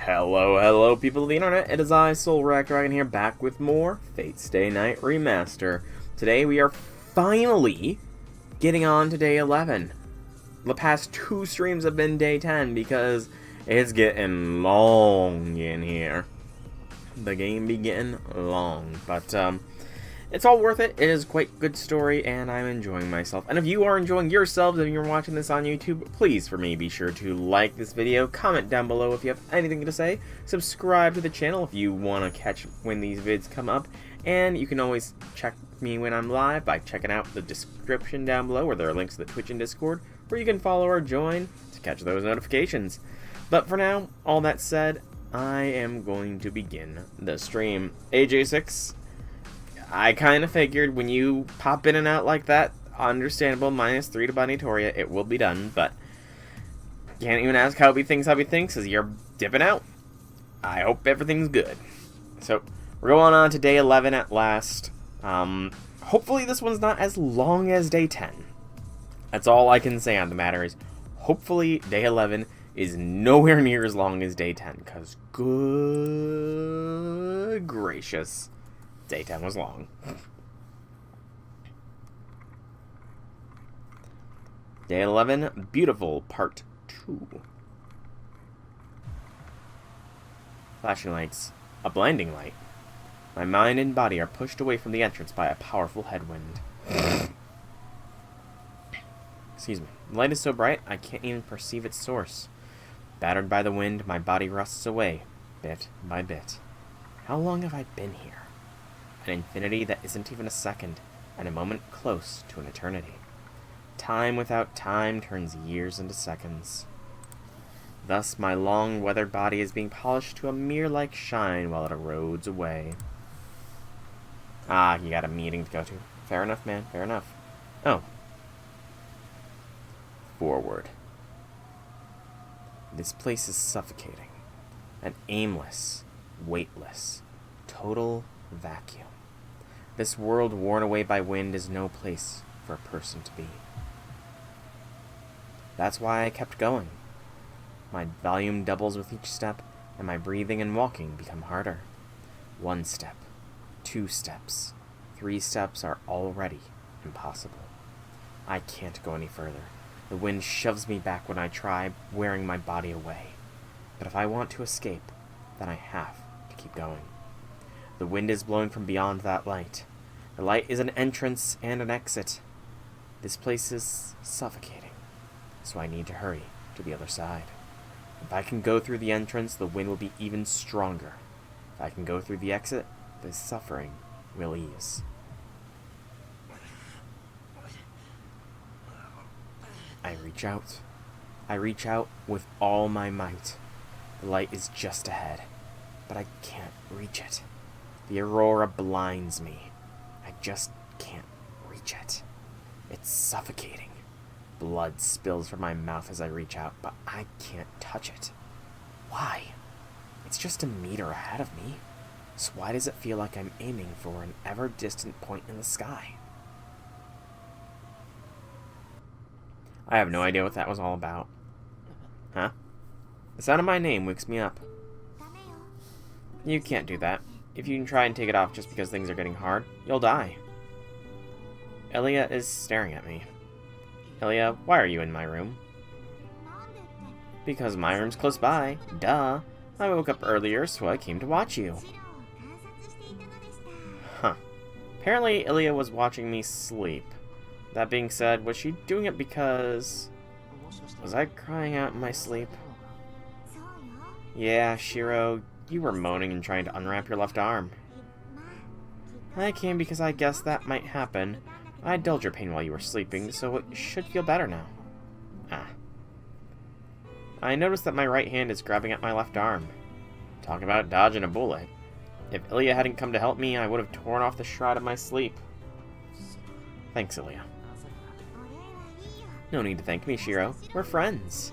Hello, people of the internet. It is I, Soul Dragon here, back with more Stay Night Remaster. Today we are finally getting on to day 11. The past two streams have been day 10 because it's getting long in here. The game be getting long, but it's all worth it. It is quite a good story, and I'm enjoying myself. And if you are enjoying yourselves and you're watching this on YouTube, please, for me, be sure to like this video, comment down below if you have anything to say, subscribe to the channel if you want to catch when these vids come up, and you can always check me when I'm live by checking out the description down below where there are links to the Twitch and Discord, where you can follow or join to catch those notifications. But for now, all that said, I am going to begin the stream. AJ6, I kind of figured when you pop in and out like that, understandable, -3 to Bunny Toria, it will be done, but can't even ask how he thinks as you're dipping out. I hope everything's good. So, we're going on to day 11 at last. Hopefully this one's not as long as day 10. That's all I can say on the matter is, hopefully day 11 is nowhere near as long as day 10, because good gracious, day 10 was long. Day 11, Beautiful, Part 2. Flashing lights. A blinding light. My mind and body are pushed away from the entrance by a powerful headwind. Excuse me. The light is so bright, I can't even perceive its source. Battered by the wind, my body rusts away, bit by bit. How long have I been here? An infinity that isn't even a second, and a moment close to an eternity. Time without time turns years into seconds. Thus, my long, weathered body is being polished to a mirror-like shine while it erodes away. Ah, you got a meeting to go to. Fair enough, man, fair enough. Oh. Forward. This place is suffocating. An aimless, weightless, total vacuum. This world worn away by wind is no place for a person to be. That's why I kept going. My volume doubles with each step, and my breathing and walking become harder. 1 step, 2 steps, 3 steps are already impossible. I can't go any further. The wind shoves me back when I try wearing my body away. But if I want to escape, then I have to keep going. The wind is blowing from beyond that light. The light is an entrance and an exit. This place is suffocating, so I need to hurry to the other side. If I can go through the entrance, the wind will be even stronger. If I can go through the exit, the suffering will ease. I reach out. I reach out with all my might. The light is just ahead, but I can't reach it. The aurora blinds me. I just can't reach it. It's suffocating. Blood spills from my mouth as I reach out, but I can't touch it. Why? It's just a meter ahead of me. So why does it feel like I'm aiming for an ever-distant point in the sky? I have no idea what that was all about. Huh? The sound of my name wakes me up. You can't do that. If you can try and take it off just because things are getting hard, you'll die. Elia is staring at me. Elia, why are you in my room? Because my room's close by. Duh. I woke up earlier, so I came to watch you. Huh. Apparently, Elia was watching me sleep. That being said, was she doing it because... Was I crying out in my sleep? Yeah, Shiro, you were moaning and trying to unwrap your left arm. I came because I guessed that might happen. I dulled your pain while you were sleeping, so it should feel better now. Ah. I noticed that my right hand is grabbing at my left arm. Talk about dodging a bullet. If Ilya hadn't come to help me, I would have torn off the shroud of my sleep. Thanks, Ilya. No need to thank me, Shiro. We're friends.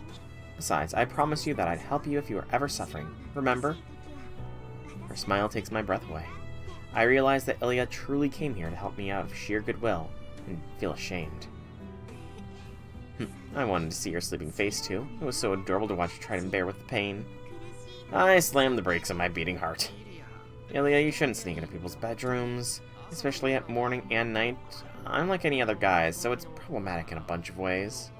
Besides, I promised you that I'd help you if you were ever suffering. Remember? Her smile takes my breath away. I realize that Ilya truly came here to help me out of sheer goodwill, and feel ashamed. I wanted to see your sleeping face too. It was so adorable to watch you try to bear with the pain. I slammed the brakes on my beating heart. Ilya, you shouldn't sneak into people's bedrooms, especially at morning and night. I'm like any other guys, so it's problematic in a bunch of ways.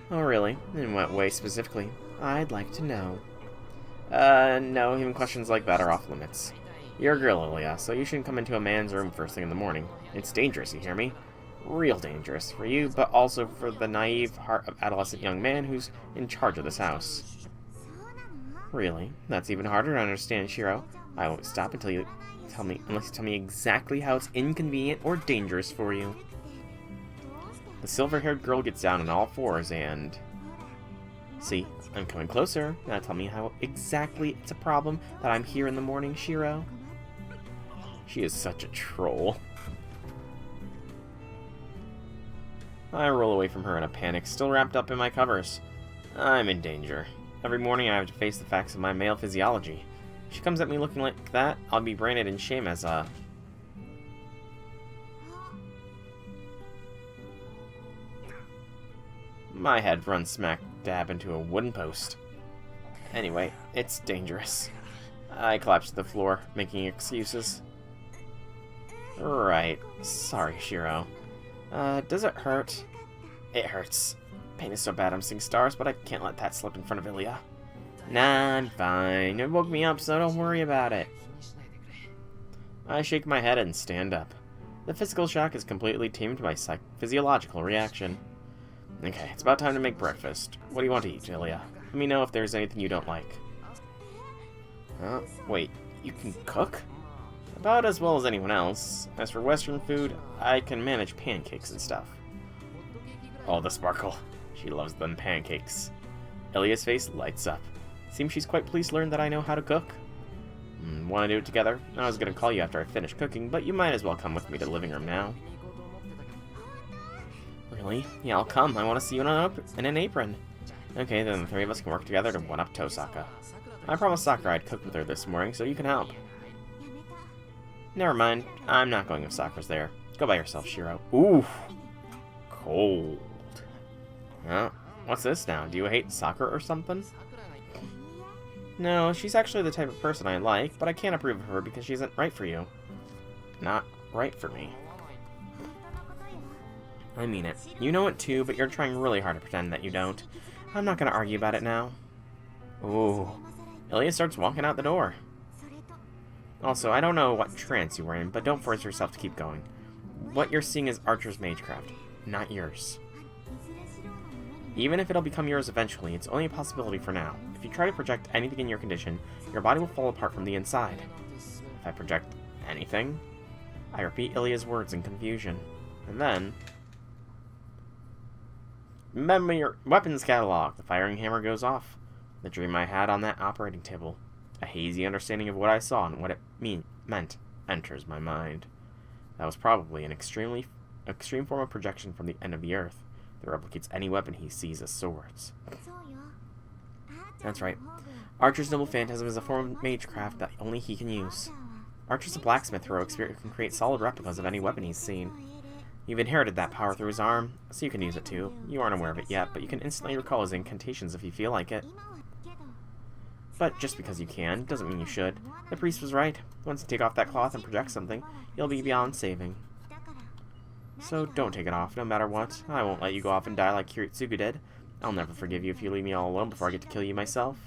Oh, really? In what way specifically? I'd like to know. No, even questions like that are off limits. You're a girl, Ilya, so you shouldn't come into a man's room first thing in the morning. It's dangerous, you hear me? Real dangerous for you, but also for the naive heart of adolescent young man who's in charge of this house. Really? That's even harder to understand, Shiro. I won't stop unless you tell me exactly how it's inconvenient or dangerous for you. The silver-haired girl gets down on all fours and... See, I'm coming closer. Now tell me how exactly it's a problem that I'm here in the morning, Shiro. She is such a troll. I roll away from her in a panic, still wrapped up in my covers. I'm in danger. Every morning I have to face the facts of my male physiology. If she comes at me looking like that, I'll be branded in shame as a... My head runs smack dab into a wooden post. Anyway, it's dangerous. I collapse to the floor, making excuses. Right. Sorry, Shiro. Does it hurt? It hurts. Pain is so bad I'm seeing stars, but I can't let that slip in front of Ilya. Nah, I'm fine. It woke me up, so don't worry about it. I shake my head and stand up. The physical shock is completely tamed by physiological reaction. Okay, it's about time to make breakfast. What do you want to eat, Ilya? Let me know if there's anything you don't like. Wait, you can cook? About as well as anyone else. As for Western food, I can manage pancakes and stuff. Oh, the sparkle. She loves them pancakes. Ilya's face lights up. Seems she's quite pleased to learn that I know how to cook. Want to do it together? I was going to call you after I finish cooking, but you might as well come with me to the living room now. Really? Yeah, I'll come. I want to see you in an apron. Okay, then the three of us can work together to one-up Tosaka. I promised Sakura I'd cook with her this morning, so you can help. Never mind. I'm not going if Sakura's there. Go by yourself, Shiro. Ooh. Cold. Huh? What's this now? Do you hate Sakura or something? No, she's actually the type of person I like, but I can't approve of her because she isn't right for you. Not right for me. I mean it. You know it too, but you're trying really hard to pretend that you don't. I'm not gonna argue about it now. Ooh. Ilya starts walking out the door. Also, I don't know what trance you were in, but don't force yourself to keep going. What you're seeing is Archer's Magecraft, not yours. Even if it'll become yours eventually, it's only a possibility for now. If you try to project anything in your condition, your body will fall apart from the inside. If I project anything? I repeat Ilya's words in confusion. And then... Remember your weapons catalog. The firing hammer goes off. The dream I had on that operating table. A hazy understanding of what I saw and what it meant enters my mind. That was probably an extreme form of projection from the end of the earth that replicates any weapon he sees as swords. That's right. Archer's noble phantasm is a form of magecraft that only he can use. Archer's a blacksmith heroic spirit who can create solid replicas of any weapon he's seen. You've inherited that power through his arm, so you can use it too. You aren't aware of it yet, but you can instantly recall his incantations if you feel like it. But just because you can, doesn't mean you should. The priest was right. Once you take off that cloth and project something, you'll be beyond saving. So don't take it off, no matter what. I won't let you go off and die like Kiritsugu did. I'll never forgive you if you leave me all alone before I get to kill you myself.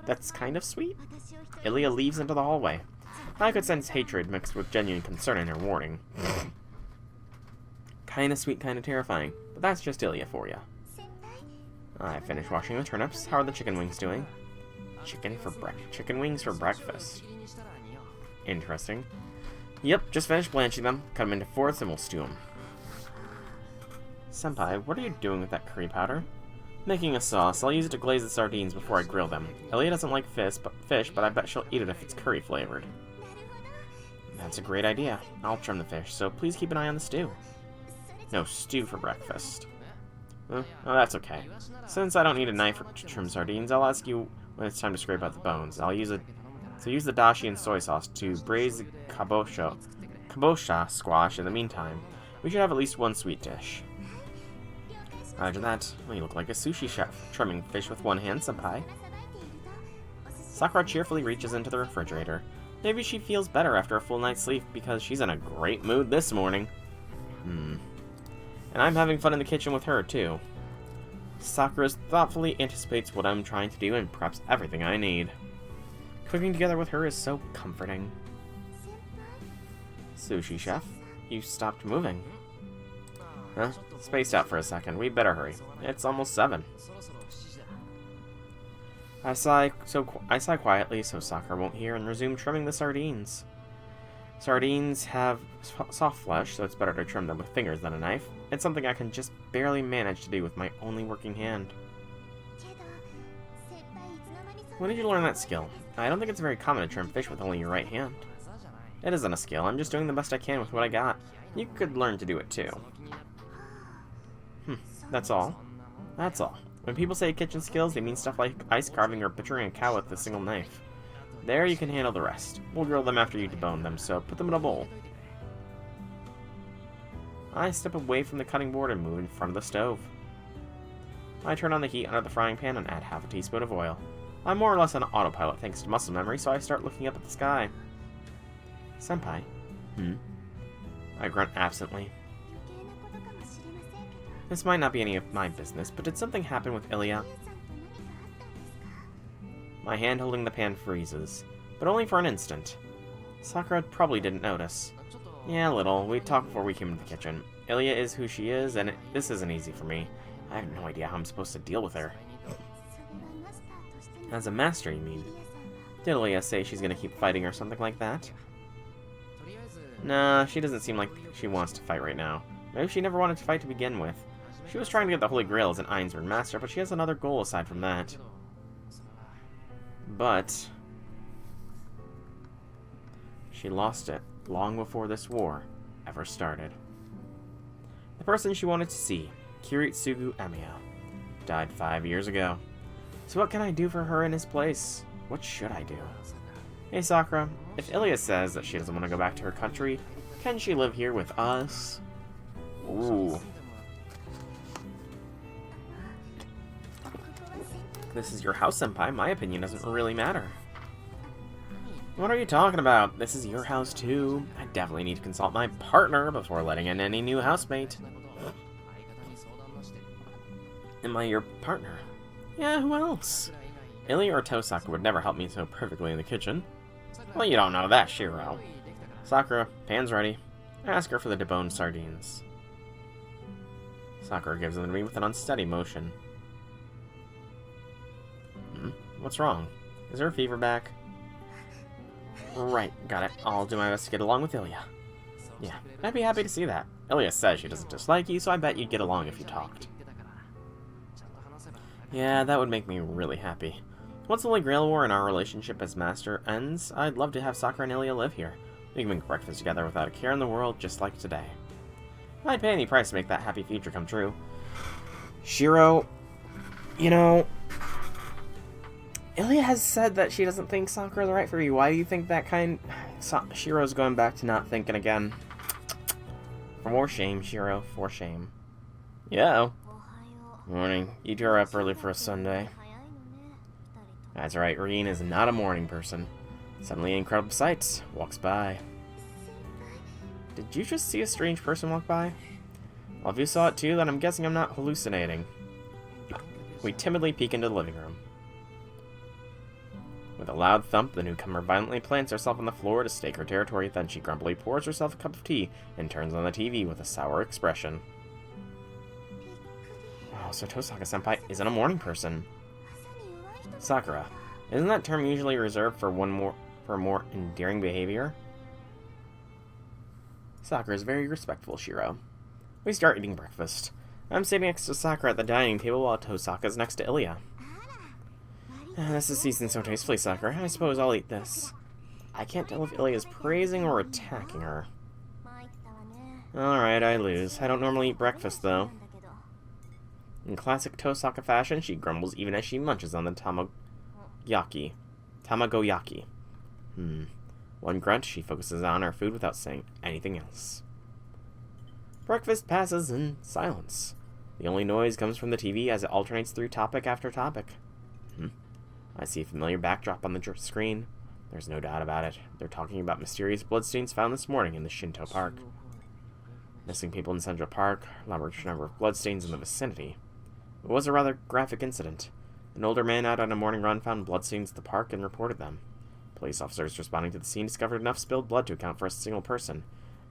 That's kind of sweet. Ilya leaves into the hallway. I could sense hatred mixed with genuine concern in her warning. Kinda sweet, kinda terrifying. But that's just Ilya for you. I finished washing the turnips. How are the chicken wings doing? Chicken wings for breakfast. Interesting. Yep, just finished blanching them. Cut them into fourths and we'll stew them. Senpai, what are you doing with that curry powder? Making a sauce. I'll use it to glaze the sardines before I grill them. Ellie doesn't like fish, but I bet she'll eat it if it's curry flavored. That's a great idea. I'll trim the fish, so please keep an eye on the stew. No stew for breakfast. Oh, that's okay. Since I don't need a knife to trim sardines, I'll ask you when it's time to scrape out the bones. Use the dashi and soy sauce to braise the kabocha squash in the meantime. We should have at least one sweet dish. Roger that. Well, you look like a sushi chef, trimming fish with one hand, senpai. Sakura cheerfully reaches into the refrigerator. Maybe she feels better after a full night's sleep because she's in a great mood this morning. And I'm having fun in the kitchen with her, too. Sakura thoughtfully anticipates what I'm trying to do and preps everything I need. Cooking together with her is so comforting. Sushi chef, you stopped moving. Huh? Spaced out for a second. We better hurry. It's almost 7. I sigh quietly so Sakura won't hear and resume trimming the sardines. Sardines have soft flesh, so it's better to trim them with fingers than a knife. It's something I can just barely manage to do with my only working hand. When did you learn that skill? I don't think it's very common to trim fish with only your right hand. It isn't a skill, I'm just doing the best I can with what I got. You could learn to do it too. That's all. That's all. When people say kitchen skills, they mean stuff like ice carving or butchering a cow with a single knife. There, you can handle the rest. We'll grill them after you debone them, so put them in a bowl. I step away from the cutting board and move in front of the stove. I turn on the heat under the frying pan and add half a teaspoon of oil. I'm more or less on autopilot thanks to muscle memory, so I start looking up at the sky. Senpai. I grunt absently. This might not be any of my business, but did something happen with Ilya? My hand holding the pan freezes, but only for an instant. Sakura probably didn't notice. Yeah, a little. We talked before we came into the kitchen. Ilya is who she is, and this isn't easy for me. I have no idea how I'm supposed to deal with her. As a master, you mean? Did Ilya say she's gonna keep fighting or something like that? Nah, she doesn't seem like she wants to fight right now. Maybe she never wanted to fight to begin with. She was trying to get the Holy Grail as an FSN Remaster, but she has another goal aside from that. But she lost it long before this war ever started. The person she wanted to see, Kiritsugu Emiya, died 5 years ago. So what can I do for her in his place? What should I do? Hey Sakura, if Ilya says that she doesn't want to go back to her country, can she live here with us? Ooh. This is your house, Senpai. My opinion doesn't really matter. What are you talking about? This is your house, too. I definitely need to consult my partner before letting in any new housemate. Am I your partner? Yeah, who else? Ilya or Tosaka would never help me so perfectly in the kitchen. Well, you don't know that, Shiro. Sakura, pan's ready. Ask her for the deboned sardines. Sakura gives them to me with an unsteady motion. What's wrong? Is her fever back? Right, got it. I'll do my best to get along with Ilya. Yeah, I'd be happy to see that. Ilya says she doesn't dislike you, so I bet you'd get along if you talked. Yeah, that would make me really happy. Once the Holy Grail War and our relationship as master ends, I'd love to have Sakura and Ilya live here. We can make breakfast together without a care in the world, just like today. I'd pay any price to make that happy future come true. Shiro, you know, Ilya has said that she doesn't think Sakura is right for you. Why do you think that Shiro's going back to not thinking again. For more shame, Shiro. For shame. Yeah. Morning. You drew up early for a Sunday. That's right, Reen is not a morning person. Suddenly, incredible sights walks by. Did you just see a strange person walk by? Well, if you saw it too, then I'm guessing I'm not hallucinating. We timidly peek into the living room. With a loud thump, the newcomer violently plants herself on the floor to stake her territory, then she grumpily pours herself a cup of tea and turns on the TV with a sour expression. Oh, so Tosaka-senpai isn't a morning person. Sakura, isn't that term usually reserved for more endearing behavior? Sakura is very respectful, Shiro. We start eating breakfast. I'm sitting next to Sakura at the dining table while Tosaka's next to Ilya. This is seasoned so tastefully, Sakura. I suppose I'll eat this. I can't tell if Ilya is praising or attacking her. Alright, I lose. I don't normally eat breakfast, though. In classic Tosaka fashion, she grumbles even as she munches on the tamagoyaki. One grunt, she focuses on her food without saying anything else. Breakfast passes in silence. The only noise comes from the TV as it alternates through topic after topic. I see a familiar backdrop on the screen. There's no doubt about it. They're talking about mysterious bloodstains found this morning in the Shinto Park. Missing people in Central Park, large number of bloodstains in the vicinity. It was a rather graphic incident. An older man out on a morning run found bloodstains at the park and reported them. Police officers responding to the scene discovered enough spilled blood to account for a single person,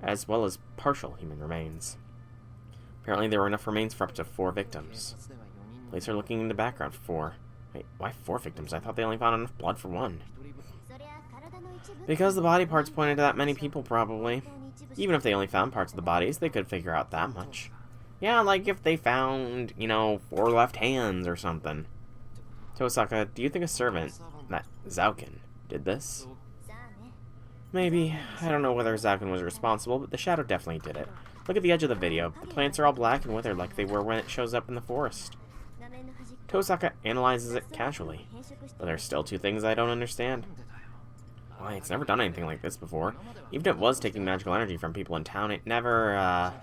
as well as partial human remains. Apparently there were enough remains for up to 4 victims. Police are looking in the background for 4. Wait, why 4 victims? I thought they only found enough blood for 1. Because the body parts pointed to that many people, probably. Even if they only found parts of the bodies, they could figure out that much. Yeah, like if they found, 4 left hands or something. Tosaka, do you think a servant, that Zaukin, did this? Maybe. I don't know whether Zaukin was responsible, but the shadow definitely did it. Look at the edge of the video. The plants are all black and withered like they were when it shows up in the forest. Tosaka analyzes it casually, but there's still 2 things I don't understand. Why, it's never done anything like this before. Even if it was taking magical energy from people in town, it never,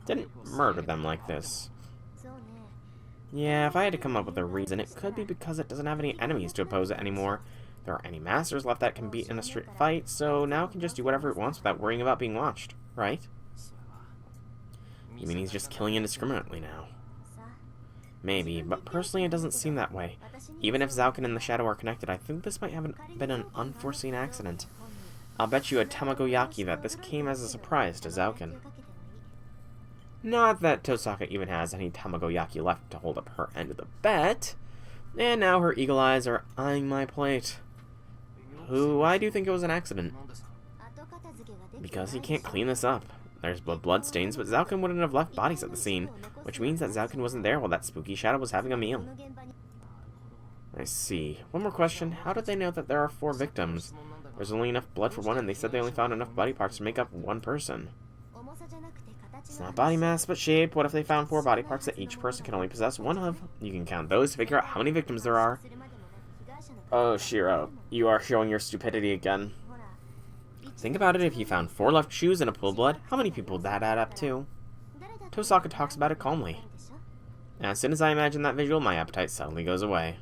didn't murder them like this. Yeah, if I had to come up with a reason, it could be because it doesn't have any enemies to oppose it anymore. There aren't any masters left that can beat in a street fight, so now it can just do whatever it wants without worrying about being watched, right? You mean he's just killing indiscriminately now? Maybe, but personally it doesn't seem that way. Even if Zaukin and the Shadow are connected, I think this might have been an unforeseen accident. I'll bet you a tamagoyaki that this came as a surprise to Zaukin. Not that Tosaka even has any tamagoyaki left to hold up her end of the bet. And now her eagle eyes are eyeing my plate. Why do you think it was an accident? Because he can't clean this up. There's blood stains, but Zaukin wouldn't have left bodies at the scene, which means that Zaukin wasn't there while that spooky shadow was having a meal. I see. One more question. How did they know that there are 4 victims? There's only enough blood for 1, and they said they only found enough body parts to make up 1 person. It's not body mass, but shape. What if they found 4 body parts that each person can only possess 1 of? You can count those to figure out how many victims there are. Oh, Shiro, you are showing your stupidity again. Think about it, if you found 4 left shoes and a pool of blood, how many people would that add up to? Tosaka talks about it calmly. As soon as I imagine that visual, my appetite suddenly goes away.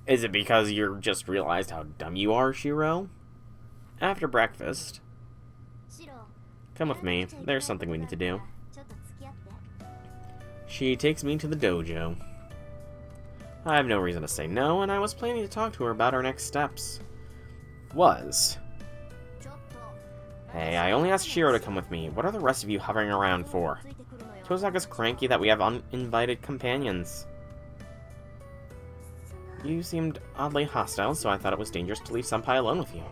Is it because you just realized how dumb you are, Shiro? After breakfast... Come with me, there's something we need to do. She takes me to the dojo. I have no reason to say no, and I was planning to talk to her about our next steps. Hey, I only asked Shiro to come with me. What are the rest of you hovering around for? Tosaka's cranky that we have uninvited companions. You seemed oddly hostile, so I thought it was dangerous to leave Senpai alone with you.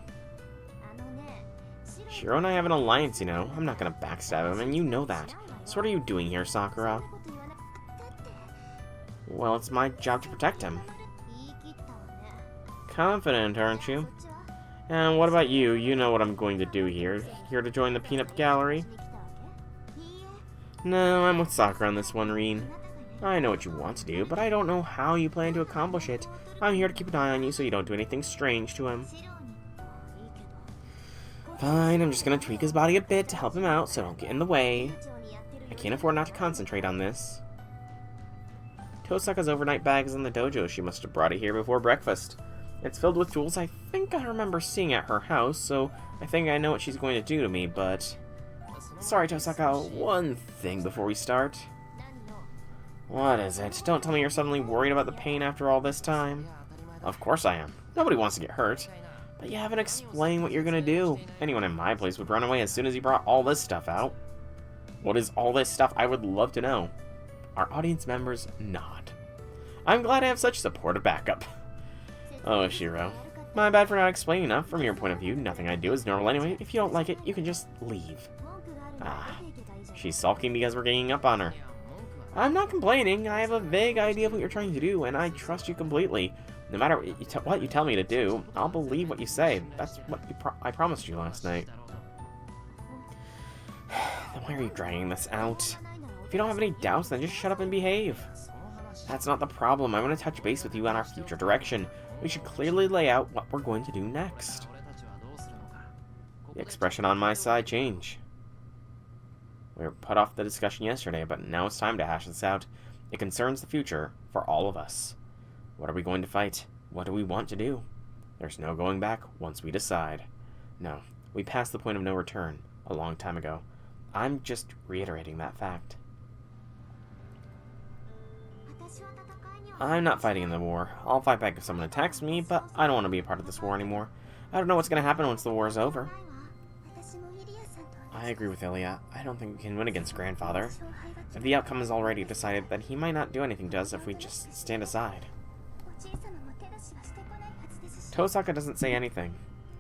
Shiro and I have an alliance, I'm not gonna backstab him, and you know that. So what are you doing here, Sakura? Well, it's my job to protect him. Confident, aren't you? And what about you? You know what I'm going to do here. Here to join the peanut gallery? No, I'm with Sakura on this one, Rin. I know what you want to do, but I don't know how you plan to accomplish it. I'm here to keep an eye on you so you don't do anything strange to him. Fine, I'm just gonna tweak his body a bit to help him out, so don't get in the way. I can't afford not to concentrate on this. Tosaka's overnight bag is in the dojo. She must have brought it here before breakfast. It's filled with tools I think I remember seeing at her house, so I think I know what she's going to do to me, but... Sorry, Tosaka, one thing before we start. What is it? Don't tell me you're suddenly worried about the pain after all this time. Of course I am. Nobody wants to get hurt. But you haven't explained what you're gonna do. Anyone in my place would run away as soon as you brought all this stuff out. What is all this stuff? I would love to know. Our audience members nod. I'm glad I have such supportive backup. Oh, Shiro. My bad for not explaining enough. From your point of view, nothing I do is normal anyway. If you don't like it, you can just leave. Ah, she's sulking because we're ganging up on her. I'm not complaining. I have a vague idea of what you're trying to do, and I trust you completely. No matter what you tell me to do, I'll believe what you say. That's what I promised you last night. Then why are you dragging this out? If you don't have any doubts, then just shut up and behave. That's not the problem. I want to touch base with you on our future direction. We should clearly lay out what we're going to do next. The expression on my side changed. We were put off the discussion yesterday, but now it's time to hash this out. It concerns the future for all of us. What are we going to fight? What do we want to do? There's no going back once we decide. No, we passed the point of no return a long time ago. I'm just reiterating that fact. I'm not fighting in the war. I'll fight back if someone attacks me, but I don't want to be a part of this war anymore. I don't know what's going to happen once the war is over. I agree with Ilya. I don't think we can win against Grandfather. If the outcome is already decided, then he might not do anything to us if we just stand aside. Tosaka doesn't say anything.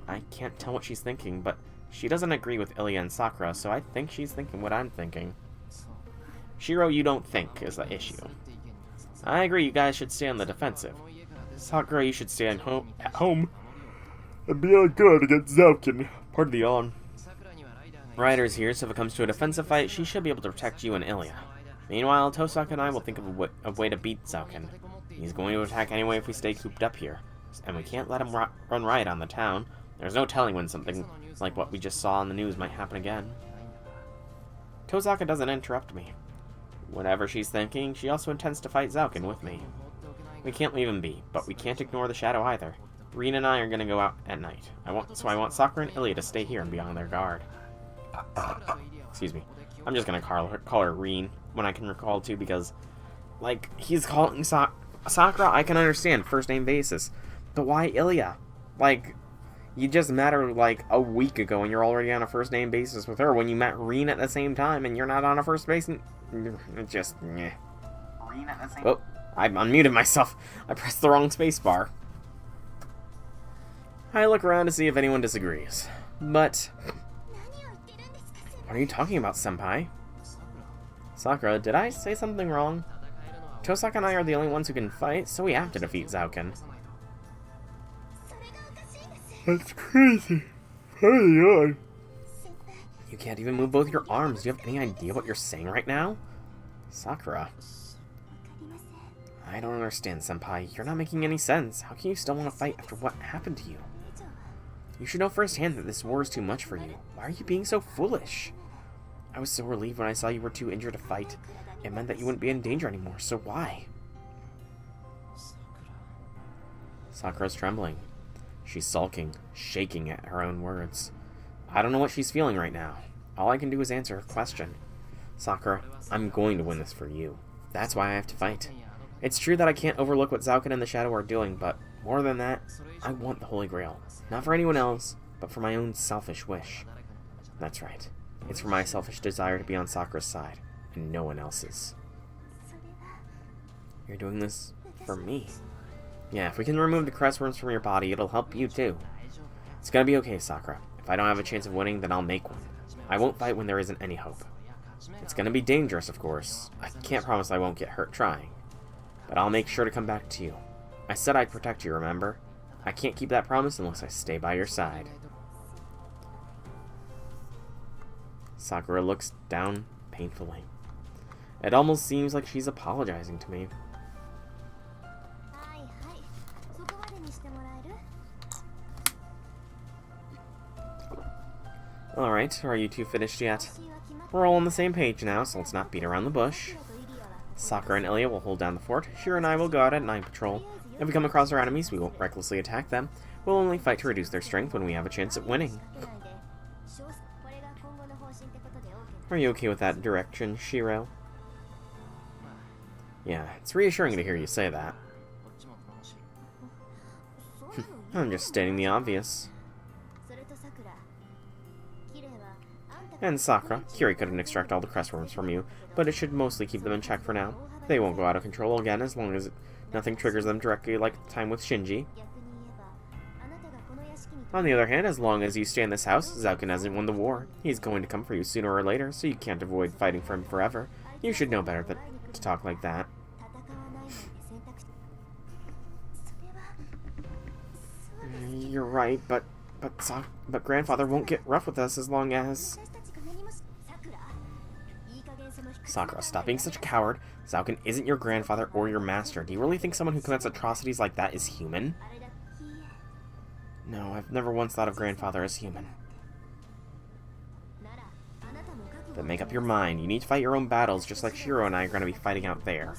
I can't tell what she's thinking, but she doesn't agree with Ilya and Sakura, so I think she's thinking what I'm thinking. Shiro, you don't think is the issue. I agree you guys should stay on the defensive. Sakura, you should stay at home and be on guard against Zouken. Pardon the yawn. Ryder's here, so if it comes to a defensive fight, she should be able to protect you and Ilya. Meanwhile, Tosaka and I will think of a way to beat Zouken. He's going to attack anyway if we stay cooped up here, and we can't let him run riot on the town. There's no telling when something like what we just saw on the news might happen again. Tosaka doesn't interrupt me. Whatever she's thinking, she also intends to fight Zouken with me. We can't leave him be, but we can't ignore the shadow either. Rin and I are going to go out at night. I want Sakura and Ilya to stay here and be on their guard. Excuse me. I'm just going to call her Rin when I can recall to, because, like, he's calling Sakura, I can understand, first name basis. But why Ilya? Like, you just met her, like, a week ago and you're already on a first name basis with her when you met Rin at the same time and you're not on a first base. It just, yeah. Oh, I unmuted myself. I pressed the wrong spacebar. I look around to see if anyone disagrees. But what are you talking about, Senpai? Sakura, did I say something wrong? Tosaka and I are the only ones who can fight, so we have to defeat Zouken. That's crazy. Hang on. You can't even move both your arms. Do you have any idea what you're saying right now? Sakura. I don't understand, Senpai. You're not making any sense. How can you still want to fight after what happened to you? You should know firsthand that this war is too much for you. Why are you being so foolish? I was so relieved when I saw you were too injured to fight. It meant that you wouldn't be in danger anymore, so why? Sakura's trembling. She's sulking, shaking at her own words. I don't know what she's feeling right now. All I can do is answer her question. Sakura, I'm going to win this for you. That's why I have to fight. It's true that I can't overlook what Zouken and the Shadow are doing, but more than that, I want the Holy Grail. Not for anyone else, but for my own selfish wish. That's right. It's for my selfish desire to be on Sakura's side, and no one else's. You're doing this for me. Yeah, if we can remove the crestworms from your body, it'll help you too. It's gonna be okay, Sakura. If I don't have a chance of winning, then I'll make one. I won't fight when there isn't any hope. It's gonna be dangerous, of course. I can't promise I won't get hurt trying. But I'll make sure to come back to you. I said I'd protect you, remember? I can't keep that promise unless I stay by your side. Sakura looks down painfully. It almost seems like she's apologizing to me. Alright, are you two finished yet? We're all on the same page now, so let's not beat around the bush. Sakura and Ilya will hold down the fort. Shiro and I will go out at night patrol. If we come across our enemies, we won't recklessly attack them. We'll only fight to reduce their strength when we have a chance at winning. Are you okay with that direction, Shiro? Yeah, it's reassuring to hear you say that. I'm just stating the obvious. And Sakura, Kiri couldn't extract all the crestworms from you, but it should mostly keep them in check for now. They won't go out of control again as long as nothing triggers them directly like the time with Shinji. On the other hand, as long as you stay in this house, Zouken hasn't won the war. He's going to come for you sooner or later, so you can't avoid fighting for him forever. You should know better than to talk like that. You're right, but Grandfather won't get rough with us as long as... Sakura, stop being such a coward. Zouken isn't your grandfather or your master. Do you really think someone who commits atrocities like that is human? No, I've never once thought of Grandfather as human. Then make up your mind. You need to fight your own battles, just like Shiro and I are going to be fighting out there.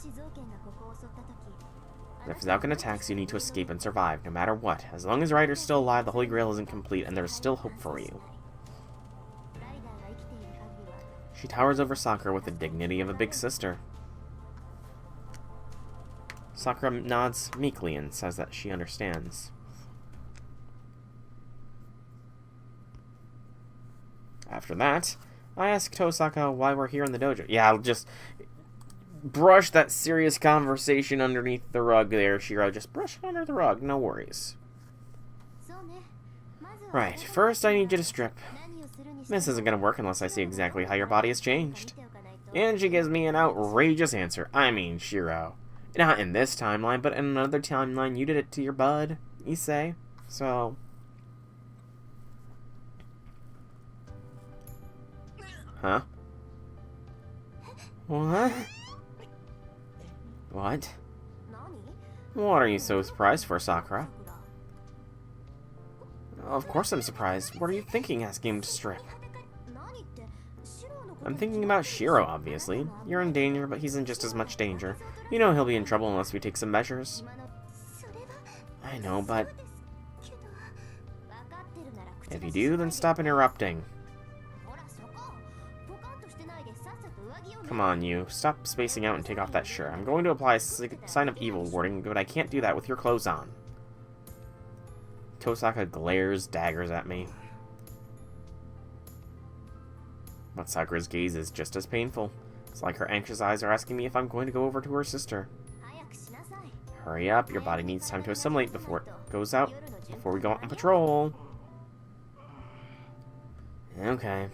If Falcon attacks, you need to escape and survive, no matter what. As long as Ryder's still alive, the Holy Grail isn't complete, and there's still hope for you. She towers over Sakura with the dignity of a big sister. Sakura nods meekly and says that she understands. After that, I ask Tosaka why we're here in the dojo. Yeah, I'll just brush that serious conversation underneath the rug there, Shiro. Just brush it under the rug, no worries. Right, first I need you to strip. This isn't gonna work unless I see exactly how your body has changed. And she gives me an outrageous answer. I mean, Shiro. Not in this timeline, but in another timeline you did it to your bud, Issei. So... Huh? What? What? What are you so surprised for, Sakura? Of course I'm surprised. What are you thinking, asking him to strip? I'm thinking about Shiro, obviously. You're in danger, but he's in just as much danger. You know he'll be in trouble unless we take some measures. I know, but... If you do, then stop interrupting. Come on, you. Stop spacing out and take off that shirt. I'm going to apply a sign of evil warding, but I can't do that with your clothes on. Tosaka glares daggers at me. But Sakura's gaze is just as painful. It's like her anxious eyes are asking me if I'm going to go over to her sister. Hurry up, your body needs time to assimilate before it goes out, before we go on patrol. Okay.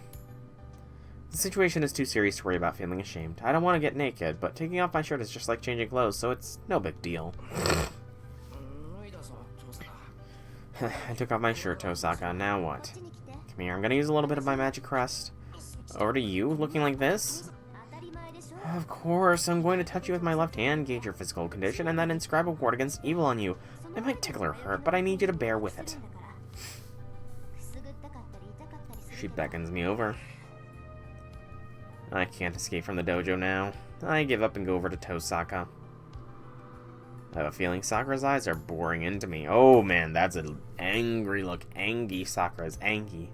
The situation is too serious to worry about feeling ashamed. I don't want to get naked, but taking off my shirt is just like changing clothes, so it's no big deal. I took off my shirt, Tosaka. Now what? Come here, I'm gonna use a little bit of my magic crest. Over to you, looking like this? Of course, I'm going to touch you with my left hand, gauge your physical condition, and then inscribe a ward against evil on you. It might tickle or hurt, but I need you to bear with it. She beckons me over. I can't escape from the dojo now. I give up and go over to Tosaka. I have a feeling Sakura's eyes are boring into me. Oh man, that's an angry look. Angie. Sakura's Angie.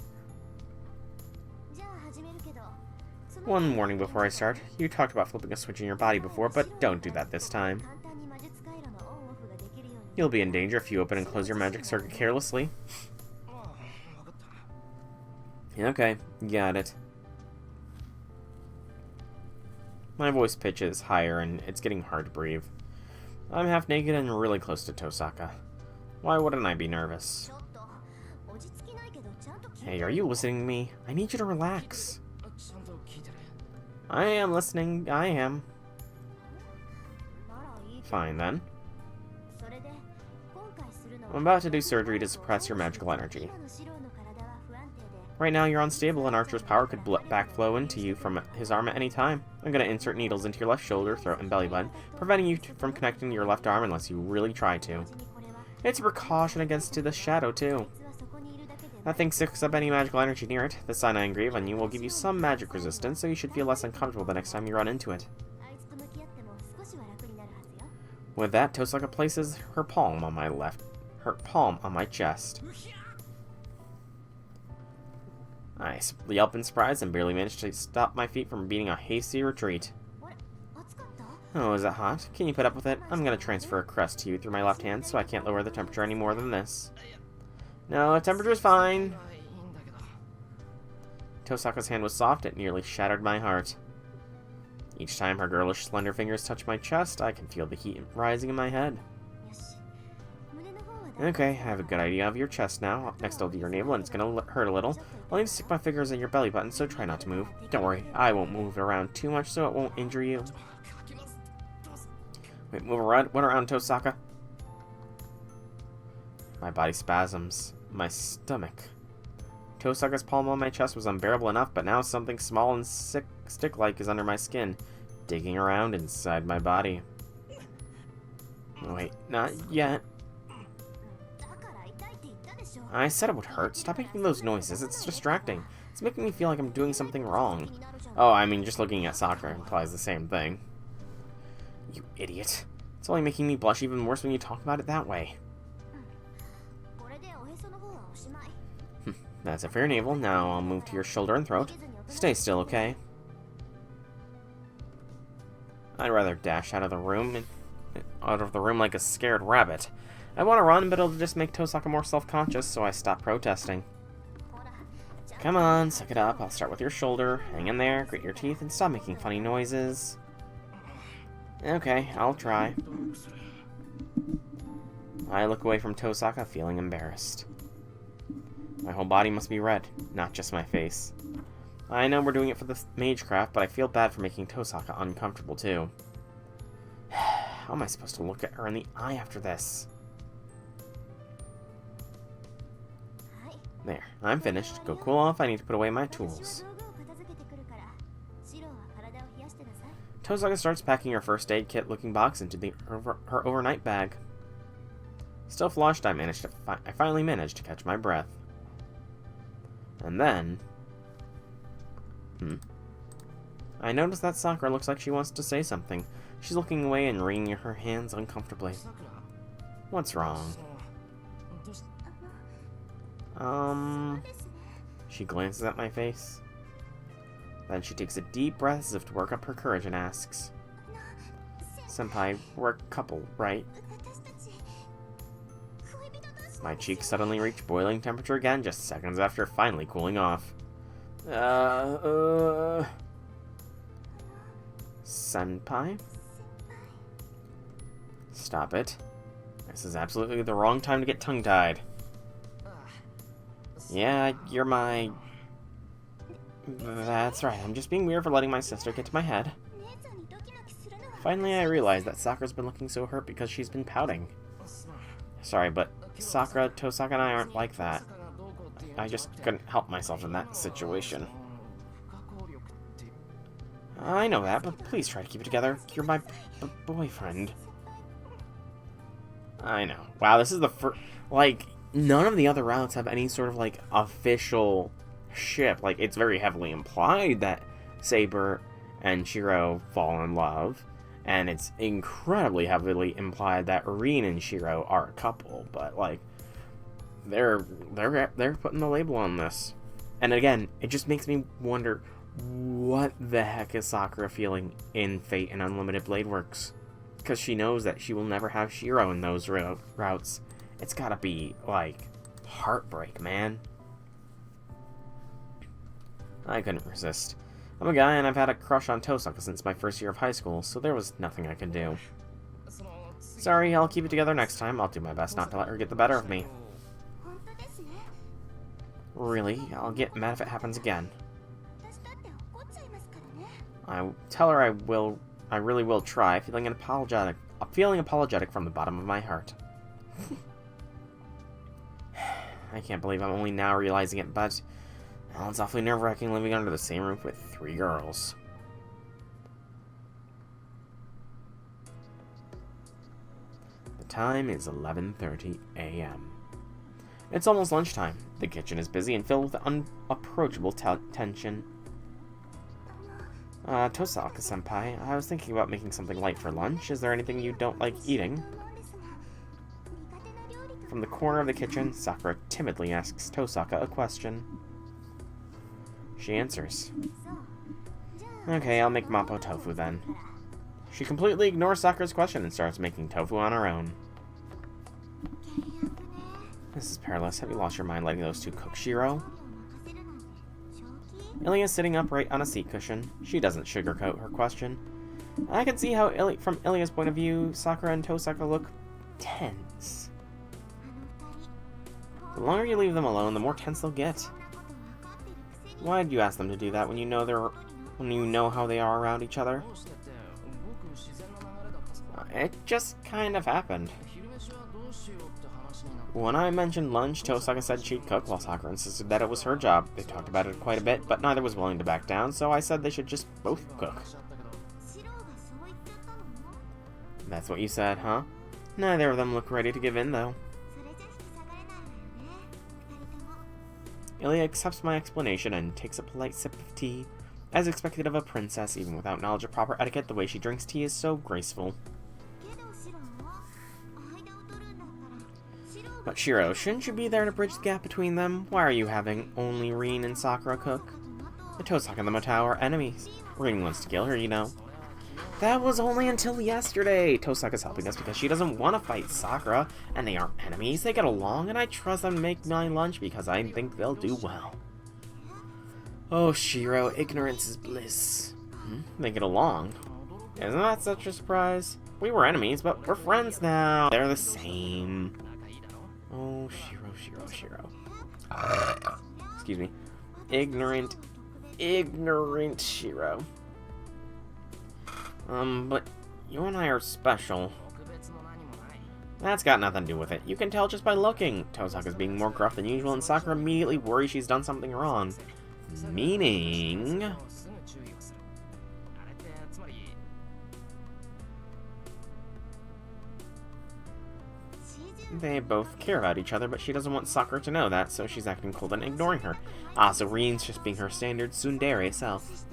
One morning before I start, you talked about flipping a switch in your body before, but don't do that this time. You'll be in danger if you open and close your magic circuit carelessly. Okay, got it. My voice pitch is higher and it's getting hard to breathe. I'm half naked and really close to Tosaka. Why wouldn't I be nervous? Hey, are you listening to me? I need you to relax. I am listening. I am. Fine then. I'm about to do surgery to suppress your magical energy. Right now you're unstable and Archer's power could backflow into you from his arm at any time. I'm going to insert needles into your left shoulder, throat, and belly button, preventing you from connecting to your left arm unless you really try to. It's a precaution against the shadow too. That thing sucks up any magical energy near it. The sign I engrave on you will give you some magic resistance, so you should feel less uncomfortable the next time you run into it. With that, Tosaka places her palm on my chest. I yelp in surprise and barely managed to stop my feet from beating a hasty retreat. Oh, is it hot? Can you put up with it? I'm gonna transfer a crest to you through my left hand, so I can't lower the temperature any more than this. No, the temperature's fine. Tosaka's hand was soft, it nearly shattered my heart. Each time her girlish slender fingers touch my chest, I can feel the heat rising in my head. Okay, I have a good idea of your chest now. Up next I'll do your navel, and it's gonna hurt a little. I'll need to stick my fingers in your belly button, so try not to move. Don't worry, I won't move around too much, so it won't injure you. Wait, move around. What around, Tosaka? My body spasms. My stomach. Tosaka's palm on my chest was unbearable enough, but now something small and stick-like is under my skin, digging around inside my body. Wait, not yet. I said it would hurt. Stop making those noises. It's distracting. It's making me feel like I'm doing something wrong. Oh, I mean, just looking at Sakura implies the same thing. You idiot. It's only making me blush even worse when you talk about it that way. That's it for your navel. Now I'll move to your shoulder and throat. Stay still, okay? I'd rather dash out of the room like a scared rabbit. I want to run, but it'll just make Tosaka more self-conscious, so I stop protesting. Come on, suck it up. I'll start with your shoulder. Hang in there, grit your teeth, and stop making funny noises. Okay, I'll try. I look away from Tosaka, feeling embarrassed. My whole body must be red, not just my face. I know we're doing it for the magecraft, but I feel bad for making Tosaka uncomfortable, too. How am I supposed to look at her in the eye after this? There, I'm finished. Go cool off, I need to put away my tools. Tosaka starts packing her first aid kit looking box into her overnight bag. Still flushed, I finally managed to catch my breath. And then... I notice that Sakura looks like she wants to say something. She's looking away and wringing her hands uncomfortably. What's wrong? She glances at my face. Then she takes a deep breath as if to work up her courage and asks, Senpai, we're a couple, right? My cheeks suddenly reach boiling temperature again just seconds after finally cooling off. Senpai? Stop it. This is absolutely the wrong time to get tongue-tied. Yeah, you're my... That's right, I'm just being weird for letting my sister get to my head. Finally, I realized that Sakura's been looking so hurt because she's been pouting. Sorry, but Sakura, Tosaka, and I aren't like that. I just couldn't help myself in that situation. I know that, but please try to keep it together. You're my boyfriend. I know. Wow, this is the first... Like, none of the other routes have any sort of, like, official ship. Like, it's very heavily implied that Saber and Shiro fall in love. And it's incredibly heavily implied that Rin and Shiro are a couple. But, like, they're putting the label on this. And again, it just makes me wonder, what the heck is Sakura feeling in Fate and Unlimited Blade Works? Because she knows that she will never have Shiro in those routes. It's gotta be, like, heartbreak, man. I couldn't resist. I'm a guy and I've had a crush on Tosaka since my first year of high school, so there was nothing I could do. Sorry, I'll keep it together next time. I'll do my best not to let her get the better of me. Really? I'll get mad if it happens again. I tell her I really will try, feeling apologetic from the bottom of my heart. I can't believe I'm only now realizing it, but well, it's awfully nerve-wracking living under the same roof with 3 girls. The time is 11:30 a.m. It's almost lunchtime. The kitchen is busy and filled with unapproachable tension. Tosaka-senpai, I was thinking about making something light for lunch. Is there anything you don't like eating? From the corner of the kitchen, Sakura timidly asks Tosaka a question. She answers. Okay, I'll make Mapo tofu then. She completely ignores Sakura's question and starts making tofu on her own. This is perilous. Have you lost your mind letting those two cook, Shiro? Ilia is sitting upright on a seat cushion. She doesn't sugarcoat her question. I can see how, from Ilia's point of view, Sakura and Tosaka look tense. The longer you leave them alone, the more tense they'll get. Why did you ask them to do that when you know how they are around each other? It just kind of happened. When I mentioned lunch, Tosaka said she'd cook, while Sakura insisted that it was her job. They talked about it quite a bit, but neither was willing to back down, so I said they should just both cook. That's what you said, huh? Neither of them look ready to give in, though. Ilia accepts my explanation and takes a polite sip of tea. As expected of a princess, even without knowledge of proper etiquette, the way she drinks tea is so graceful. But Shiro, shouldn't you be there to bridge the gap between them? Why are you having only Rin and Sakura cook? The Tosaka and the Matao are enemies. Rin wants to kill her, you know. That was only until yesterday. Tosaka's helping us because she doesn't want to fight Sakura, and they aren't enemies. They get along, and I trust them to make my lunch because I think they'll do well. Oh, Shiro, ignorance is bliss. They get along. Isn't that such a surprise? We were enemies, but we're friends now. They're the same. Oh, Shiro. Excuse me. Ignorant Shiro. But you and I are special. That's got nothing to do with it. You can tell just by looking. Tosaka's being more gruff than usual, and Sakura immediately worries she's done something wrong. Meaning... They both care about each other, but she doesn't want Sakura to know that, so she's acting cold and ignoring her. Ah, so Rin's just being her standard tsundere self.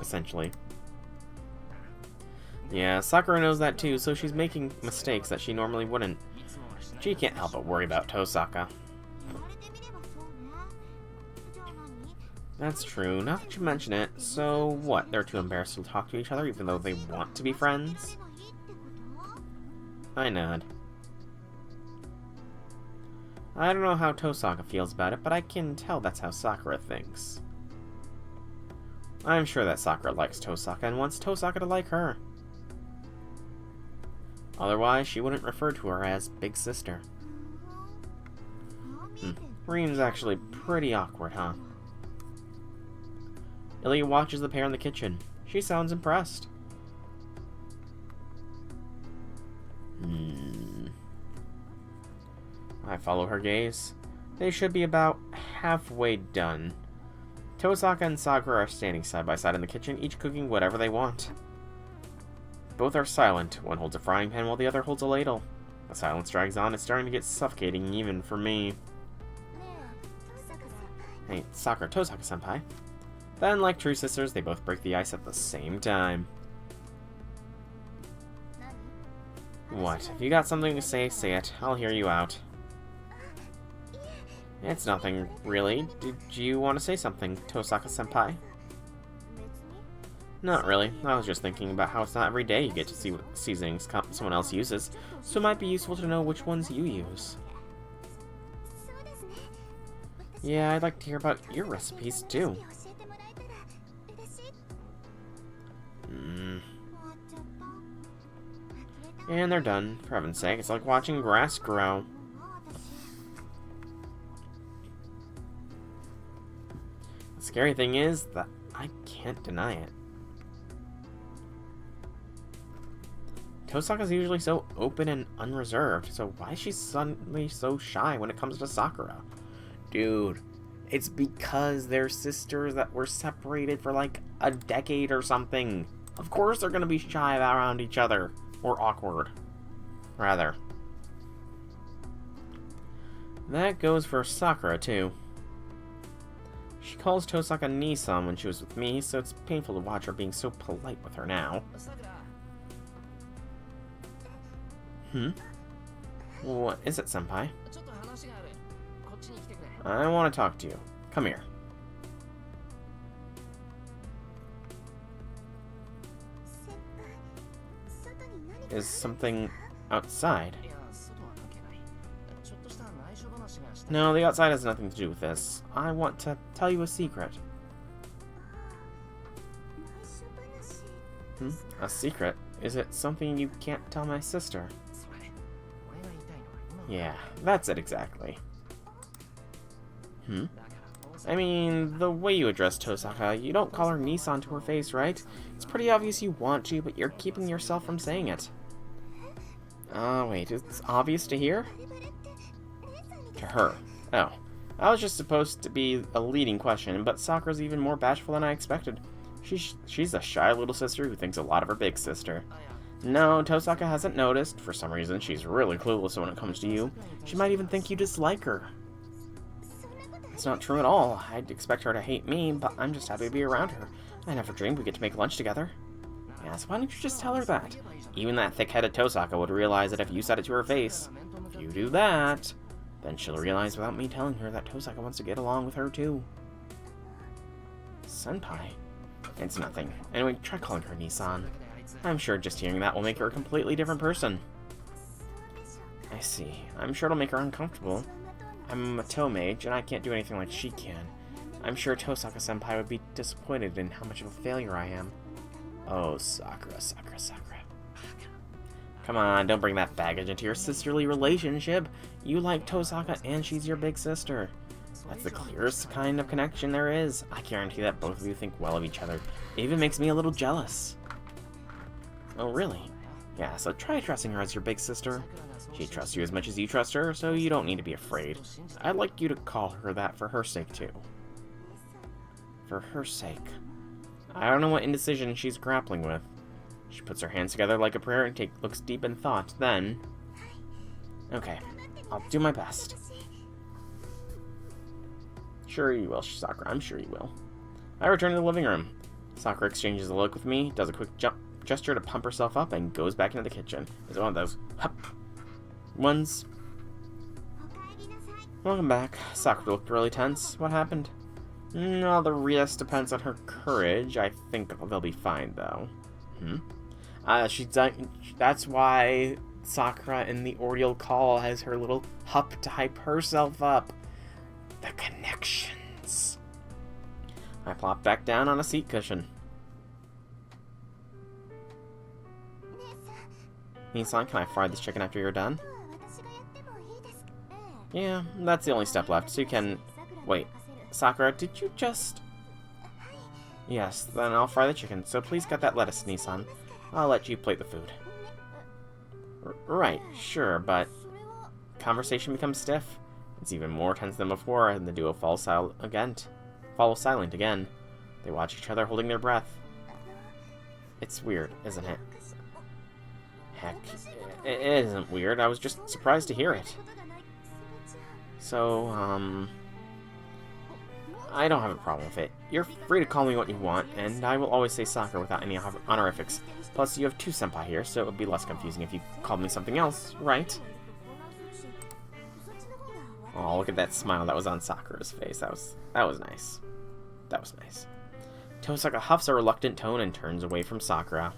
Essentially. Yeah, Sakura knows that too, so she's making mistakes that she normally wouldn't. She can't help but worry about Tosaka. That's true, now that you mention it. So what, they're too embarrassed to talk to each other even though they want to be friends? I nod. I don't know how Tosaka feels about it, but I can tell that's how Sakura thinks. I'm sure that Sakura likes Tosaka and wants Tosaka to like her. Otherwise, she wouldn't refer to her as Big Sister. Rin's actually pretty awkward, huh? Ilya watches the pair in the kitchen. She sounds impressed. I follow her gaze. They should be about halfway done. Tosaka and Sakura are standing side by side in the kitchen, each cooking whatever they want. Both are silent. One holds a frying pan while the other holds a ladle. The silence drags on. It's starting to get suffocating even for me. Hey, Sakura, Tosaka-senpai. Then, like true sisters, they both break the ice at the same time. What? If you got something to say, say it. I'll hear you out. It's nothing, really. Did you want to say something, Tosaka-senpai? Not really. I was just thinking about how it's not every day you get to see what seasonings someone else uses, so it might be useful to know which ones you use. Yeah, I'd like to hear about your recipes, too. And they're done. For heaven's sake, it's like watching grass grow. The scary thing is that I can't deny it. Tosaka's usually so open and unreserved, so why is she suddenly so shy when it comes to Sakura? Dude, it's because they're sisters that were separated for like a decade or something. Of course they're gonna be shy around each other. Or awkward. Rather. That goes for Sakura, too. She calls Tosaka Ni-san when she was with me, so it's painful to watch her being so polite with her now. What is it, senpai? I want to talk to you. Come here. Is something outside? No, the outside has nothing to do with this. I want to tell you a secret. A secret? Is it something you can't tell my sister? Yeah, that's it exactly. I mean, the way you address Tosaka, you don't call her Nissan to her face, right? It's pretty obvious you want to, but you're keeping yourself from saying it. Wait, it's obvious to hear? To her. Oh. I was just supposed to be a leading question, but Sakura's even more bashful than I expected. She's a shy little sister who thinks a lot of her big sister. No, Tosaka hasn't noticed. For some reason, she's really clueless when it comes to you. She might even think you dislike her. It's not true at all. I'd expect her to hate me, but I'm just happy to be around her. I never dreamed we'd get to make lunch together. Yeah, so why don't you just tell her that? Even that thick-headed Tosaka would realize it if you said it to her face. If you do that... Then she'll realize without me telling her that Tosaka wants to get along with her too. Senpai? It's nothing. Anyway, try calling her Nissan. I'm sure just hearing that will make her a completely different person. I see. I'm sure it'll make her uncomfortable. I'm a toe mage, and I can't do anything like she can. I'm sure Tosaka-senpai would be disappointed in how much of a failure I am. Oh, Sakura. Come on, don't bring that baggage into your sisterly relationship. You like Tosaka, and she's your big sister. That's the clearest kind of connection there is. I guarantee that both of you think well of each other. It even makes me a little jealous. Oh, really? Yeah, so try trusting her as your big sister. She trusts you as much as you trust her, so you don't need to be afraid. I'd like you to call her that for her sake, too. For her sake. I don't know what indecision she's grappling with. She puts her hands together like a prayer and looks deep in thought. Then... Okay, I'll do my best. Sure you will, Sakura. I'm sure you will. I return to the living room. Sakura exchanges a look with me, does a quick gesture to pump herself up, and goes back into the kitchen. It's one of those ones. Welcome back. Sakura looked really tense. What happened? No, the rest depends on her courage. I think they'll be fine, though. That's why Sakura in the ordeal call has her little hup to hype herself up. The connections. I plop back down on a seat cushion. Nissan, can I fry this chicken after you're done? Yeah, that's the only step left, so you can... Wait, Sakura, did you just... Yes, then I'll fry the chicken, so please cut that lettuce, Nissan. I'll let you plate the food. Right, sure, but... Conversation becomes stiff. It's even more tense than before, and the duo falls silent again. They watch each other holding their breath. It's weird, isn't it? Heck, it isn't weird. I was just surprised to hear it. So, I don't have a problem with it. You're free to call me what you want, and I will always say Sakura without any honorifics. Plus, you have two senpai here, so it would be less confusing if you called me something else, right? Oh, look at that smile that was on Sakura's face. That was nice. That was nice. Tosaka huffs a reluctant tone and turns away from Sakura.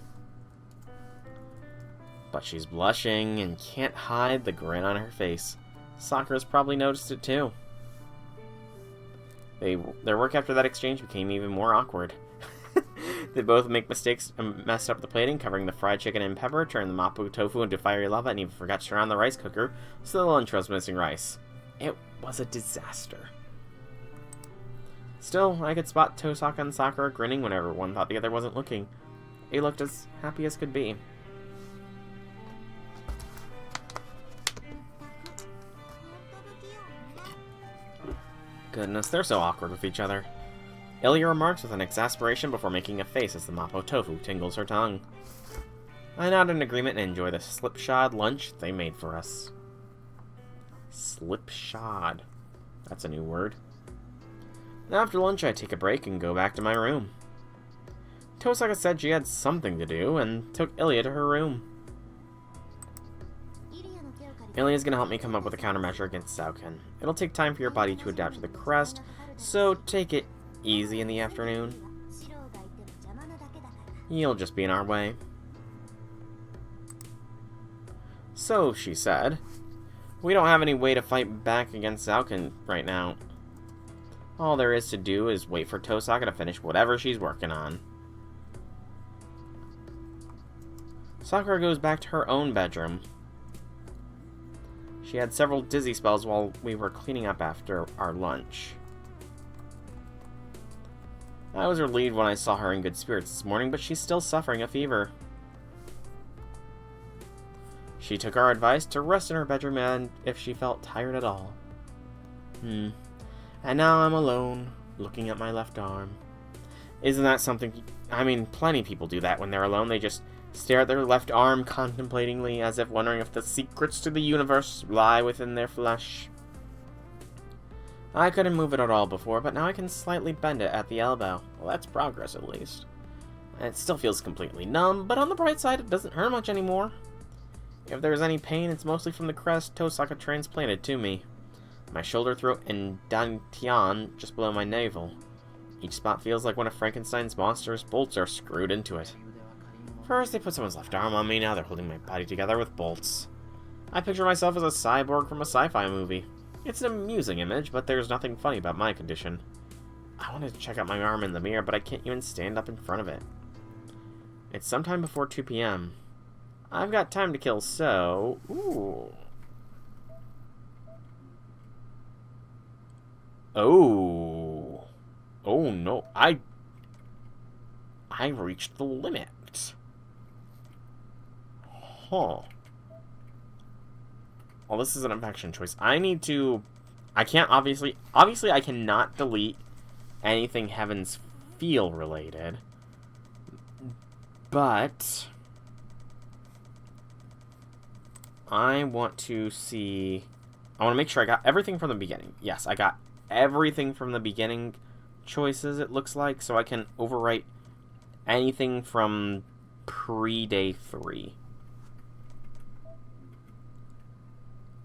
But she's blushing and can't hide the grin on her face. Sakura's probably noticed it too. Their work after that exchange became even more awkward. They both make mistakes and messed up the plating, covering the fried chicken and pepper, turned the mapo tofu into fiery lava, and even forgot to turn on the rice cooker, so the lunch was missing rice. It was a disaster. Still, I could spot Tosaka and Sakura grinning whenever one thought the other wasn't looking. They looked as happy as could be. Goodness, they're so awkward with each other. Ilya remarks with an exasperation before making a face as the mapo tofu tingles her tongue. I nod in agreement and enjoy the slipshod lunch they made for us. Slipshod. That's a new word. After lunch, I take a break and go back to my room. Tosaka said she had something to do and took Ilya to her room. Ilya's gonna help me come up with a countermeasure against Sauken. It'll take time for your body to adapt to the crest, so take it easy in the afternoon. You'll just be in our way. So, she said, we don't have any way to fight back against Sauken right now. All there is to do is wait for Tosaka to finish whatever she's working on. Sakura goes back to her own bedroom. She had several dizzy spells while we were cleaning up after our lunch. I was relieved when I saw her in good spirits this morning, but she's still suffering a fever. She took our advice to rest in her bedroom and if she felt tired at all. And now I'm alone, looking at my left arm. Isn't that something... I mean, plenty of people do that when they're alone. They just stare at their left arm contemplatingly as if wondering if the secrets to the universe lie within their flesh. I couldn't move it at all before, but now I can slightly bend it at the elbow. Well, that's progress at least. It still feels completely numb, but on the bright side, it doesn't hurt much anymore. If there's any pain, it's mostly from the crest Tosaka transplanted to me. My shoulder, throat, and dantian just below my navel. Each spot feels like one of Frankenstein's monsters' bolts are screwed into it. First, they put someone's left arm on me, now they're holding my body together with bolts. I picture myself as a cyborg from a sci-fi movie. It's an amusing image, but there's nothing funny about my condition. I wanted to check out my arm in the mirror, but I can't even stand up in front of it. It's sometime before 2 p.m. I've got time to kill, so... Ooh. Oh. Oh, no. I reached the limit. Huh. Well, this is an infection choice. I need to... I can't, obviously I cannot delete anything Heaven's Feel related. But... I want to see... I want to make sure I got everything from the beginning. Yes, I got everything from the beginning choices, it looks like, so I can overwrite anything from pre-day 3.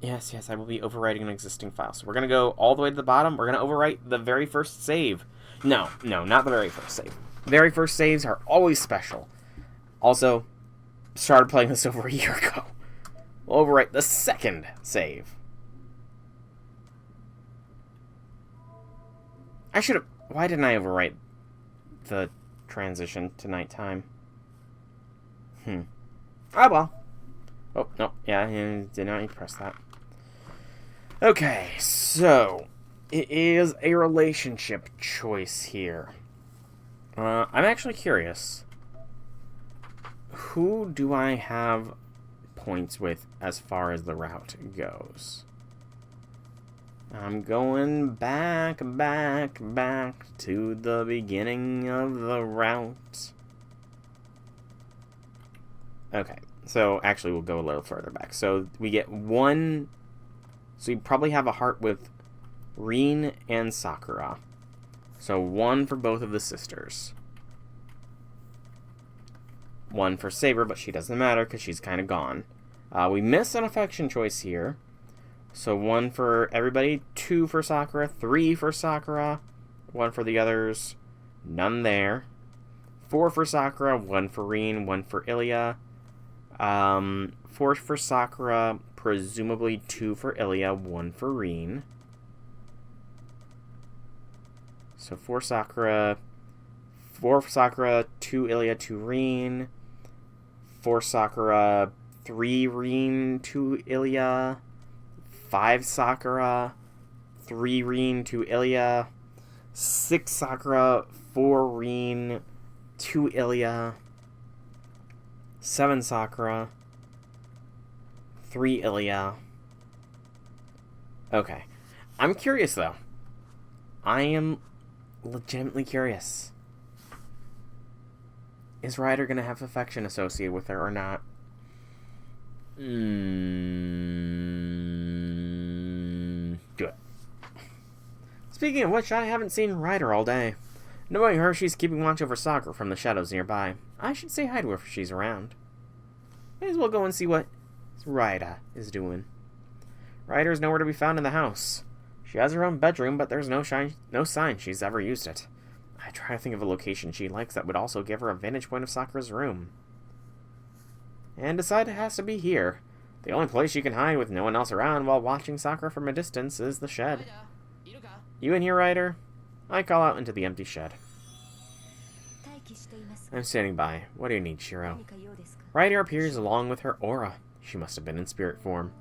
Yes, I will be overwriting an existing file. So we're going to go all the way to the bottom. We're going to overwrite the very first save. No, not the very first save. Very first saves are always special. Also, started playing this over a year ago. We'll overwrite the second save. I should have... Why didn't I overwrite the transition to nighttime? Oh, well. Oh, no. Yeah, did not need to press that. Okay, so... It is a relationship choice here. I'm actually curious. Who do I have points with as far as the route goes? I'm going back to the beginning of the route. Okay, so actually we'll go a little further back. So we get one... So you probably have a heart with Rin and Sakura. So one for both of the sisters. One for Saber, but she doesn't matter because she's kind of gone. We miss an affection choice here. So 1 for everybody, 2 for Sakura, 3 for Sakura, 1 for the others, none there. 4 for Sakura, 1 for Rin, 1 for Ilya. 4 for Sakura, presumably 2 for Ilya, 1 for Rin. So 4 Sakura, 2 Ilya, 2 Rin. 4 Sakura, 3 Rin, 2 Ilya. 5 Sakura, 3 Rin, 2 Ilya. 6 Sakura, 4 Rin, 2 Ilya. 7 Sakura, 3 Ilya. Okay. I'm curious, though. I am legitimately curious. Is Ryder going to have affection associated with her or not? Do it. Speaking of which, I haven't seen Ryder all day. Knowing her, she's keeping watch over Sakura from the shadows nearby. I should say hi to her if she's around. May as well go and see what Ryder is doing. Ryder's nowhere to be found in the house. She has her own bedroom, but there's no sign she's ever used it. I try to think of a location she likes that would also give her a vantage point of Sakura's room. And decide it has to be here. The only place you can hide with no one else around while watching Sakura from a distance is the shed. You in here, Ryder? I call out into the empty shed. I'm standing by. What do you need, Shiro? Ryder appears along with her aura. She must have been in spirit form.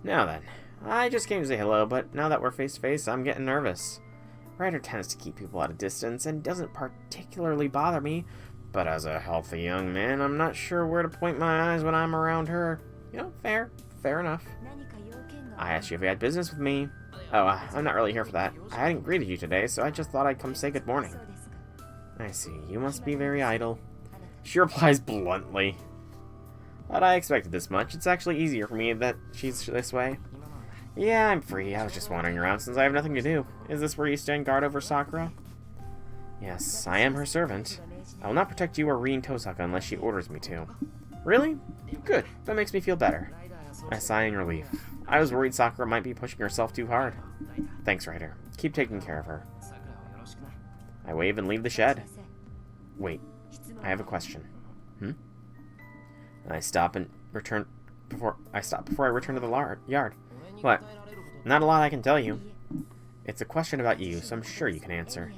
Now then, I just came to say hello, but now that we're face to face, I'm getting nervous. Ryder tends to keep people at a distance and doesn't particularly bother me, but as a healthy young man, I'm not sure where to point my eyes when I'm around her. You know, fair enough. I asked you if you had business with me. Oh, I'm not really here for that. I hadn't greeted you today, so I just thought I'd come say good morning. I see, you must be very idle. She replies bluntly. But I expected this much. It's actually easier for me that she's this way. Yeah, I'm free. I was just wandering around since I have nothing to do. Is this where you stand guard over Sakura? Yes, I am her servant. I will not protect you or Rin Tosaka unless she orders me to. Really? Good. That makes me feel better. I sigh in relief. I was worried Sakura might be pushing herself too hard. Thanks, Ryder. Keep taking care of her. I wave and leave the shed. Wait, I have a question. I stop before I return to the yard. What? Not a lot I can tell you. It's a question about you, so I'm sure you can answer.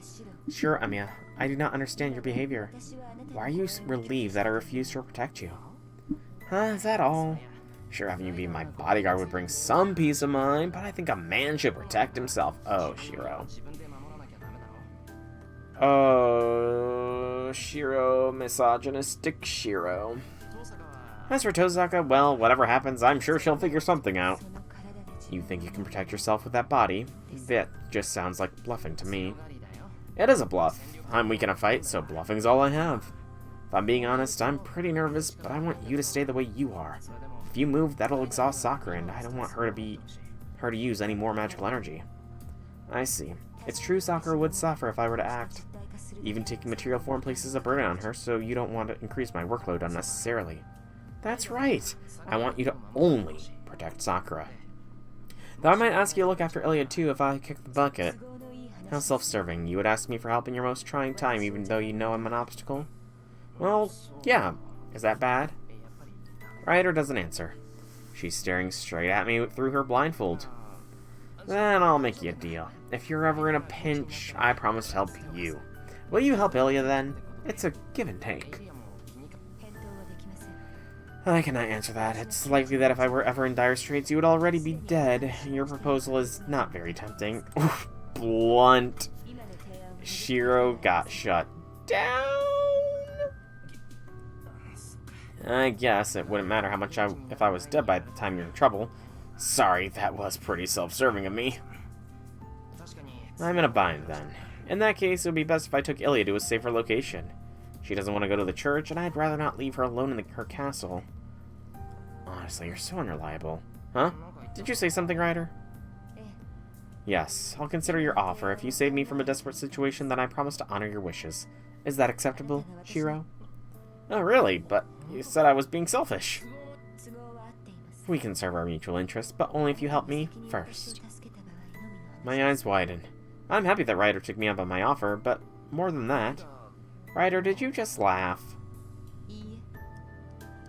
Sure, Amiya. I do not understand your behavior. Why are you relieved that I refuse to protect you? Huh, is that all? Sure, having you be my bodyguard would bring some peace of mind, but I think a man should protect himself. Oh, Shiro. Oh, Shiro, misogynistic Shiro. As for Tozaka, well, whatever happens, I'm sure she'll figure something out. You think you can protect yourself with that body? That just sounds like bluffing to me. It is a bluff. I'm weak in a fight, so bluffing's all I have. If I'm being honest, I'm pretty nervous, but I want you to stay the way you are. If you move, that'll exhaust Sakura, and I don't want her to use any more magical energy. I see. It's true Sakura would suffer if I were to act. Even taking material form places a burden on her, so you don't want to increase my workload unnecessarily. That's right! I want you to only protect Sakura. Though I might ask you to look after Ilya too if I kick the bucket. How self-serving. You would ask me for help in your most trying time even though you know I'm an obstacle? Well, yeah. Is that bad? Ryder doesn't answer. She's staring straight at me through her blindfold. Then I'll make you a deal. If you're ever in a pinch, I promise to help you. Will you help Ilya then? It's a give and take. I cannot answer that. It's likely that if I were ever in dire straits, you would already be dead. Your proposal is not very tempting. Oof, blunt. Shiro got shut down. I guess it wouldn't matter how much if I was dead by the time you're in trouble. Sorry, that was pretty self-serving of me. I'm in a bind then. In that case, it would be best if I took Ilya to a safer location. She doesn't want to go to the church, and I'd rather not leave her alone in her castle. Honestly, you're so unreliable. Huh? Did you say something, Ryder? Yes, I'll consider your offer. If you save me from a desperate situation, then I promise to honor your wishes. Is that acceptable, Shiro? Oh, really? But you said I was being selfish. We can serve our mutual interests, but only if you help me first. My eyes widen. I'm happy that Ryder took me up on my offer, but more than that... Ryder, did you just laugh?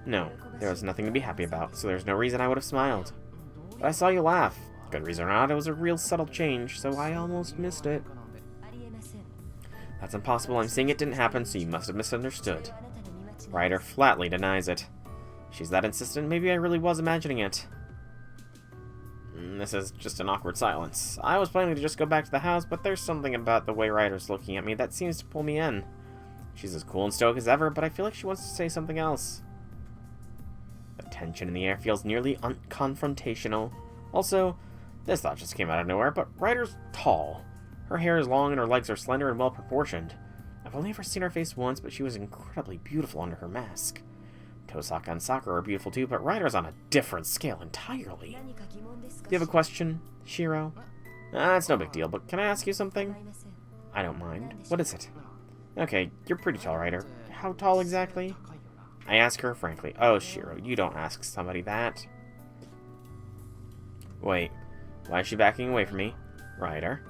No, there was nothing to be happy about, so there's no reason I would have smiled. But I saw you laugh. Good reason or not, it was a real subtle change, so I almost missed it. That's impossible. I'm saying it didn't happen, so you must have misunderstood. Ryder flatly denies it. She's that insistent, maybe I really was imagining it. This is just an awkward silence. I was planning to just go back to the house, but there's something about the way Ryder's looking at me that seems to pull me in. She's as cool and stoic as ever, but I feel like she wants to say something else. The tension in the air feels nearly confrontational. Also, this thought just came out of nowhere, but Ryder's tall. Her hair is long and her legs are slender and well proportioned. I've only ever seen her face once, but she was incredibly beautiful under her mask. Tozaka and Sakura are beautiful too, but Ryder's on a different scale entirely. Do you have a question, Shiro? It's no big deal, but can I ask you something? I don't mind. What is it? Okay, you're pretty tall, Ryder. How tall exactly? I ask her frankly. Oh, Shiro, you don't ask somebody that. Wait, why is she backing away from me? Ryder?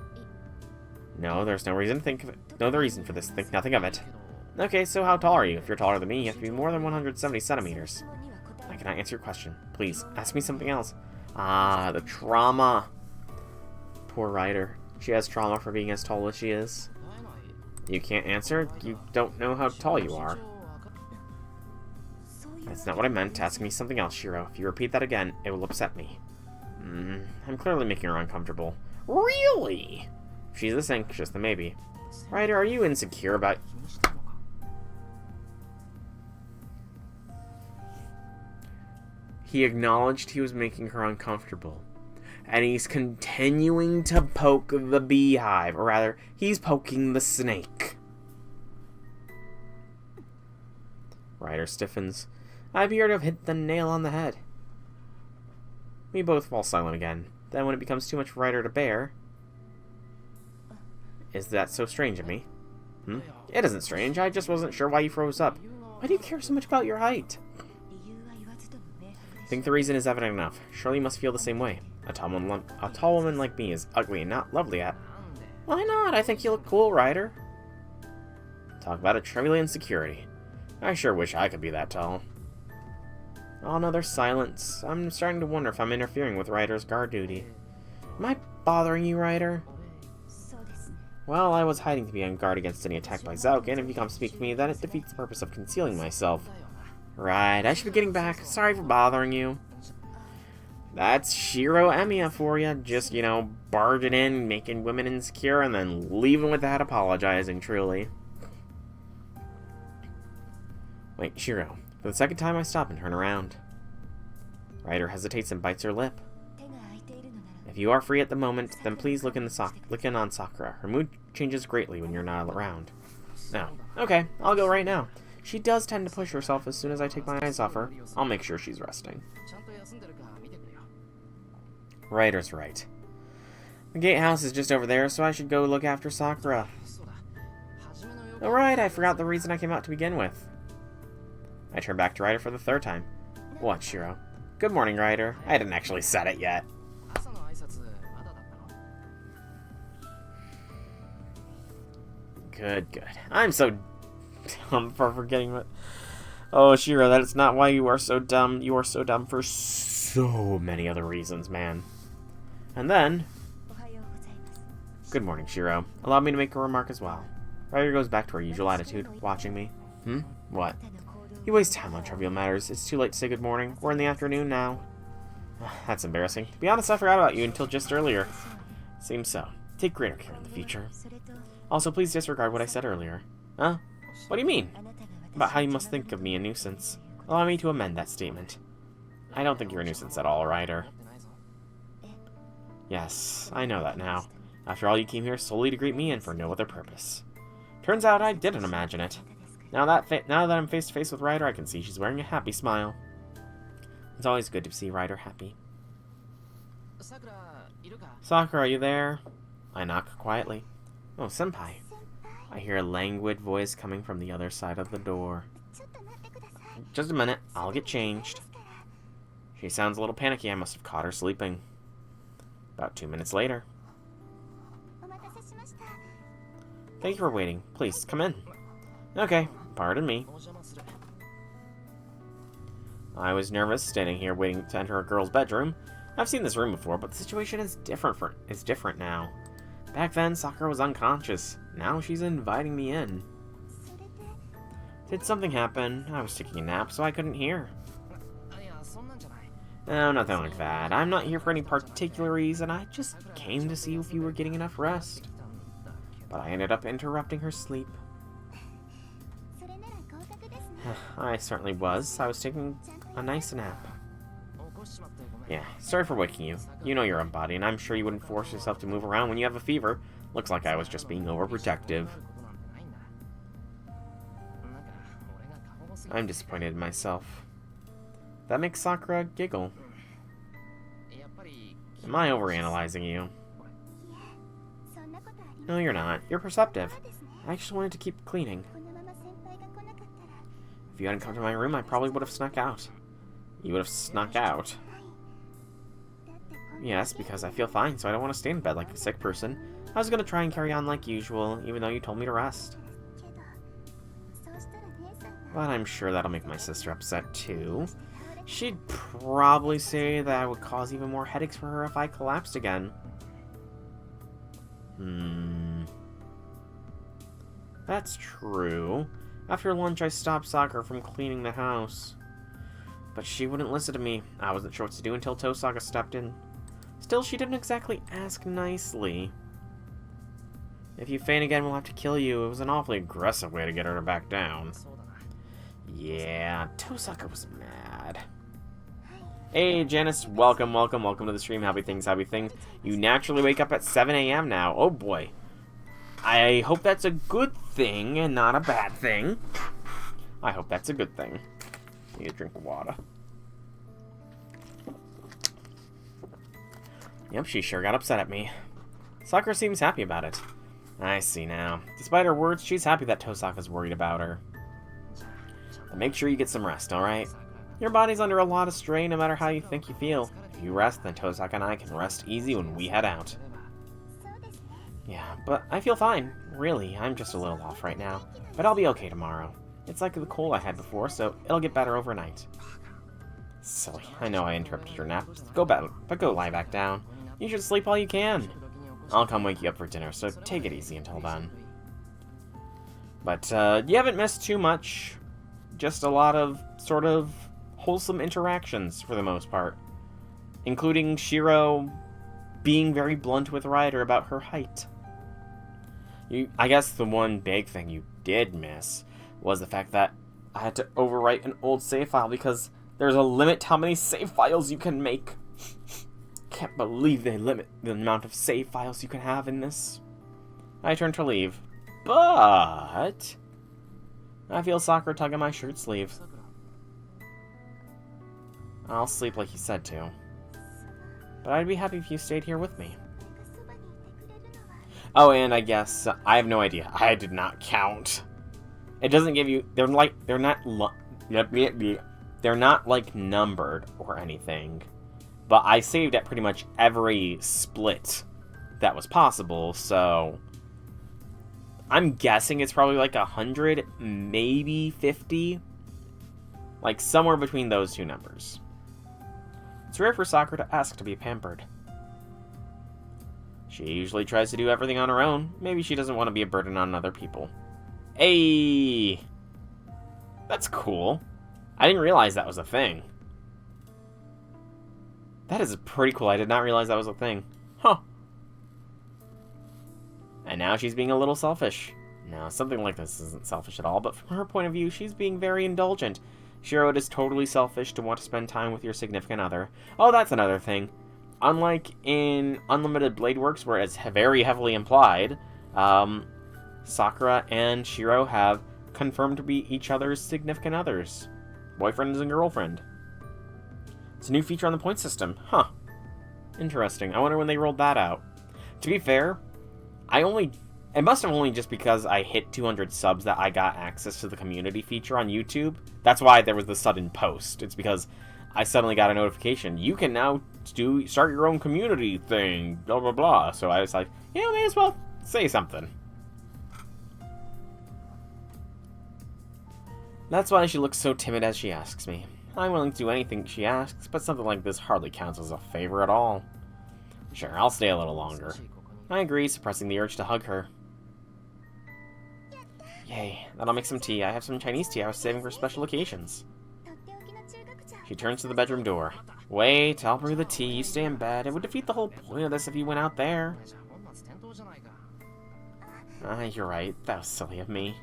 No, there's no reason to think of it. No other reason for this. Think nothing of it. Okay, so how tall are you? If you're taller than me, you have to be more than 170 centimeters. I cannot answer your question. Please, ask me something else. Ah, the trauma. Poor Ryder. She has trauma for being as tall as she is. You can't answer? You don't know how tall you are. That's not what I meant. Ask me something else, Shiro. If you repeat that again, it will upset me. I'm clearly making her uncomfortable. Really? If she's this anxious, then maybe. Ryder, are you insecure about... He acknowledged he was making her uncomfortable. And he's continuing to poke the beehive. Or rather, he's poking the snake. Ryder stiffens. I appear to have hit the nail on the head. We both fall silent again. Then when it becomes too much for Ryder to bear... Is that so strange of me? It isn't strange. I just wasn't sure why you froze up. Why do you care so much about your height? think the reason is evident enough. Surely you must feel the same way. A tall woman like me is ugly and not lovely at. Why not? I think you look cool, Ryder. Talk about a trivial insecurity. I sure wish I could be that tall. Oh no, there's silence. I'm starting to wonder if I'm interfering with Ryder's guard duty. Am I bothering you, Ryder? Well, I was hiding to be on guard against any attack by Zauk, and if you come speak to me, then it defeats the purpose of concealing myself. Right, I should be getting back. Sorry for bothering you. That's Shiro Emiya for you. Just, you know, barging in, making women insecure, and then leaving without apologizing, truly. Wait, Shiro. For the second time I stop and turn around. Ryder hesitates and bites her lip. If you are free at the moment, then please look in on Sakura. Her mood changes greatly when you're not around. No. Okay, I'll go right now. She does tend to push herself as soon as I take my eyes off her. I'll make sure she's resting. Ryder's right. The gatehouse is just over there, so I should go look after Sakura. Alright, I forgot the reason I came out to begin with. I turn back to Ryder for the third time. What, Shiro? Good morning, Ryder. I hadn't actually said it yet. Good. I'm so dumb for forgetting what... Oh, Shiro, that is not why you are so dumb. You are so dumb for so many other reasons, man. And then... Good morning, Shiro. Allow me to make a remark as well. Ryder goes back to her usual attitude, watching me. What? You waste time on trivial matters. It's too late to say good morning. We're in the afternoon now. That's embarrassing. To be honest, I forgot about you until just earlier. Seems so. Take greater care in the future. Also, please disregard what I said earlier. Huh? What do you mean? About how you must think of me a nuisance. Allow me to amend that statement. I don't think you're a nuisance at all, Ryder. Yes, I know that now. After all, you came here solely to greet me and for no other purpose. Turns out I didn't imagine it. Now that I'm face to face with Ryder, I can see she's wearing a happy smile. It's always good to see Ryder happy. Sakura, are you there? I knock quietly. Oh, senpai. I hear a languid voice coming from the other side of the door. Just a minute, I'll get changed. She sounds a little panicky. I must have caught her sleeping. About 2 minutes later. Thank you for waiting. Please, come in. Okay, pardon me. I was nervous, standing here waiting to enter a girl's bedroom. I've seen this room before, but the situation is different now. Back then, Sakura was unconscious. Now she's inviting me in. Did something happen? I was taking a nap, so I couldn't hear. No, nothing like that. I'm not here for any particular reason. I just came to see if you were getting enough rest. But I ended up interrupting her sleep. I certainly was. I was taking a nice nap. Yeah, sorry for waking you. You know your own body, and I'm sure you wouldn't force yourself to move around when you have a fever. Looks like I was just being overprotective. I'm disappointed in myself. That makes Sakura giggle. Am I overanalyzing you? No, you're not. You're perceptive. I just wanted to keep cleaning. If you hadn't come to my room, I probably would have snuck out. You would have snuck out? Yes, because I feel fine, so I don't want to stay in bed like a sick person. I was going to try and carry on like usual, even though you told me to rest. But I'm sure that'll make my sister upset, too. She'd probably say that I would cause even more headaches for her if I collapsed again. That's true. After lunch, I stopped Sakura from cleaning the house. But she wouldn't listen to me. I wasn't sure what to do until Tosaka stepped in. Still, she didn't exactly ask nicely. If you faint again, we'll have to kill you. It was an awfully aggressive way to get her to back down. Yeah, Tosaka was mad. Hey, Janice, welcome to the stream. Happy things. You naturally wake up at 7 a.m. now. Oh, boy. I hope that's a good thing and not a bad thing. I hope that's a good thing. Need a drink of water. Yep, she sure got upset at me. Sakura seems happy about it. I see now. Despite her words, she's happy that Tosaka's worried about her. But make sure you get some rest, alright? Your body's under a lot of strain no matter how you think you feel. If you rest, then Tozak and I can rest easy when we head out. Yeah, but I feel fine. Really, I'm just a little off right now. But I'll be okay tomorrow. It's like the cold I had before, so it'll get better overnight. Silly. I know I interrupted your nap. Go lie back down. You should sleep all you can. I'll come wake you up for dinner, so take it easy until then. But, you haven't missed too much. Just a lot of, sort of, wholesome interactions, for the most part. Including Shiro being very blunt with Ryder about her height. I guess the one big thing you did miss was the fact that I had to overwrite an old save file because there's a limit to how many save files you can make. Can't believe they limit the amount of save files you can have in this. I turn to leave, but I feel Sakura tug on my shirt sleeve. I'll sleep like you said to, but I'd be happy if you stayed here with me. Oh, and I guess I have no idea. I did not count. It doesn't give you. They're not like numbered or anything. But I saved at pretty much every split that was possible, so I'm guessing it's probably like 100, maybe 50. Like somewhere between those two numbers. It's rare for Sakura to ask to be pampered. She usually tries to do everything on her own. Maybe she doesn't want to be a burden on other people. Hey! That's cool. I didn't realize that was a thing. That is pretty cool. I did not realize that was a thing. Huh. And now she's being a little selfish. No, something like this isn't selfish at all, but from her point of view, she's being very indulgent. Shiro, it is totally selfish to want to spend time with your significant other. Oh, that's another thing. Unlike in Unlimited Blade Works, where it's very heavily implied, Sakura and Shiro have confirmed to be each other's significant others. Boyfriend and girlfriend. It's a new feature on the point system. Huh. Interesting. I wonder when they rolled that out. To be fair, it must have only just because I hit 200 subs that I got access to the community feature on YouTube. That's why there was the sudden post. It's because I suddenly got a notification. You can now start your own community thing, blah, blah, blah. So I was like, yeah, may as well say something. That's why she looks so timid as she asks me. I'm willing to do anything she asks, but something like this hardly counts as a favor at all. Sure, I'll stay a little longer. I agree, suppressing the urge to hug her. Yay, that'll make some tea. I have some Chinese tea I was saving for special occasions. She turns to the bedroom door. Wait, I'll brew the tea. You stay in bed. It would defeat the whole point of this if you went out there. You're right. That was silly of me.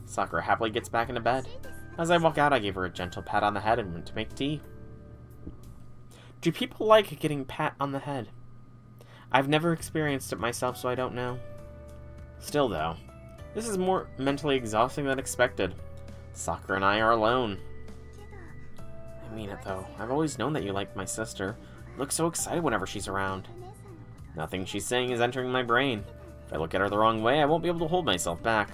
Sakura happily gets back into bed. As I walk out, I gave her a gentle pat on the head and went to make tea. Do people like getting pat on the head? I've never experienced it myself, so I don't know. Still, though, this is more mentally exhausting than expected. Sakura and I are alone. I mean it, though. I've always known that you like my sister. You look so excited whenever she's around. Nothing she's saying is entering my brain. If I look at her the wrong way, I won't be able to hold myself back.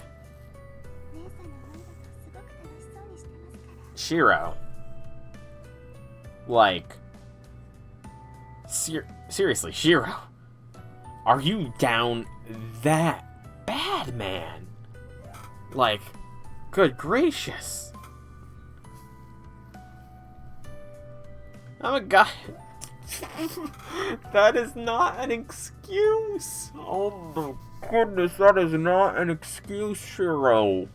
Shiro. Like... seriously, Shiro. Are you down that bad, man? Like, good gracious. Oh my god. That is not an excuse. Oh my goodness, that is not an excuse, Shiro.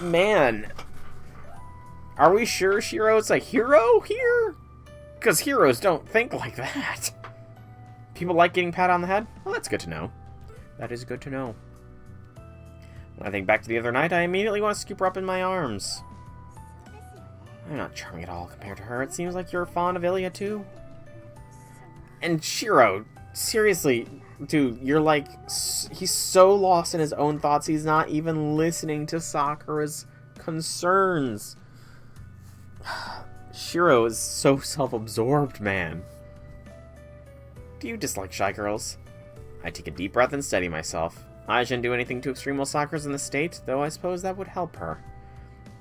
Man. Are we sure Shiro's a hero here? Because heroes don't think like that. People like getting pat on the head? Well, that's good to know. That is good to know. When I think back to the other night, I immediately want to scoop her up in my arms. I'm not charming at all compared to her. It seems like you're fond of Ilya, too. And Shiro, seriously, dude, you're like... he's so lost in his own thoughts, he's not even listening to Sakura's concerns. Shiro is so self-absorbed, man. Do you dislike shy girls? I take a deep breath and steady myself. I shouldn't do anything too extreme while Sakura's in the state, though I suppose that would help her.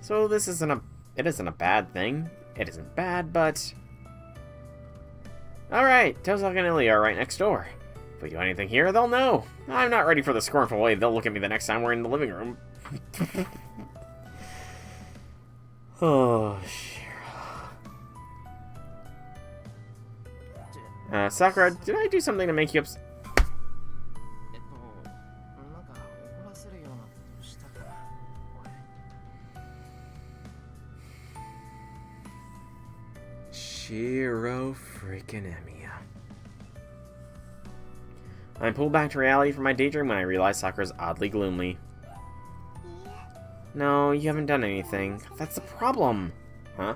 So this isn't a bad thing. It isn't bad, but... Alright, Tozaka and Ilya are right next door. If we do anything here, they'll know. I'm not ready for the scornful way they'll look at me the next time we're in the living room. Oh, shit. Sakura, did I do something to make you upset? Shiro freaking Emiya. I'm pulled back to reality from my daydream when I realize Sakura's oddly gloomy. No, you haven't done anything. That's the problem. Huh?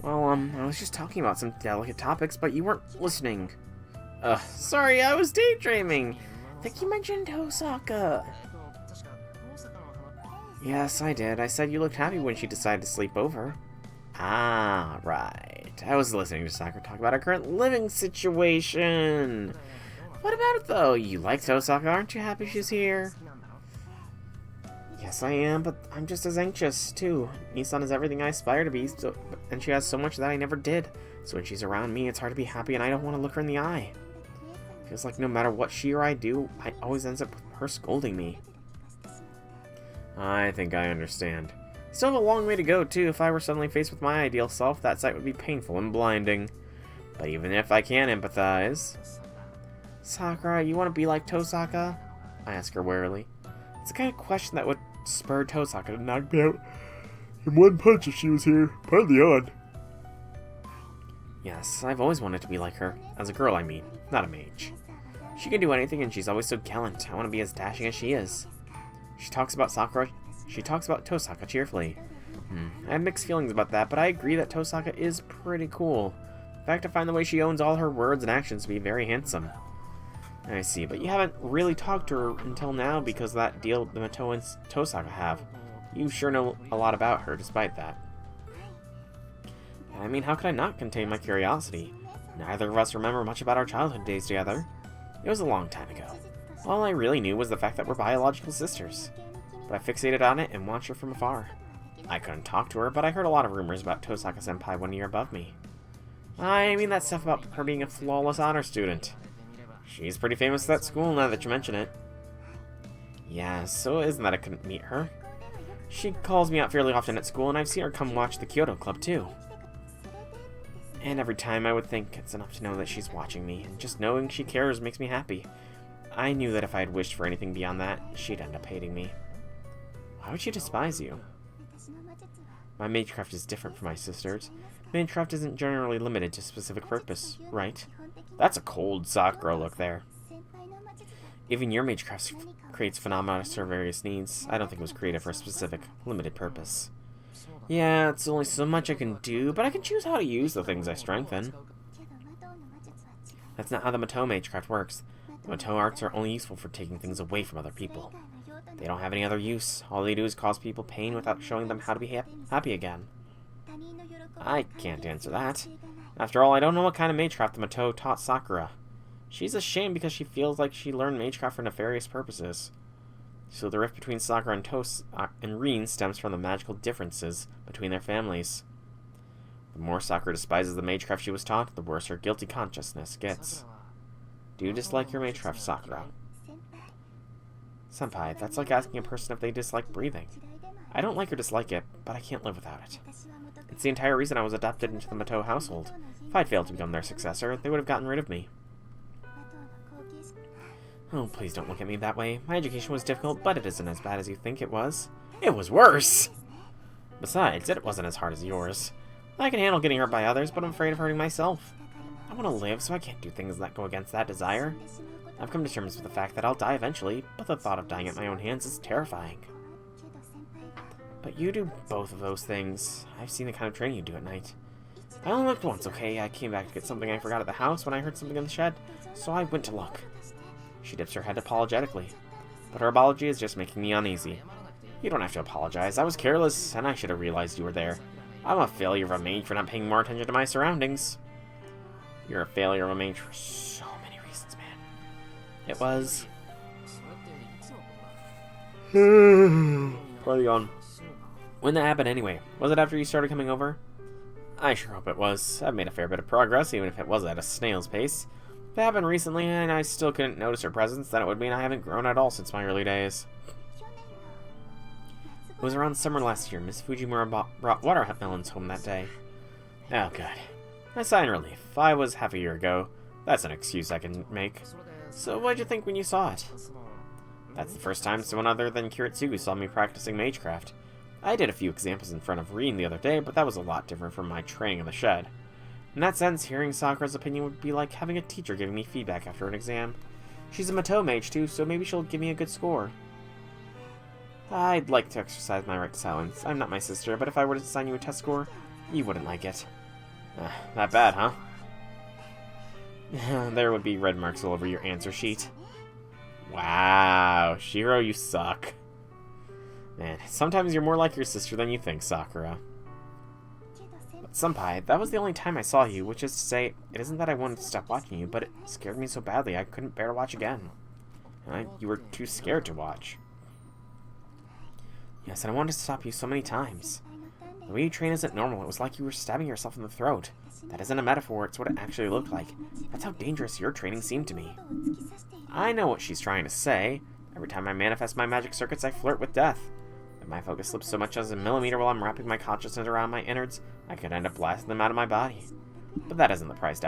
Well, I was just talking about some delicate topics, but you weren't listening. Sorry, I was daydreaming. I think you mentioned Tosaka. Yes, I did. I said you looked happy when she decided to sleep over. Ah, right. I was listening to Sakura talk about our current living situation. What about it, though? You like Tosaka, aren't you happy she's here? Yes, I am, but I'm just as anxious, too. Nissan is everything I aspire to be, and she has so much that I never did. So when she's around me, it's hard to be happy, and I don't want to look her in the eye. Feels like no matter what she or I do, I always ends up with her scolding me. I think I understand. Still have a long way to go, too. If I were suddenly faced with my ideal self, that sight would be painful and blinding. But even if I can empathize... Sakura, you want to be like Tosaka? I ask her warily. It's the kind of question that would spur Tosaka to knock me out in one punch if she was here. Partly on. Yes, I've always wanted to be like her. As a girl, I mean. Not a mage. She can do anything, and she's always so gallant. I want to be as dashing as she is. She talks about Tosaka cheerfully. I have mixed feelings about that, but I agree that Tosaka is pretty cool. In fact, I find the way she owns all her words and actions to be very handsome. I see, but you haven't really talked to her until now because of that deal the Mato and Tosaka have. You sure know a lot about her, despite that. I mean, how could I not contain my curiosity? Neither of us remember much about our childhood days together. It was a long time ago. All I really knew was the fact that we're biological sisters. But I fixated on it and watched her from afar. I couldn't talk to her, but I heard a lot of rumors about Tosaka-senpai 1 year above me. I mean that stuff about her being a flawless honor student. She's pretty famous at that school now that you mention it. Yeah, so isn't that I couldn't meet her? She calls me out fairly often at school, and I've seen her come watch the Kyoto Club too. And every time I would think it's enough to know that she's watching me, and just knowing she cares makes me happy. I knew that if I had wished for anything beyond that, she'd end up hating me. Why would she despise you? My magecraft is different from my sister's. Magecraft isn't generally limited to a specific purpose, right? That's a cold Sakura look there. Even your magecraft creates phenomena to serve various needs. I don't think it was created for a specific, limited purpose. Yeah, it's only so much I can do, but I can choose how to use the things I strengthen. That's not how the Mato magecraft works. The Mato arts are only useful for taking things away from other people. They don't have any other use. All they do is cause people pain without showing them how to be happy again. I can't answer that. After all, I don't know what kind of magecraft the Mato taught Sakura. She's ashamed because she feels like she learned magecraft for nefarious purposes. So the rift between Sakura and Rin stems from the magical differences between their families. The more Sakura despises the magecraft she was taught, the worse her guilty consciousness gets. Do you dislike your magecraft, Sakura? Senpai, that's like asking a person if they dislike breathing. I don't like or dislike it, but I can't live without it. It's the entire reason I was adopted into the Mato household. If I'd failed to become their successor, they would have gotten rid of me. Oh, please don't look at me that way. My education was difficult, but it isn't as bad as you think it was. It was worse! Besides, it wasn't as hard as yours. I can handle getting hurt by others, but I'm afraid of hurting myself. I want to live, so I can't do things that go against that desire. I've come to terms with the fact that I'll die eventually, but the thought of dying at my own hands is terrifying. But you do both of those things. I've seen the kind of training you do at night. I only looked once, okay? I came back to get something I forgot at the house when I heard something in the shed, so I went to look. She dips her head apologetically, but her apology is just making me uneasy. You don't have to apologize. I was careless, and I should have realized you were there. I'm a failure of a mage for not paying more attention to my surroundings. You're a failure of a mage for so many reasons, man. It was... Probably gone. When that happened anyway? Was it after you started coming over? I sure hope it was. I've made a fair bit of progress, even if it was at a snail's pace. If it happened recently and I still couldn't notice her presence, then it would mean I haven't grown at all since my early days. It was around summer last year. Miss Fujimura brought watermelons home that day. Oh, good. I sigh in relief. I was half a year ago. That's an excuse I can make. So what'd you think when you saw it? That's the first time someone other than Kiritsugu saw me practicing magecraft. I did a few examples in front of Reen the other day, but that was a lot different from my training in the shed. In that sense, hearing Sakura's opinion would be like having a teacher giving me feedback after an exam. She's a Matou mage too, so maybe she'll give me a good score. I'd like to exercise my right to silence. I'm not my sister, but if I were to assign you a test score, you wouldn't like it. Not bad, huh? There would be red marks all over your answer sheet. Wow, Shiro, you suck. Man, sometimes you're more like your sister than you think, Sakura. But Senpai, that was the only time I saw you, which is to say, it isn't that I wanted to stop watching you, but it scared me so badly I couldn't bear to watch again. You were too scared to watch. Yes, and I wanted to stop you so many times. The way you train isn't normal. It was like you were stabbing yourself in the throat. That isn't a metaphor, it's what it actually looked like. That's how dangerous your training seemed to me. I know what she's trying to say. Every time I manifest my magic circuits, I flirt with death. If my focus slips so much as a millimeter while I'm wrapping my consciousness around my innards, I could end up blasting them out of my body. But that isn't the price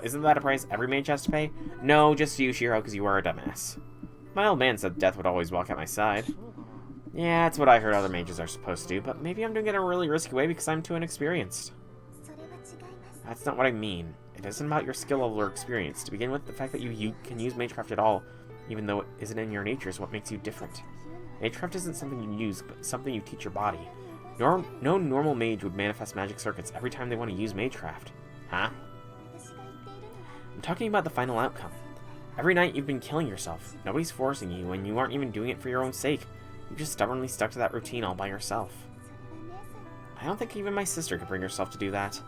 isn't that a price every mage has to pay? No, just you, Shiro, because you are a dumbass. My old man said death would always walk at my side. Yeah, it's what I heard other mages are supposed to do, but maybe I'm doing it in a really risky way because I'm too inexperienced. That's not what I mean. It isn't about your skill level or experience. To begin with, the fact that you can use magecraft at all, even though it isn't in your nature, is what makes you different. Magecraft isn't something you use, but something you teach your body. No normal mage would manifest magic circuits every time they want to use magecraft. Huh? I'm talking about the final outcome. Every night you've been killing yourself. Nobody's forcing you, and you aren't even doing it for your own sake. You just stubbornly stuck to that routine all by yourself. I don't think even my sister could bring herself to do that.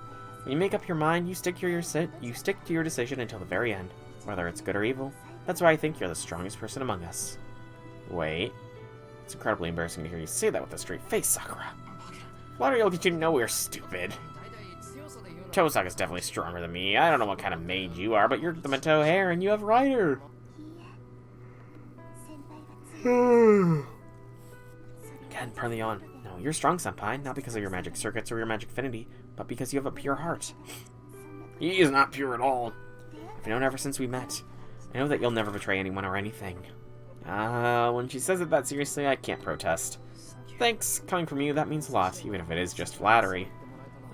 When you make up your mind, you stick to your decision until the very end, whether it's good or evil. That's why I think you're the strongest person among us. Wait. It's incredibly embarrassing to hear you say that with a straight face, Sakura. Flattery will get you nowhere, stupid. Tosaka's definitely stronger than me. I don't know what kind of mage you are, but you're the Matou hair and you have Rider. Again, partly on. No, you're strong, Senpai, not because of your magic circuits or your magic affinity, but because you have a pure heart. He is not pure at all. I've known ever since we met. I know that you'll never betray anyone or anything. When she says it that seriously, I can't protest. Thanks, coming from you, that means a lot, even if it is just flattery.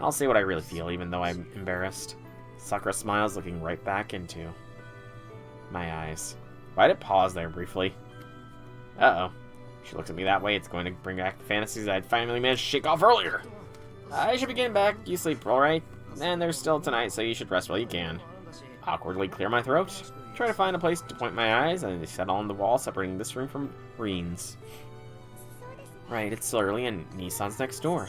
I'll say what I really feel, even though I'm embarrassed. Sakura smiles, looking right back into my eyes. Why'd it pause there briefly? Uh-oh. She looks at me that way, it's going to bring back the fantasies I'd finally managed to shake off earlier. I should be getting back. You sleep alright? And there's still tonight, so you should rest while you can. Awkwardly clear my throat. Try to find a place to point my eyes, and they settle on the wall separating this room from Reen's. Right, it's still early, and Nissan's next door.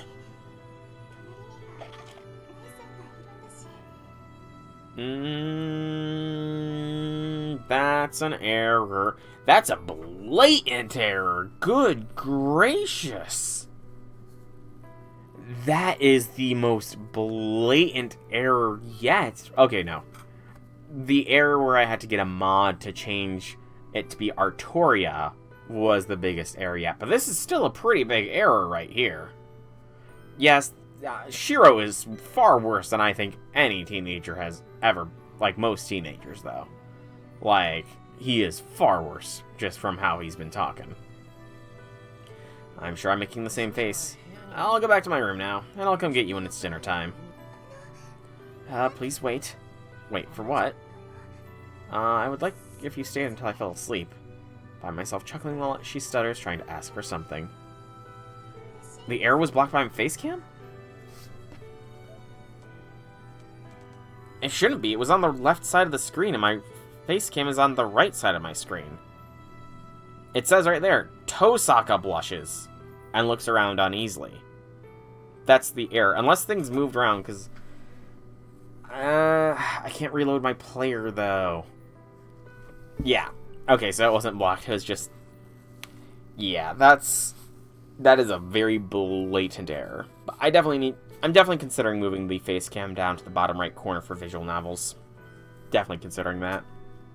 That's an error. That's a blatant error. Good gracious. That is the most blatant error yet. Okay, no. The error where I had to get a mod to change it to be Artoria was the biggest error yet. But this is still a pretty big error right here. Yes, Shiro is far worse than I think any teenager has ever. Like most teenagers, though. Like, he is far worse just from how he's been talking. I'm sure I'm making the same face. I'll go back to my room now, and I'll come get you when it's dinner time. Please wait. Wait, for what? I would like if you stayed until I fell asleep. Find myself chuckling while she stutters, trying to ask for something. The air was blocked by my face cam? It shouldn't be. It was on the left side of the screen, and my face cam is on the right side of my screen. It says right there, Tosaka blushes, and looks around uneasily. That's the error. Unless things moved around, because... I can't reload my player, though. Yeah. Okay, so it wasn't blocked. It was just... Yeah, that is a very blatant error. But I'm definitely considering moving the face cam down to the bottom right corner for visual novels. Definitely considering that.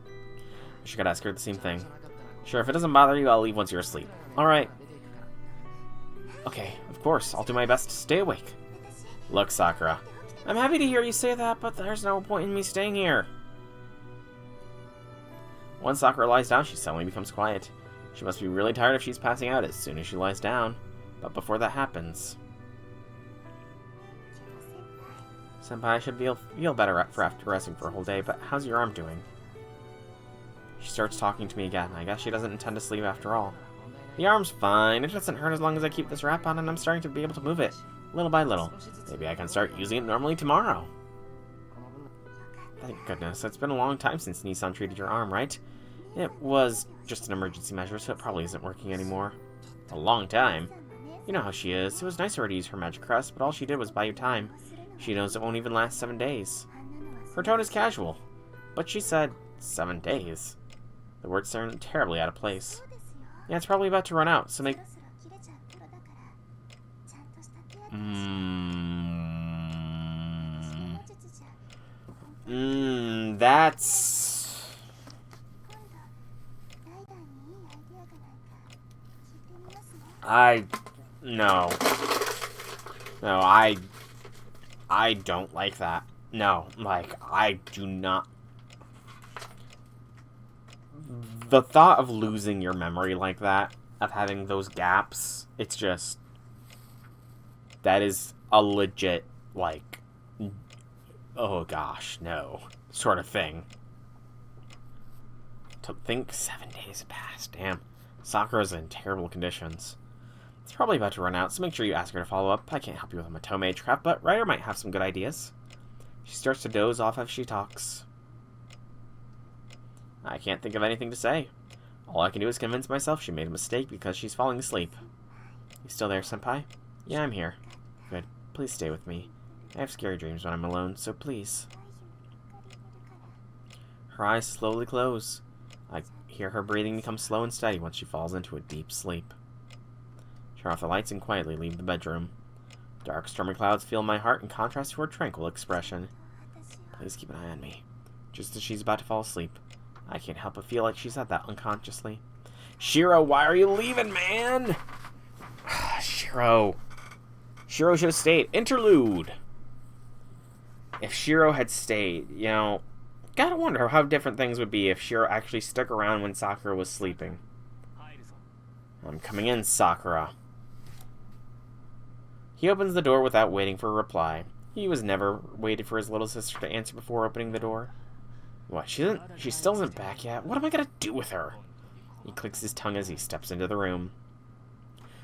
I should ask her the same thing. Sure, if it doesn't bother you, I'll leave once you're asleep. Alright. Okay, of course, I'll do my best to stay awake. Look, Sakura. I'm happy to hear you say that, but there's no point in me staying here. Once Sakura lies down, she suddenly becomes quiet. She must be really tired if she's passing out as soon as she lies down. But before that happens... Senpai, I should feel better after resting for a whole day, but how's your arm doing? She starts talking to me again. I guess she doesn't intend to sleep after all. The arm's fine. It doesn't hurt as long as I keep this wrap on, and I'm starting to be able to move it. Little by little. Maybe I can start using it normally tomorrow. Thank goodness. It's been a long time since Nissan treated your arm, right? It was just an emergency measure, so it probably isn't working anymore. A long time? You know how she is. It was nice of her to use her magic crest, but all she did was buy you time. She knows it won't even last 7 days. Her tone is casual, but she said 7 days. The words sound terribly out of place. Yeah, it's probably about to run out, so make... that's... No. No, I don't like that. No, like, I do not... The thought of losing your memory like that, of having those gaps, it's just... That is a legit, like... Oh gosh, no. Sort of thing. To think 7 days have passed, damn. Sakura's in terrible conditions. It's probably about to run out, so make sure you ask her to follow up. I can't help you with a Matome mage craft, but Ryder might have some good ideas. She starts to doze off as she talks. I can't think of anything to say. All I can do is convince myself she made a mistake because she's falling asleep. You still there, Senpai? Yeah, I'm here. Good. Please stay with me. I have scary dreams when I'm alone, so please. Her eyes slowly close. I hear her breathing become slow and steady once she falls into a deep sleep. Turn off the lights and quietly leave the bedroom. Dark, stormy clouds fill my heart in contrast to her tranquil expression. Please keep an eye on me. Just as she's about to fall asleep, I can't help but feel like she said that unconsciously. Shiro, why are you leaving, man? Shiro. Shiro should have stayed. Interlude. If Shiro had stayed, you know, gotta wonder how different things would be if Shiro actually stuck around when Sakura was sleeping. I'm coming in, Sakura. He opens the door without waiting for a reply. He was never waited for his little sister to answer before opening the door. What, she still isn't back yet? What am I gonna do with her? He clicks his tongue as he steps into the room.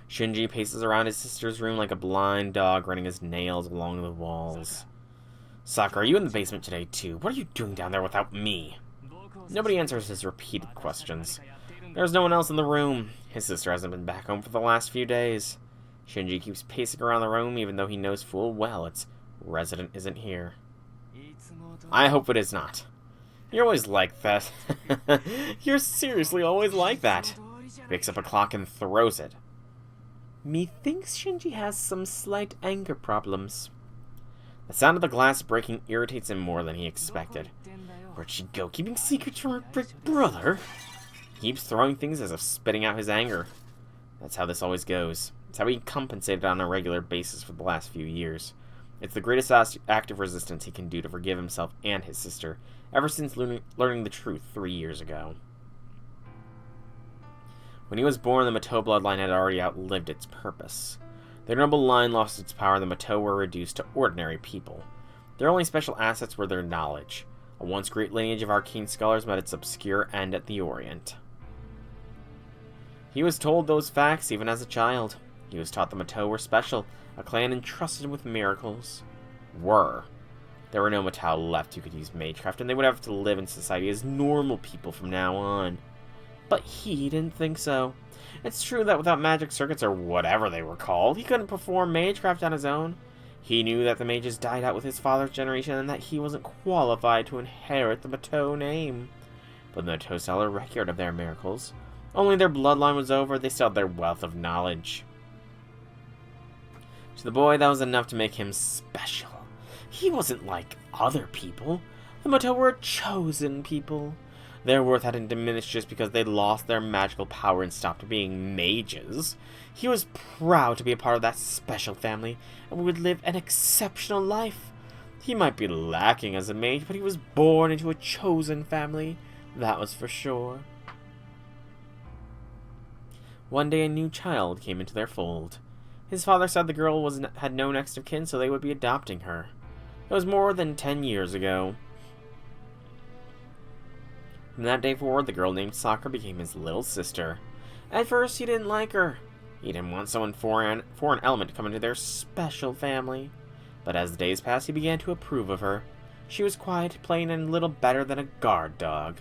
Shinji paces around his sister's room like a blind dog running his nails along the walls. Sakura, are you in the basement today too? What are you doing down there without me? Nobody answers his repeated questions. There's no one else in the room. His sister hasn't been back home for the last few days. Shinji keeps pacing around the room even though he knows full well its resident isn't here. I hope it is not. You're always like that. You're seriously always like that. He picks up a clock and throws it. Methinks Shinji has some slight anger problems. The sound of the glass breaking irritates him more than he expected. Where'd she go, keeping secrets from her big brother? He keeps throwing things as if spitting out his anger. That's how this always goes. It's how he compensated on a regular basis for the last few years. It's the greatest act of resistance he can do to forgive himself and his sister, ever since learning the truth 3 years ago. When he was born, the Matau bloodline had already outlived its purpose. Their noble line lost its power, and the Matau were reduced to ordinary people. Their only special assets were their knowledge. A once great lineage of arcane scholars met its obscure end at the Orient. He was told those facts even as a child. He was taught the Matau were special, a clan entrusted with miracles. There were no Matau left who could use magecraft, and they would have to live in society as normal people from now on. But he didn't think so. It's true that without magic circuits, or whatever they were called, he couldn't perform magecraft on his own. He knew that the mages died out with his father's generation, and that he wasn't qualified to inherit the Matau name. But the Matau saw a record of their miracles. Only their bloodline was over, they still had their wealth of knowledge. To the boy, that was enough to make him special. He wasn't like other people. The Mato were a chosen people. Their worth hadn't diminished just because they lost their magical power and stopped being mages. He was proud to be a part of that special family and would live an exceptional life. He might be lacking as a mage, but he was born into a chosen family. That was for sure. One day a new child came into their fold. His father said the girl had no next of kin, so they would be adopting her. It was more than 10 years ago. From that day forward, the girl named Sakura became his little sister. At first, he didn't like her. He didn't want someone foreign element to come into their special family. But as the days passed, he began to approve of her. She was quiet, plain, and little better than a guard dog.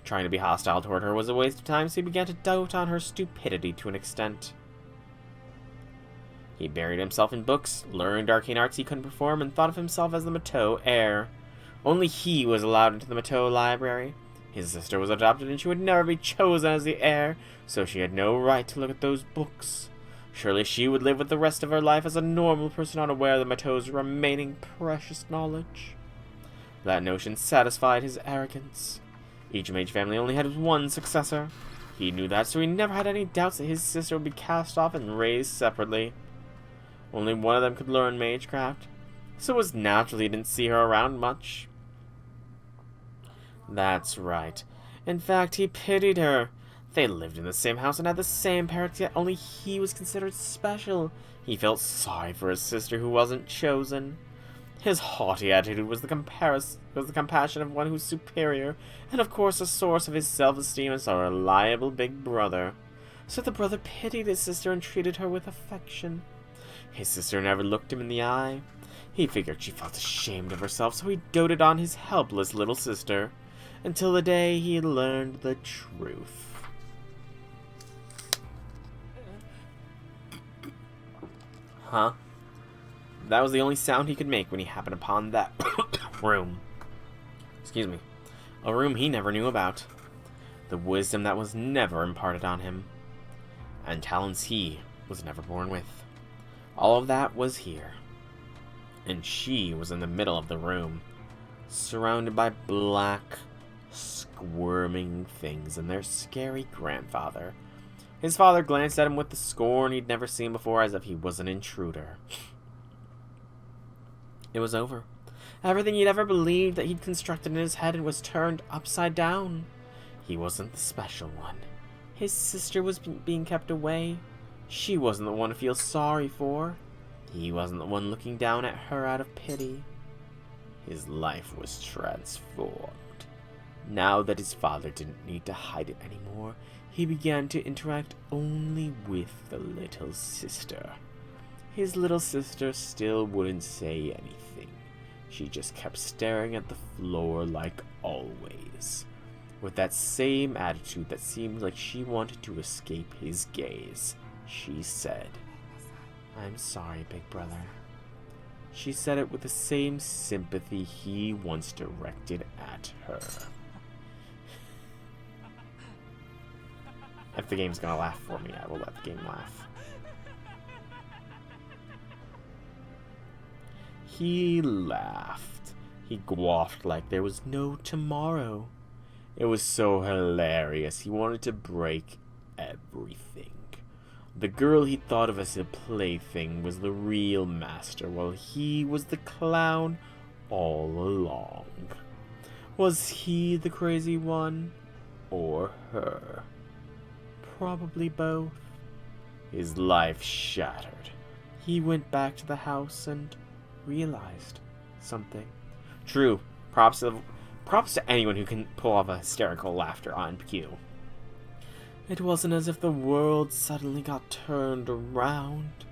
Trying to be hostile toward her was a waste of time, so he began to dote on her stupidity to an extent. He buried himself in books, learned arcane arts he couldn't perform, and thought of himself as the Mato heir. Only he was allowed into the Mato library. His sister was adopted and she would never be chosen as the heir, so she had no right to look at those books. Surely she would live with the rest of her life as a normal person unaware of the Mato's remaining precious knowledge. That notion satisfied his arrogance. Each mage family only had one successor. He knew that, so he never had any doubts that his sister would be cast off and raised separately. Only one of them could learn magecraft, so it was natural he didn't see her around much. That's right. In fact, he pitied her. They lived in the same house and had the same parents, yet only he was considered special. He felt sorry for his sister who wasn't chosen. His haughty attitude was the compassion of one who's superior, and of course a source of his self-esteem as a reliable big brother. So the brother pitied his sister and treated her with affection. His sister never looked him in the eye. He figured she felt ashamed of herself, so he doted on his helpless little sister, until the day he learned the truth. Huh? That was the only sound he could make when he happened upon that room. Excuse me. A room he never knew about. The wisdom that was never imparted on him. And talents he was never born with. All of that was here. And she was in the middle of the room, surrounded by black, squirming things and their scary grandfather. His father glanced at him with the scorn he'd never seen before, as if he was an intruder. It was over. Everything he'd ever believed that he'd constructed in his head was turned upside down. He wasn't the special one. His sister was being kept away. She wasn't the one to feel sorry for. He wasn't the one looking down at her out of pity. His life was transformed. Now that his father didn't need to hide it anymore, he began to interact only with the little sister. His little sister still wouldn't say anything. She just kept staring at the floor like always, with that same attitude that seemed like she wanted to escape his gaze. She said, "I'm sorry, big brother." She said it with the same sympathy he once directed at her. If the game's gonna laugh for me, I will let the game laugh. He laughed. He gawked like there was no tomorrow. It was so hilarious. He wanted to break everything. The girl he thought of as a plaything was the real master, while he was the clown all along. Was he the crazy one? Or her? Probably both. His life shattered. He went back to the house and realized something. True, props to anyone who can pull off a hysterical laughter on cue. It wasn't as if the world suddenly got turned around.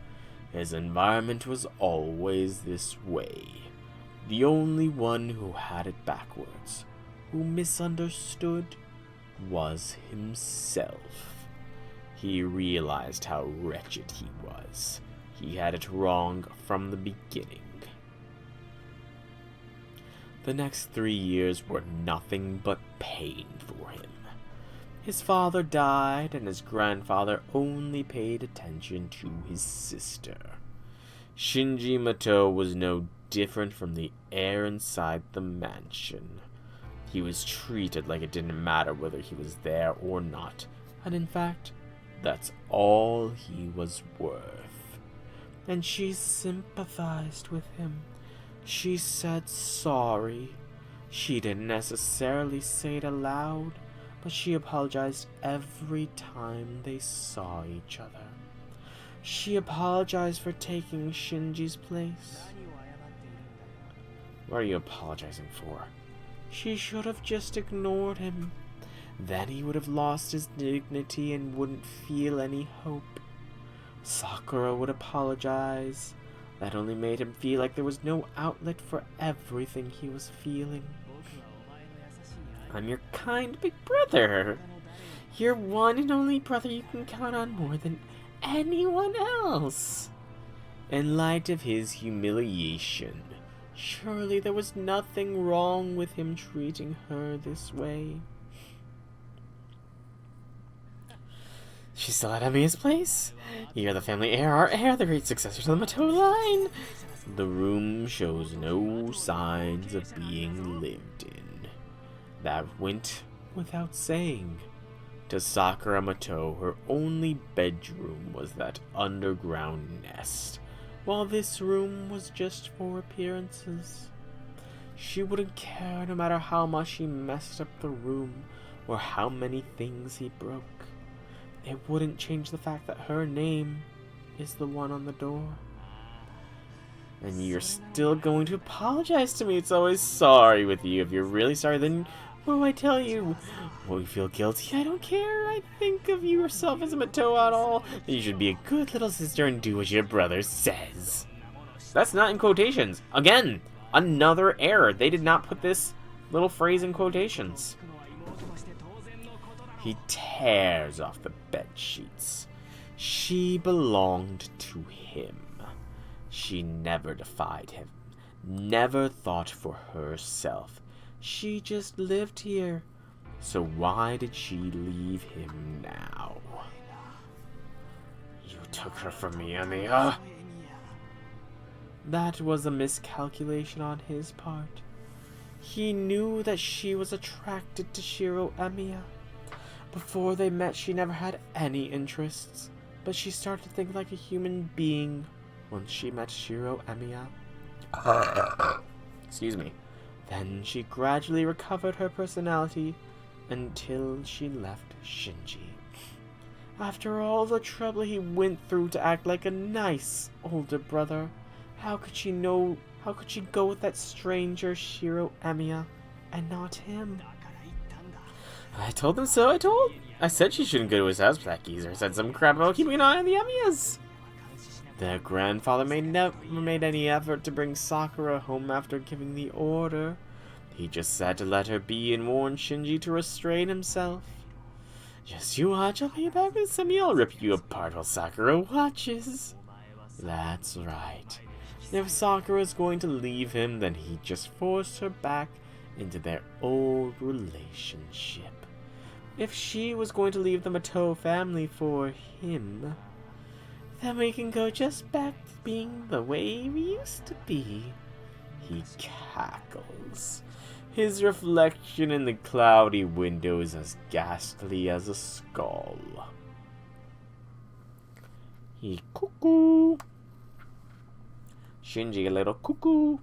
His environment was always this way. The only one who had it backwards, who misunderstood, was himself. He realized how wretched he was. He had it wrong from the beginning. The next 3 years were nothing but pain for him. His father died, and his grandfather only paid attention to his sister. Shinji Mato was no different from the heir inside the mansion. He was treated like it didn't matter whether he was there or not, and in fact, that's all he was worth. And she sympathized with him. She said sorry. She didn't necessarily say it aloud, but she apologized every time they saw each other. She apologized for taking Shinji's place. What are you apologizing for? She should have just ignored him. Then he would have lost his dignity and wouldn't feel any hope. Sakura would apologize. That only made him feel like there was no outlet for everything he was feeling. I'm your kind big brother. Your one and only brother you can count on more than anyone else. In light of his humiliation, surely there was nothing wrong with him treating her this way. She's still at Emiya's place? You're the family heir, our heir, the great successor to the Mato line. The room shows no signs of being lived in. That went without saying. To Sakura Mato, her only bedroom was that underground nest, while this room was just for appearances. She wouldn't care no matter how much he messed up the room or how many things he broke. It wouldn't change the fact that her name is the one on the door. And you're still going to apologize to me. It's always sorry with you. If you're really sorry, then what do I tell you? Will you feel guilty? I don't care. I think of yourself as a Mato at all. You should be a good little sister and do what your brother says. That's not in quotations. Again, another error. They did not put this little phrase in quotations. He tears off the bed sheets. She belonged to him. She never defied him, never thought for herself. She just lived here. So why did she leave him now? You took her from me, Emiya. That was a miscalculation on his part. He knew that she was attracted to Shiro Emiya. Before they met, she never had any interests, but she started to think like a human being once she met Shiro Emiya. Excuse me. Then she gradually recovered her personality until she left Shinji. After all the trouble he went through to act like a nice older brother, how could she go with that stranger Shiro Emiya and not him? I told them so, I said she shouldn't go to his house, but that geezer said some crap about keeping an eye on the Emiyas. Their grandfather never made any effort to bring Sakura home after giving the order. He just said to let her be and warned Shinji to restrain himself. Just you watch, I'll be back with some. I'll rip you apart while Sakura watches. That's right. If Sakura's going to leave him, then he just forced her back into their old relationship. If she was going to leave the Mato family for him, then we can go just back to being the way we used to be. He cackles. His reflection in the cloudy window is as ghastly as a skull. He cuckoo. Shinji, a little cuckoo.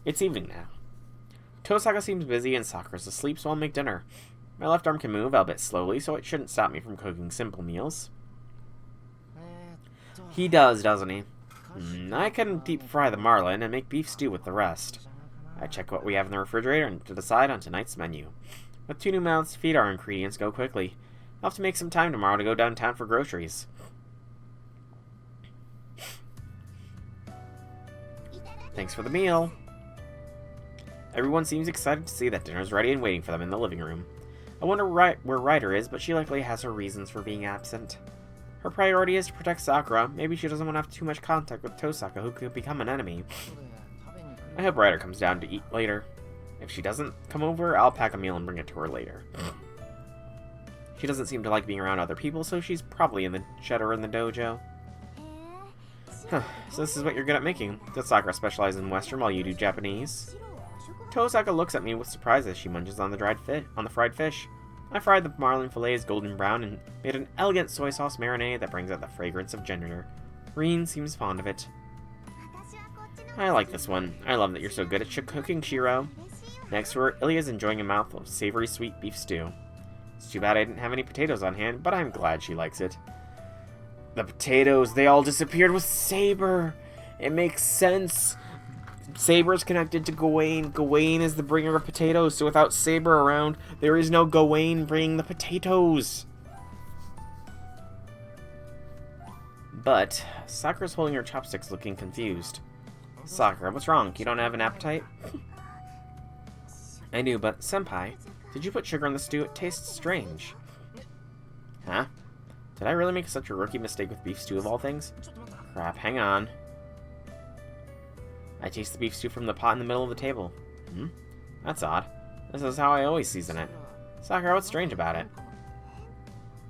It's evening now. Tosaka seems busy and Sakura's asleep, so I'll make dinner. My left arm can move, albeit slowly, so it shouldn't stop me from cooking simple meals. He does, doesn't he? I can deep fry the marlin and make beef stew with the rest. I check what we have in the refrigerator and to decide on tonight's menu. With 2 new mouths to feed, our ingredients go quickly. I'll have to make some time tomorrow to go downtown for groceries. Thanks for the meal. Everyone seems excited to see that dinner's ready and waiting for them in the living room. I wonder where Ryder is, but she likely has her reasons for being absent. Her priority is to protect Sakura. Maybe she doesn't want to have too much contact with Tosaka, who could become an enemy. I hope Ryder comes down to eat later. If she doesn't come over, I'll pack a meal and bring it to her later. She doesn't seem to like being around other people, so she's probably in the shed or in the dojo. Huh, so this is what you're good at making. Does Sakura specialize in Western while you do Japanese? Tosaka looks at me with surprise as she munches on the fried fish. I fried the marlin fillets golden brown and made an elegant soy sauce marinade that brings out the fragrance of ginger. Reen seems fond of it. I like this one. I love that you're so good at cooking, Shiro. Next to her, Ilya's enjoying a mouthful of savory sweet beef stew. It's too bad I didn't have any potatoes on hand, but I'm glad she likes it. The potatoes, they all disappeared with Saber. It makes sense. Saber's connected to Gawain. Gawain is the bringer of potatoes, so without Saber around, there is no Gawain bringing the potatoes. But Sakura's holding her chopsticks looking confused. Sakura, what's wrong? You don't have an appetite? I do, but Senpai, did you put sugar in the stew? It tastes strange. Huh? Did I really make such a rookie mistake with beef stew of all things? Crap, hang on. I taste the beef stew from the pot in the middle of the table. That's odd. This is how I always season it. Sakura, what's strange about it?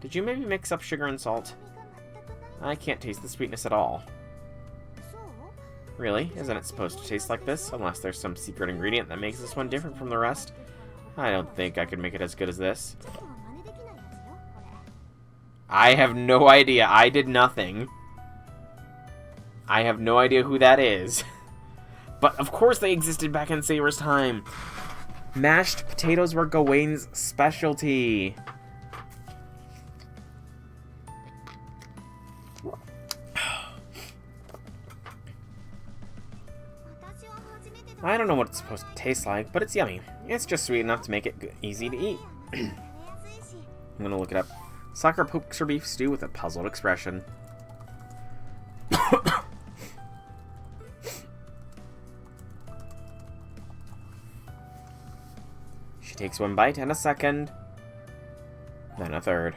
Did you maybe mix up sugar and salt? I can't taste the sweetness at all. Really? Isn't it supposed to taste like this? Unless there's some secret ingredient that makes this one different from the rest? I don't think I could make it as good as this. I have no idea. I did nothing. I have no idea who that is. But of course they existed back in Saber's time. Mashed potatoes were Gawain's specialty. I don't know what it's supposed to taste like, but it's yummy. It's just sweet enough to make it easy to eat. I'm gonna look it up. Sakura pokes her beef stew with a puzzled expression. She takes one bite and a second. Then a third.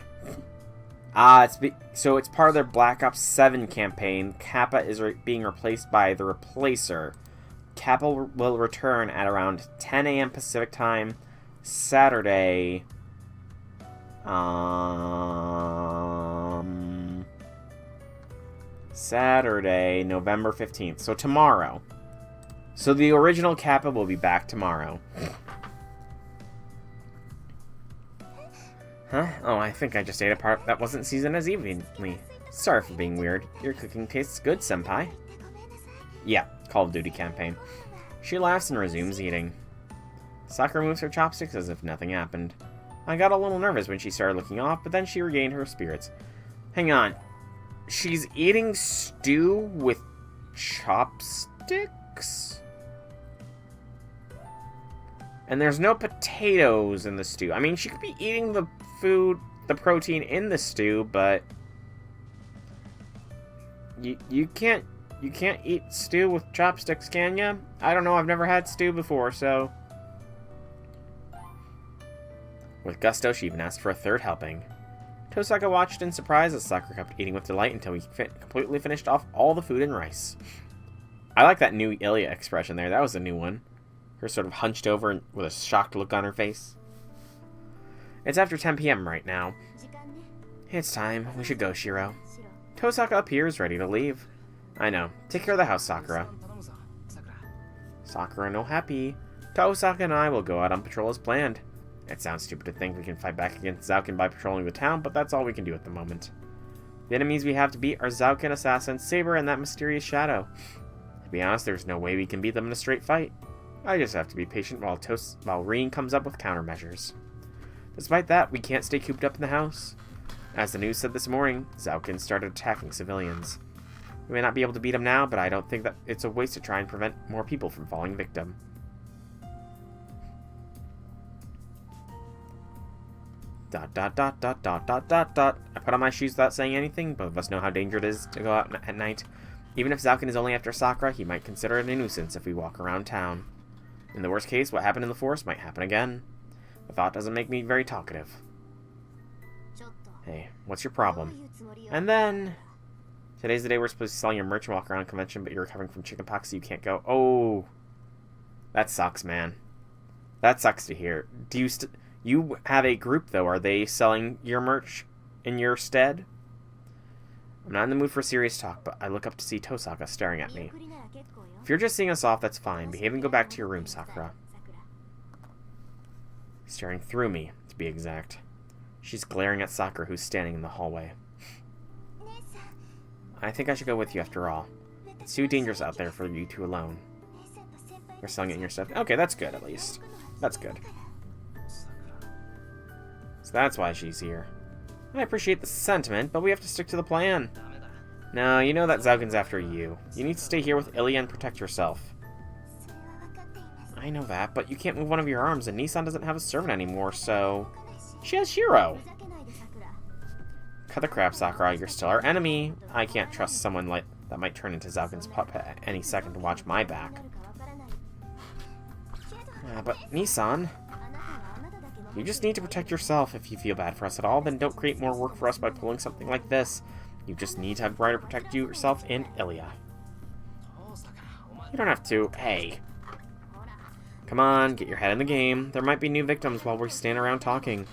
So it's part of their Black Ops 7 campaign. Kappa is being replaced by the Replacer. Kappa will return at around 10 a.m. Pacific time, Saturday, November 15th. So tomorrow. So the original Kappa will be back tomorrow. Huh? Oh, I think I just ate a part that wasn't seasoned as evenly. Sorry for being weird. Your cooking tastes good, Senpai. Yeah, Call of Duty campaign. She laughs and resumes eating. Sakura moves her chopsticks as if nothing happened. I got a little nervous when she started looking off, but then she regained her spirits. Hang on. She's eating stew with chopsticks? And there's no potatoes in the stew. I mean, she could be eating the protein in the stew, but you can't eat stew with chopsticks, can ya? I don't know, I've never had stew before, so... With gusto, she even asked for a third helping. Tosaka watched in surprise as Sakura kept eating with delight until we completely finished off all the food and rice. I like that new Ilya expression there, that was a new one. Her sort of hunched over with a shocked look on her face. It's after 10 p.m. right now. It's time. We should go, Shiro. Tosaka appears, ready to leave. I know. Take care of the house, Sakura. Sakura no happy. Tosaka and I will go out on patrol as planned. It sounds stupid to think we can fight back against Zouken by patrolling the town, but that's all we can do at the moment. The enemies we have to beat are Zouken, Assassin, Saber, and that mysterious Shadow. To be honest, there's no way we can beat them in a straight fight. I just have to be patient while Reen comes up with countermeasures. Despite that, we can't stay cooped up in the house. As the news said this morning, Zouken started attacking civilians. We may not be able to beat him now, but I don't think that it's a waste to try and prevent more people from falling victim. Dot dot dot dot dot dot dot dot. I put on my shoes without saying anything. Both of us know how dangerous it is to go out at night. Even if Zouken is only after Sakura, he might consider it a nuisance if we walk around town. In the worst case, what happened in the forest might happen again. The thought doesn't make me very talkative. Hey, what's your problem? And then... Today's the day we're supposed to sell your merch and walk around convention, but you're recovering from chickenpox, so you can't go. Oh! That sucks, man. That sucks to hear. Do you have a group, though? Are they selling your merch in your stead? I'm not in the mood for serious talk, but I look up to see Tosaka staring at me. If you're just seeing us off, that's fine. Behave and go back to your room, Sakura. Staring through me, to be exact. She's glaring at Sakura, who's standing in the hallway. I think I should go with you after all. It's too dangerous out there for you two alone. You're selling it in your stuff. Okay, that's good, at least. That's good. So that's why she's here. I appreciate the sentiment, but we have to stick to the plan. No, you know that Zaugen's after you. You need to stay here with Ilya and protect yourself. I know that, but you can't move one of your arms, and Nissan doesn't have a servant anymore, so... She has Shiro! Cut the crap, Sakura. You're still our enemy. I can't trust someone like that might turn into Zaugen's puppet at any second to watch my back. But Nissan... You just need to protect yourself. If you feel bad for us at all, then don't create more work for us by pulling something like this. You just need to have Ryder protect you, yourself, and Ilya. You don't have to. Hey. Come on, get your head in the game. There might be new victims while we stand around talking.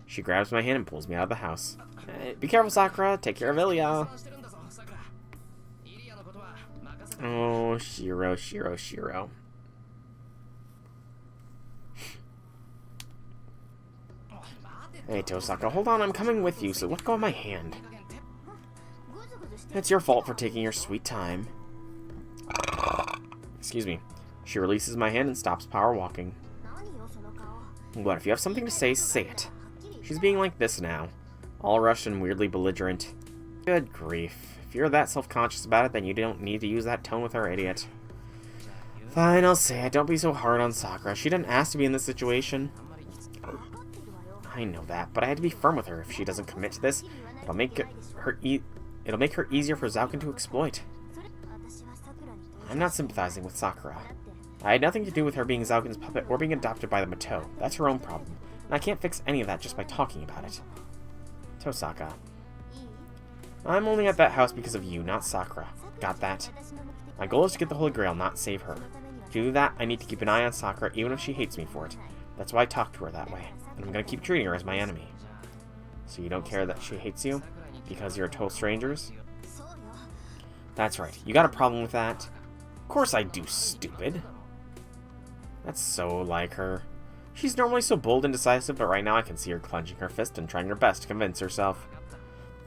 She grabs my hand and pulls me out of the house. Hey, be careful, Sakura. Take care of Ilya. Oh, Shiro, Shiro, Shiro. Hey, Tosaka, hold on, I'm coming with you, so let go of my hand. It's your fault for taking your sweet time. Excuse me. She releases my hand and stops power walking. What, if you have something to say, say it. She's being like this now. All rushed and weirdly belligerent. Good grief. If you're that self-conscious about it, then you don't need to use that tone with her, idiot. Fine, I'll say it. Don't be so hard on Sakura. She didn't ask to be in this situation. I know that, but I had to be firm with her. If she doesn't commit to this, it'll make her easier for Zaugen to exploit. I'm not sympathizing with Sakura. I had nothing to do with her being Zaugen's puppet or being adopted by the Mato. That's her own problem, and I can't fix any of that just by talking about it. Tosaka. I'm only at that house because of you, not Sakura. Got that? My goal is to get the Holy Grail, not save her. To do that, I need to keep an eye on Sakura, even if she hates me for it. That's why I talk to her that way. And I'm gonna keep treating her as my enemy. So you don't care that she hates you? Because you're total strangers? That's right. You got a problem with that? Of course I do, stupid. That's so like her. She's normally so bold and decisive, but right now I can see her clenching her fist and trying her best to convince herself.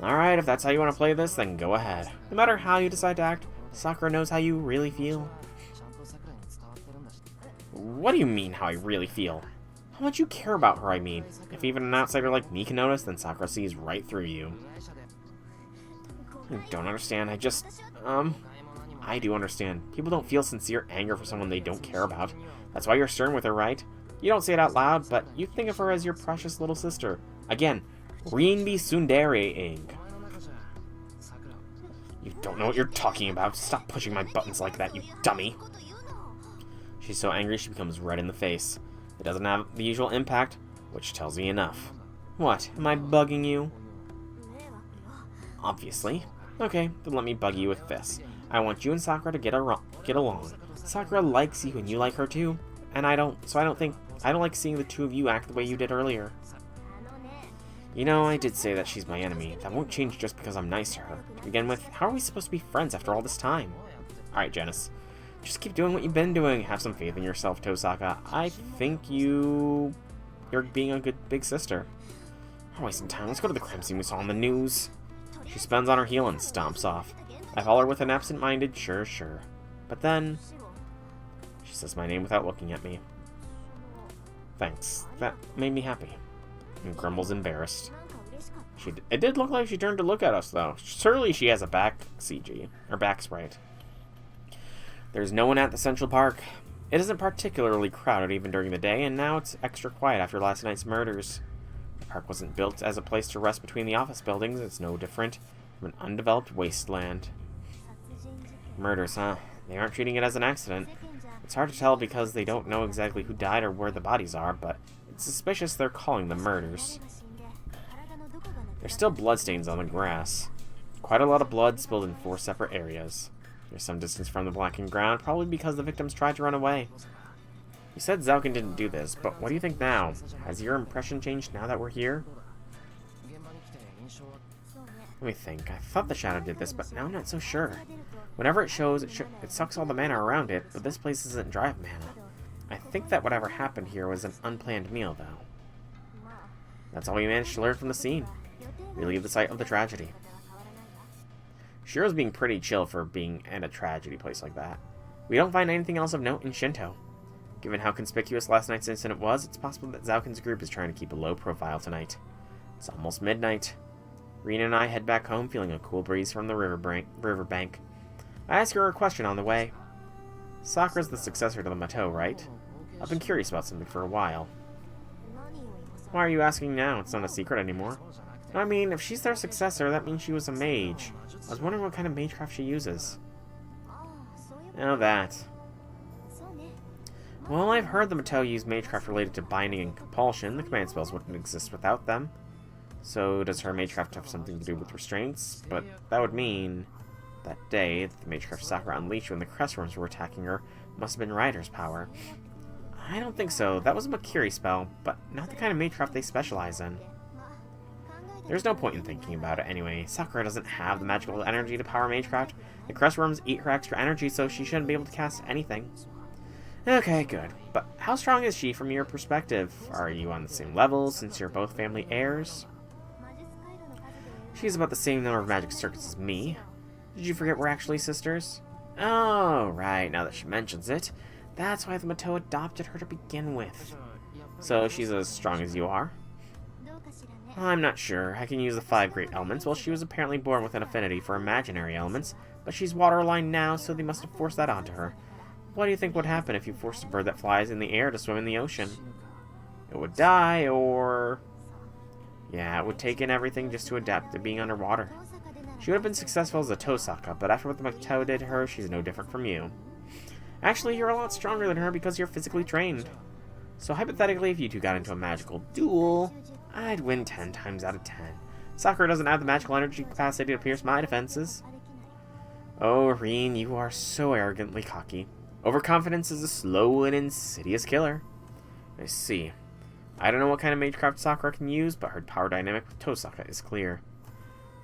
Alright, if that's how you want to play this, then go ahead. No matter how you decide to act, Sakura knows how you really feel. What do you mean, how I really feel? How much you care about her, I mean. If even an outsider like me can notice, then Sakura sees right through you. I don't understand, I just... I do understand. People don't feel sincere anger for someone they don't care about. That's why you're stern with her, right? You don't say it out loud, but you think of her as your precious little sister. Again, Rinbi Tsundere-ing. You don't know what you're talking about. Stop pushing my buttons like that, you dummy. She's so angry she becomes red in the face. It doesn't have the usual impact, which tells me enough. What? Am I bugging you? Obviously. Okay, then let me bug you with this. I want you and Sakura to get along. Sakura likes you and you like her too, and I don't like seeing the two of you act the way you did earlier. You know, I did say that she's my enemy. That won't change just because I'm nice to her. To begin with, how are we supposed to be friends after all this time? Alright, Janice. Just keep doing what you've been doing. Have some faith in yourself, Tosaka. I think you're being a good big sister. I'm wasting time. Let's go to the crime scene we saw on the news. She spins on her heel and stomps off. I follow her with an absent-minded, sure. But then... She says my name without looking at me. Thanks. That made me happy. And grumbles embarrassed. It did look like she turned to look at us, though. Surely she has a back CG. Or back sprite. There's no one at the Central Park. It isn't particularly crowded even during the day, and now it's extra quiet after last night's murders. The park wasn't built as a place to rest between the office buildings. It's no different from an undeveloped wasteland. Murders, huh? They aren't treating it as an accident. It's hard to tell because they don't know exactly who died or where the bodies are, but it's suspicious they're calling them murders. There's still bloodstains on the grass. Quite a lot of blood spilled in 4 separate areas. You're some distance from the blackened ground, probably because the victims tried to run away. You said Zalkin didn't do this, but what do you think now? Has your impression changed now that we're here? Let me think. I thought the shadow did this, but now I'm not so sure. Whenever it shows, it sucks all the mana around it, but this place isn't dry of mana. I think that whatever happened here was an unplanned meal, though. That's all we managed to learn from the scene. We leave the site of the tragedy. Shiro's being pretty chill for being in a tragedy place like that. We don't find anything else of note in Shinto. Given how conspicuous last night's incident was, it's possible that Zalkin's group is trying to keep a low profile tonight. It's almost midnight. Rina and I head back home feeling a cool breeze from the riverbank. I ask her a question on the way. Sakura's the successor to the Mato, right? I've been curious about something for a while. Why are you asking now? It's not a secret anymore. I mean, if she's their successor, that means she was a mage. I was wondering what kind of magecraft she uses. Oh, that. Well, I've heard the Mato use magecraft related to binding and compulsion. The command spells wouldn't exist without them. So does her magecraft have something to do with restraints? But that would mean that day, the magecraft Sakura unleashed when the crestworms were attacking her must have been Rider's power. I don't think so. That was a Makiri spell, but not the kind of magecraft they specialize in. There's no point in thinking about it anyway. Sakura doesn't have the magical energy to power magecraft. The crestworms eat her extra energy, so she shouldn't be able to cast anything. Okay, good. But how strong is she from your perspective? Are you on the same level since you're both family heirs? She's about the same number of magic circuits as me. Did you forget we're actually sisters? Oh, right, now that she mentions it. That's why the Mato adopted her to begin with. So she's as strong as you are? I'm not sure. I can use the 5 great elements. Well, she was apparently born with an affinity for imaginary elements, but she's water-aligned now, so they must have forced that onto her. What do you think would happen if you forced a bird that flies in the air to swim in the ocean? It would die, or... yeah, it would take in everything just to adapt to being underwater. She would have been successful as a Tosaka, but after what the Mato did to her, she's no different from you. Actually, you're a lot stronger than her because you're physically trained. So hypothetically, if you two got into a magical duel, I'd win 10 times out of 10. Sakura doesn't have the magical energy capacity to pierce my defenses. Oh, Reen, you are so arrogantly cocky. Overconfidence is a slow and insidious killer. I see. I don't know what kind of magecraft Sakura can use, but her power dynamic with Tosaka is clear.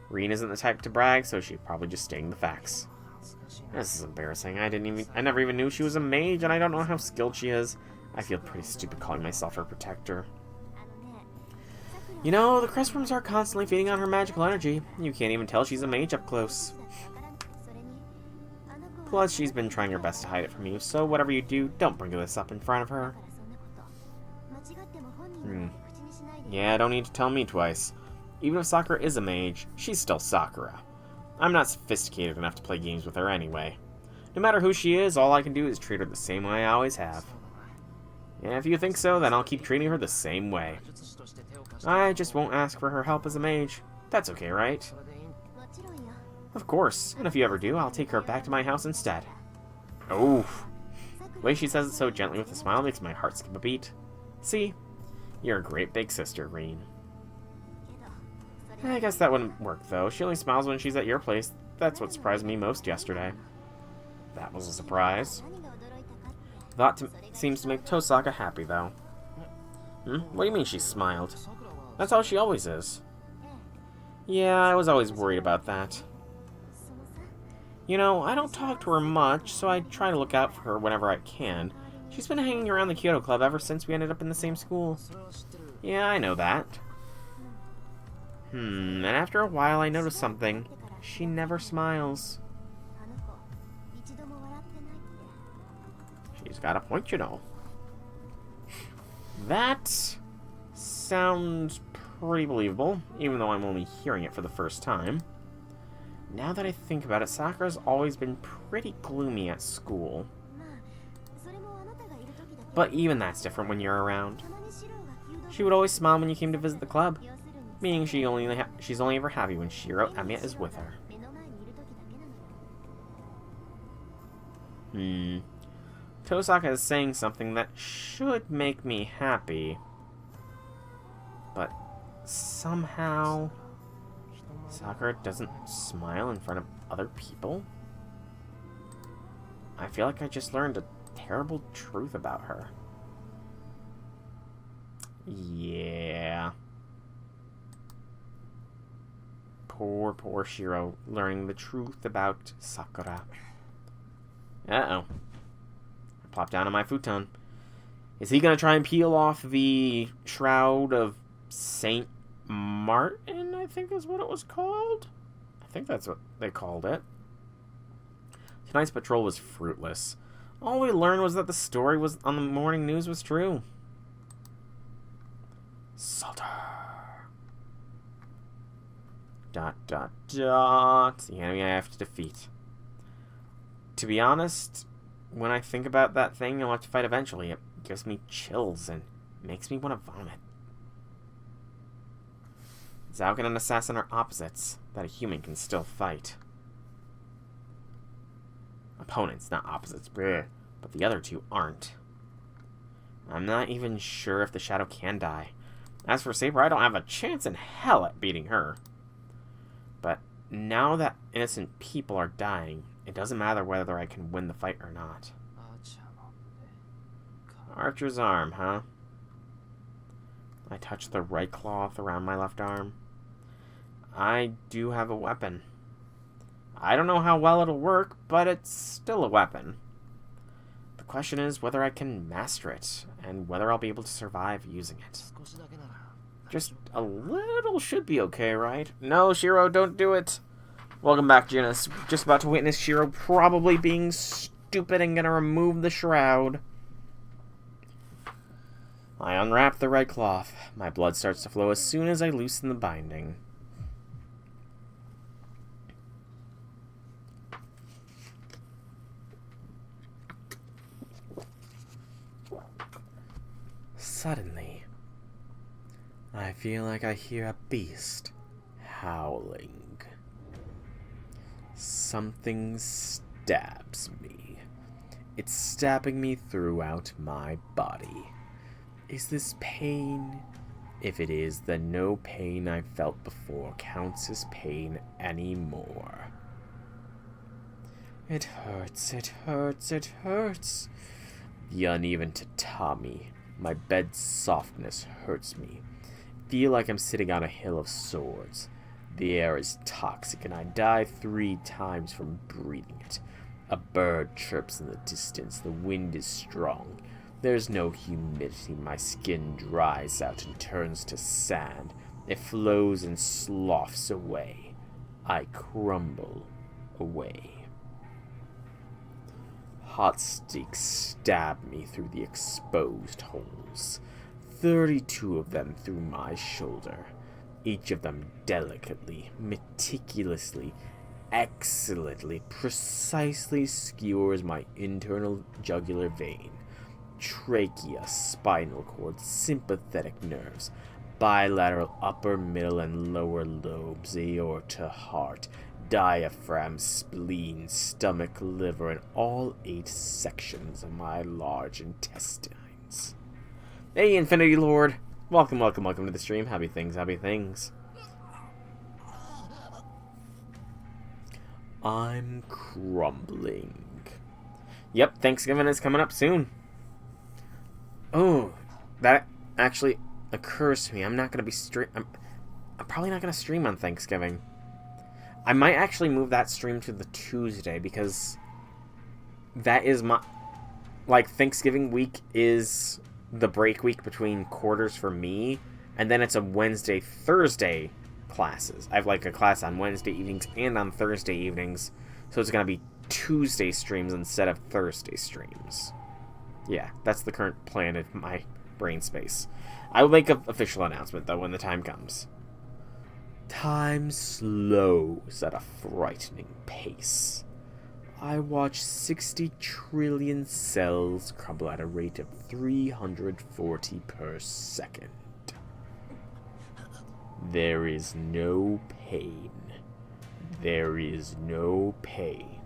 Reen isn't the type to brag, so she's probably just stating the facts. This is embarrassing. I never even knew she was a mage, and I don't know how skilled she is. I feel pretty stupid calling myself her protector. You know, the crestworms are constantly feeding on her magical energy. You can't even tell she's a mage up close. Plus, she's been trying her best to hide it from you, so whatever you do, don't bring this up in front of her. Yeah, don't need to tell me twice. Even if Sakura is a mage, she's still Sakura. I'm not sophisticated enough to play games with her anyway. No matter who she is, all I can do is treat her the same way I always have. And if you think so, then I'll keep treating her the same way. I just won't ask for her help as a mage. That's okay, right? Of course, and if you ever do, I'll take her back to my house instead. Oh, the way she says it so gently with a smile makes my heart skip a beat. See? You're a great big sister, Reen. I guess that wouldn't work, though. She only smiles when she's at your place. That's what surprised me most yesterday. That was a surprise. Thought seems to make Tosaka happy, though. What do you mean she smiled? That's how she always is. Yeah, I was always worried about that. You know, I don't talk to her much, so I try to look out for her whenever I can. She's been hanging around the Kyoto Club ever since we ended up in the same school. Yeah, I know that. And after a while I noticed something. She never smiles. She's got a point, you know. That sounds pretty believable, even though I'm only hearing it for the first time. Now that I think about it, Sakura's always been pretty gloomy at school. But even that's different when you're around. She would always smile when you came to visit the club, meaning she's only ever happy when Shiro Emiya is with her. Tosaka is saying something that should make me happy. But somehow Sakura doesn't smile in front of other people? I feel like I just learned a terrible truth about her. Yeah. Poor, poor Shiro, learning the truth about Sakura. Uh-oh. I plopped down on my futon. Is he gonna try and peel off the Shroud of Saint Martin, I think is what it was called? I think that's what they called it. Tonight's patrol was fruitless. All we learned was that the story was on the morning news was true. Salter. ... The enemy I have to defeat. To be honest, when I think about that thing I'll have to fight eventually, it gives me chills and makes me want to vomit. Zauken and an assassin are opposites that a human can still fight. Opponents, not opposites, bleh, but the other two aren't. I'm not even sure if the Shadow can die. As for Saber, I don't have a chance in hell at beating her. But now that innocent people are dying, it doesn't matter whether I can win the fight or not. Archer's arm, huh? I touch the right cloth around my left arm. I do have a weapon. I don't know how well it'll work, but it's still a weapon. The question is whether I can master it, and whether I'll be able to survive using it. Just a little should be okay, right? No, Shiro, don't do it. Welcome back, Junus. Just about to witness Shiro probably being stupid and gonna remove the shroud. I unwrap the red cloth. My blood starts to flow as soon as I loosen the binding. Suddenly, I feel like I hear a beast howling. Something stabs me. It's stabbing me throughout my body. Is this pain? If it is, then no pain I felt before counts as pain anymore. It hurts, it hurts, it hurts. The uneven tatami, my bed's softness hurts me. Feel like I'm sitting on a hill of swords. The air is toxic and I die 3 times from breathing it. A bird chirps in the distance. The wind is strong. There's no humidity. My skin dries out and turns to sand. It flows and sloughs away. I crumble away. Hot sticks stab me through the exposed holes. 32 of them through my shoulder. Each of them delicately, meticulously, excellently, precisely skewers my internal jugular vein. Trachea, spinal cord, sympathetic nerves, bilateral upper, middle, and lower lobes, aorta, heart, diaphragm, spleen, stomach, liver, and all 8 sections of my large intestines. Hey, Infinity Lord! Welcome, welcome, welcome to the stream. Happy things, happy things. I'm crumbling. Yep, Thanksgiving is coming up soon. Oh, that actually occurs to me. I'm not going to be I'm probably not going to stream on Thanksgiving. I might actually move that stream to the Tuesday because that is my... Like, Thanksgiving week is the break week between quarters for me, and then it's a Wednesday, Thursday classes. I have, like, a class on Wednesday evenings and on Thursday evenings, so it's going to be Tuesday streams instead of Thursday streams. Yeah, that's the current plan in my brain space. I will make an official announcement, though, when the time comes. Time slows at a frightening pace. I watch 60 trillion cells crumble at a rate of 340 per second. There is no pain. There is no pain.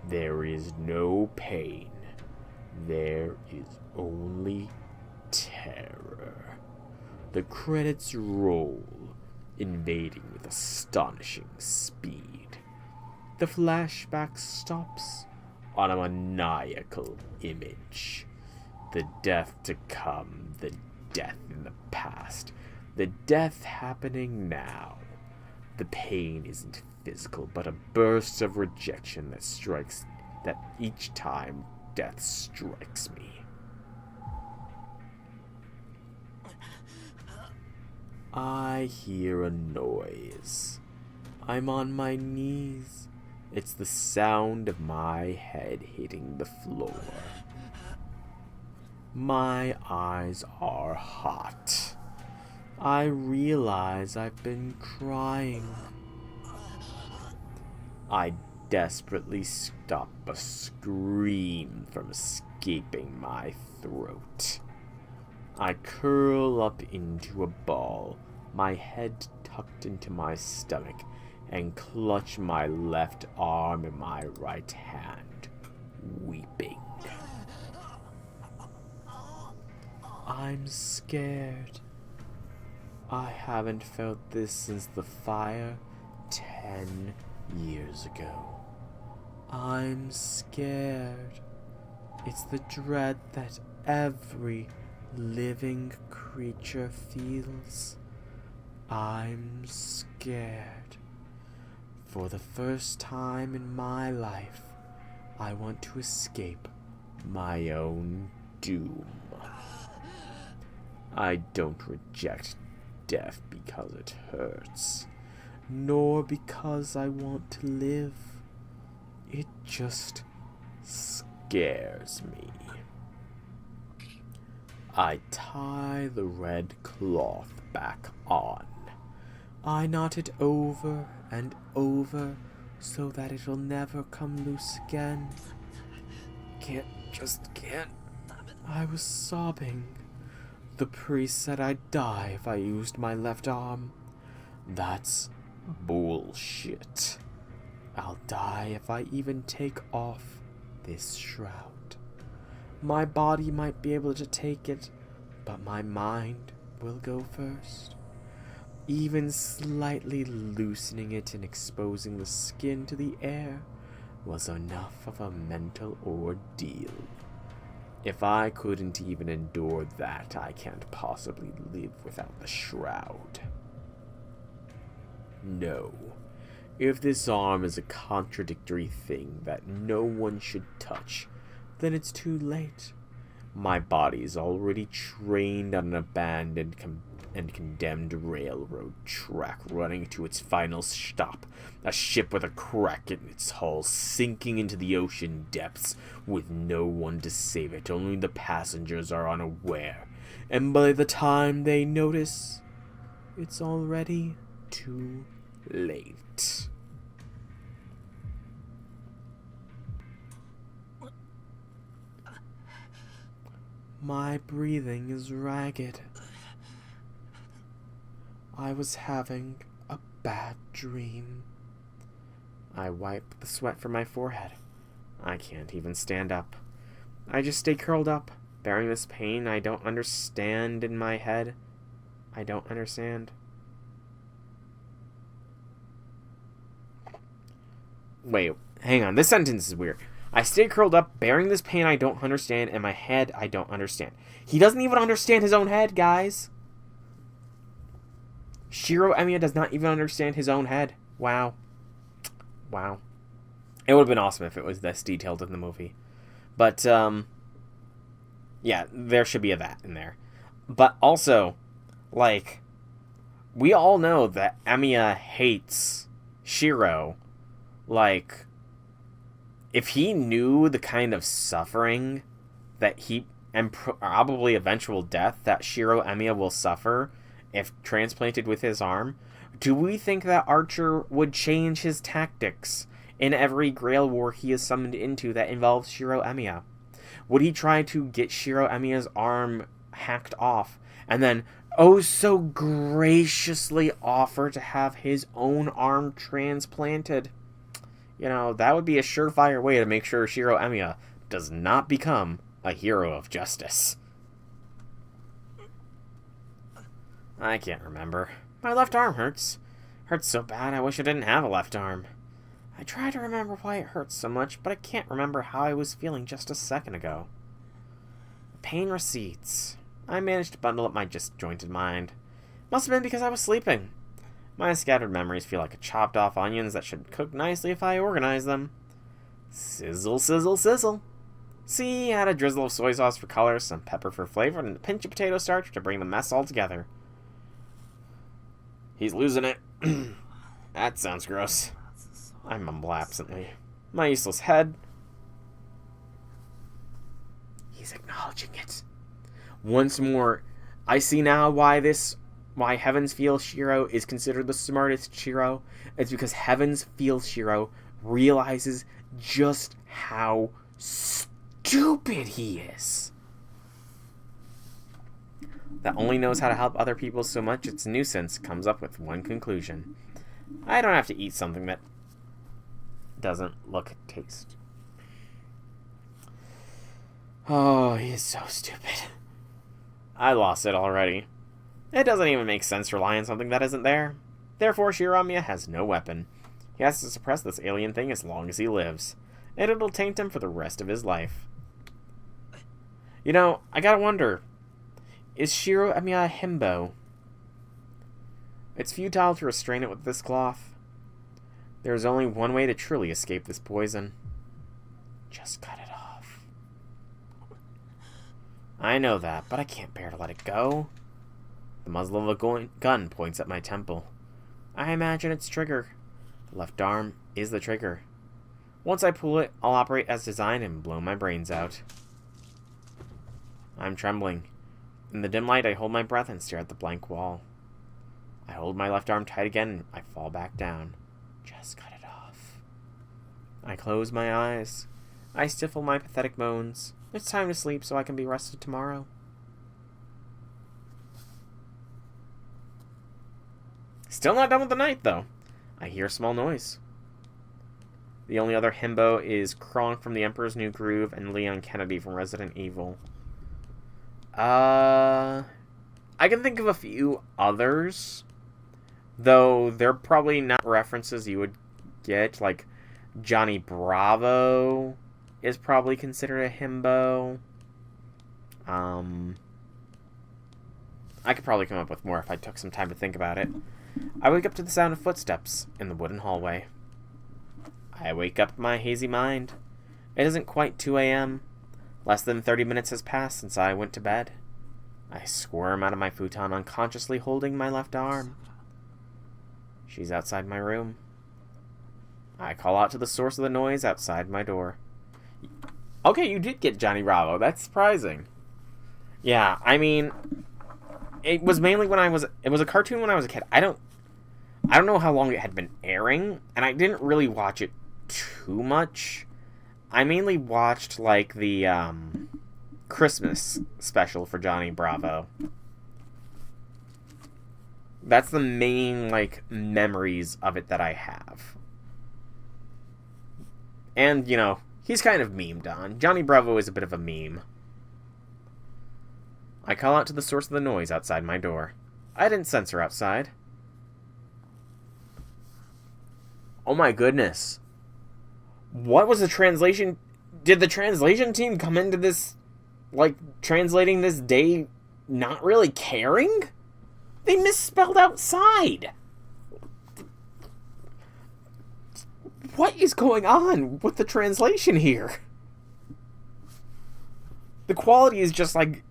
There is no pain. There is only terror. The credits roll, invading with astonishing speed. The flashback stops. on a maniacal image. The death to come, the death in the past, the death happening now. The pain isn't physical, but a burst of rejection that each time death strikes me. I hear a noise. I'm on my knees. It's the sound of my head hitting the floor. My eyes are hot. I realize I've been crying. I desperately stop a scream from escaping my throat. I curl up into a ball, my head tucked into my stomach, and clutch my left arm in my right hand, weeping. I'm scared. I haven't felt this since the fire 10 years ago. I'm scared. It's the dread that every living creature feels. I'm scared. For the first time in my life, I want to escape my own doom. I don't reject death because it hurts, nor because I want to live. It just scares me. I tie the red cloth back on. I knot it over and over so that it'll never come loose again. Just can't. I was sobbing. The priest said I'd die if I used my left arm. That's bullshit. I'll die if I even take off this shroud. My body might be able to take it, but my mind will go first. Even slightly loosening it and exposing the skin to the air was enough of a mental ordeal. If I couldn't even endure that, I can't possibly live without the shroud. No. If this arm is a contradictory thing that no one should touch, then it's too late. My body is already trained on an abandoned and condemned railroad track running to its final stop, a ship with a crack in its hull sinking into the ocean depths with no one to save it. Only the passengers are unaware, and by the time they notice, it's already too late. My breathing is ragged. I was having a bad dream. I wipe the sweat from my forehead. I can't even stand up. I just stay curled up, bearing this pain I don't understand in my head. I don't understand. Wait, hang on. This sentence is weird. I stay curled up, bearing this pain I don't understand, and my head I don't understand. He doesn't even understand his own head, guys. Shiro Emiya does not even understand his own head. Wow. Wow. It would have been awesome if it was this detailed in the movie. But, yeah, there should be a that in there. But also, like, we all know that Emiya hates Shiro. Like, if he knew the kind of suffering that and probably eventual death that Shiro Emiya will suffer if transplanted with his arm, do we think that Archer would change his tactics in every Grail War he is summoned into that involves Shiro Emiya? Would he try to get Shiro Emiya's arm hacked off and then oh so graciously offer to have his own arm transplanted? You know, that would be a surefire way to make sure Shiro Emiya does not become a hero of justice. I can't remember. My left arm hurts. Hurts so bad I wish I didn't have a left arm. I try to remember why it hurts so much, but I can't remember how I was feeling just a second ago. Pain recedes. I managed to bundle up my disjointed mind. Must have been because I was sleeping. My scattered memories feel like chopped off onions that should cook nicely if I organize them. Sizzle, sizzle, sizzle. See, add a drizzle of soy sauce for color, some pepper for flavor, and a pinch of potato starch to bring the mess all together. He's losing it. That sounds gross. I mumble absently. My useless head. He's acknowledging it. Once more, I see now why Heaven's Feel Shiro is considered the smartest Shiro. It's because Heaven's Feel Shiro realizes just how stupid he is. That only knows how to help other people so much its nuisance comes up with one conclusion. I don't have to eat something that doesn't look and taste. Oh, he is so stupid. I lost it already. It doesn't even make sense to rely on something that isn't there. Therefore, Shiramiya has no weapon. He has to suppress this alien thing as long as he lives, and it'll taint him for the rest of his life. You know, I gotta wonder, is Shiramiya a himbo? It's futile to restrain it with this cloth. There is only one way to truly escape this poison. Just cut it off. I know that, but I can't bear to let it go. The muzzle of a gun points at my temple. I imagine its trigger. The left arm is the trigger. Once I pull it, I'll operate as designed and blow my brains out. I'm trembling. In the dim light, I hold my breath and stare at the blank wall. I hold my left arm tight again and I fall back down. Just cut it off. I close my eyes. I stifle my pathetic moans. It's time to sleep so I can be rested tomorrow. Still not done with the night, though. I hear a small noise. The only other himbo is Kronk from The Emperor's New Groove and Leon Kennedy from Resident Evil. I can think of a few others, though they're probably not references you would get. Like, Johnny Bravo is probably considered a himbo. I could probably come up with more if I took some time to think about it. I wake up to the sound of footsteps in the wooden hallway. I wake up my hazy mind. It isn't quite 2 a.m. Less than 30 minutes has passed since I went to bed. I squirm out of my futon unconsciously holding my left arm. She's outside my room. I call out to the source of the noise outside my door. Okay, you did get Johnny Bravo. That's surprising. Yeah, I mean, it was mainly when it was a cartoon when I was a kid. I don't know how long it had been airing, and I didn't really watch it too much. I mainly watched, like, the, Christmas special for Johnny Bravo. That's the main, like, memories of it that I have. And, you know, he's kind of memed on. Johnny Bravo is a bit of a meme. I call out to the source of the noise outside my door. I didn't censor outside. Oh my goodness. What was the translation? Did the translation team come into this, like, translating this day not really caring? They misspelled outside. What is going on with the translation here? The quality is just like,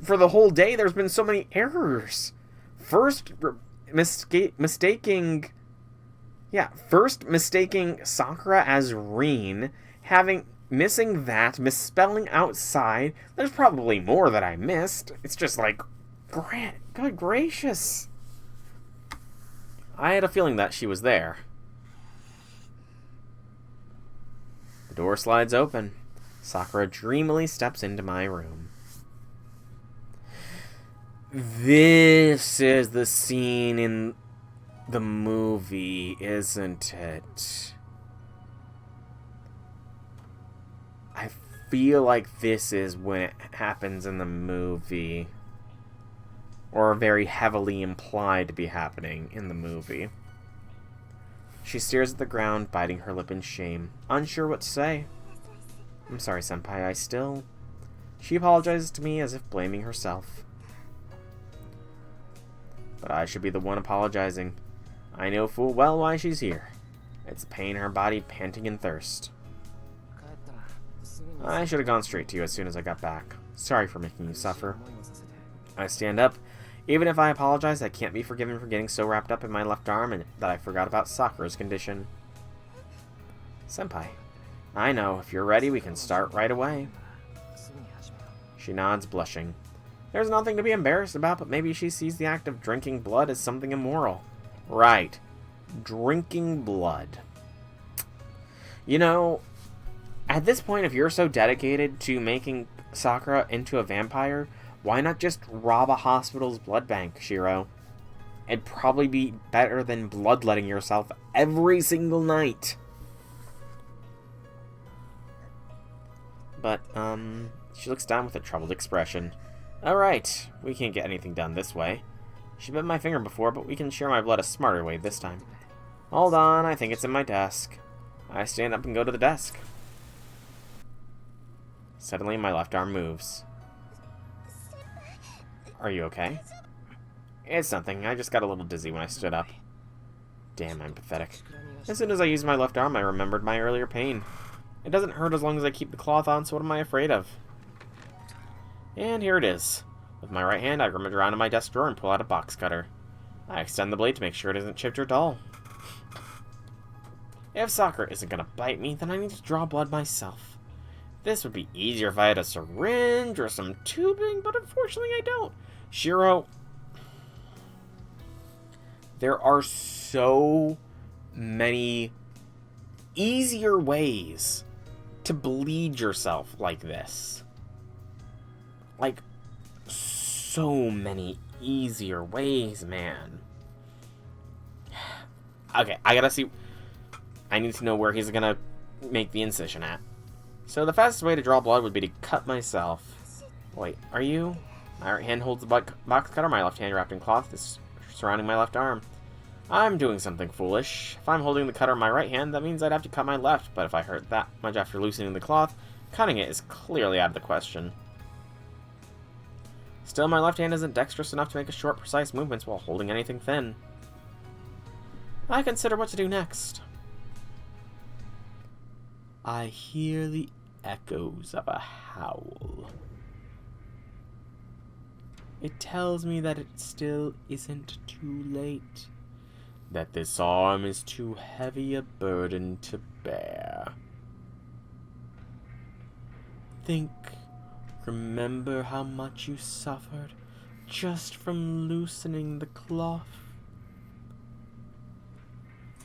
for the whole day, there's been so many errors. First, mistaking Sakura as Rin, missing that, misspelling outside. There's probably more that I missed. It's just like, good gracious. I had a feeling that she was there. The door slides open. Sakura dreamily steps into my room. This is the scene in the movie, isn't it? I feel like this is when it happens in the movie. Or very heavily implied to be happening in the movie. She stares at the ground, biting her lip in shame, unsure what to say. I'm sorry, Senpai, She apologizes to me as if blaming herself. But I should be the one apologizing. I know full well why she's here. It's the pain in her body panting in thirst. I should have gone straight to you as soon as I got back. Sorry for making you suffer. I stand up. Even if I apologize, I can't be forgiven for getting so wrapped up in my left arm and that I forgot about Sakura's condition. Senpai, I know. If you're ready, we can start right away. She nods, blushing. There's nothing to be embarrassed about, but maybe she sees the act of drinking blood as something immoral. Right. Drinking blood. You know, at this point, if you're so dedicated to making Sakura into a vampire, why not just rob a hospital's blood bank, Shiro? It'd probably be better than bloodletting yourself every single night. But, she looks down with a troubled expression. Alright, we can't get anything done this way. She bit my finger before, but we can share my blood a smarter way this time. Hold on, I think it's in my desk. I stand up and go to the desk. Suddenly, my left arm moves. Are you okay? It's nothing. I just got a little dizzy when I stood up. Damn, I'm pathetic. As soon as I used my left arm, I remembered my earlier pain. It doesn't hurt as long as I keep the cloth on, so what am I afraid of? And here it is. With my right hand, I rummage around in my desk drawer and pull out a box cutter. I extend the blade to make sure it isn't chipped or dull. If Sakura isn't gonna bite me, then I need to draw blood myself. This would be easier if I had a syringe or some tubing, but unfortunately I don't. Shiro, there are so many easier ways to bleed yourself like this. Like, so many easier ways, man. Okay, I gotta see. I need to know where he's gonna make the incision at. So the fastest way to draw blood would be to cut myself. Wait, are you? My right hand holds the box cutter, my left hand wrapped in cloth is surrounding my left arm. I'm doing something foolish. If I'm holding the cutter in my right hand, that means I'd have to cut my left, but if I hurt that much after loosening the cloth, cutting it is clearly out of the question. Still, my left hand isn't dexterous enough to make short, precise movements while holding anything thin. I consider what to do next. I hear the echoes of a howl. It tells me that it still isn't too late. That this arm is too heavy a burden to bear. Remember how much you suffered just from loosening the cloth?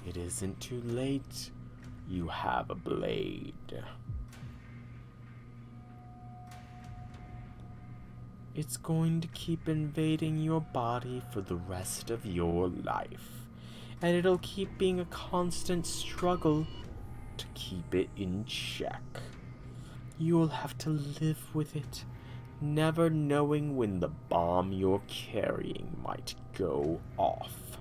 It isn't too late. You have a blade. It's going to keep invading your body for the rest of your life. And it'll keep being a constant struggle to keep it in check. You'll have to live with it, never knowing when the bomb you're carrying might go off.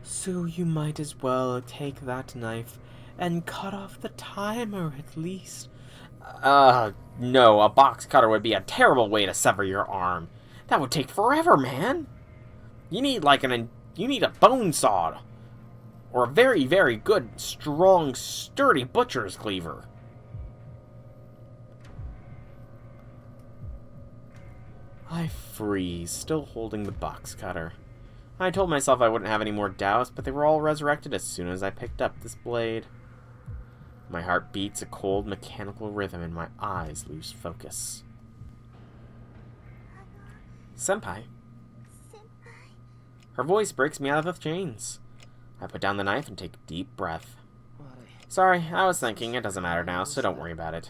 So you might as well take that knife and cut off the timer at least. No, a box cutter would be a terrible way to sever your arm. That would take forever, man. You need a bone saw. Or a very, very good, strong, sturdy butcher's cleaver. I freeze, still holding the box cutter. I told myself I wouldn't have any more doubts, but they were all resurrected as soon as I picked up this blade. My heart beats a cold, mechanical rhythm and my eyes lose focus. Senpai. Her voice breaks me out of the chains. I put down the knife and take a deep breath. Sorry, I was thinking. It doesn't matter now, so don't worry about it.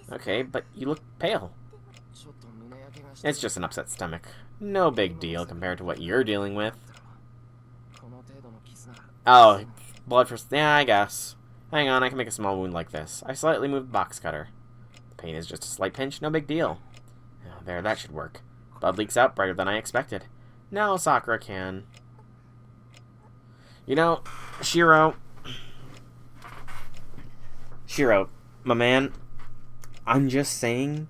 Okay, but you look pale. It's just an upset stomach. No big deal compared to what you're dealing with. Oh, blood for... Yeah, I guess. Hang on, I can make a small wound like this. I slightly move the box cutter. The pain is just a slight pinch, no big deal. Oh, there, that should work. Blood leaks out brighter than I expected. Now Sakura can... You know, Shiro, my man, I'm just saying,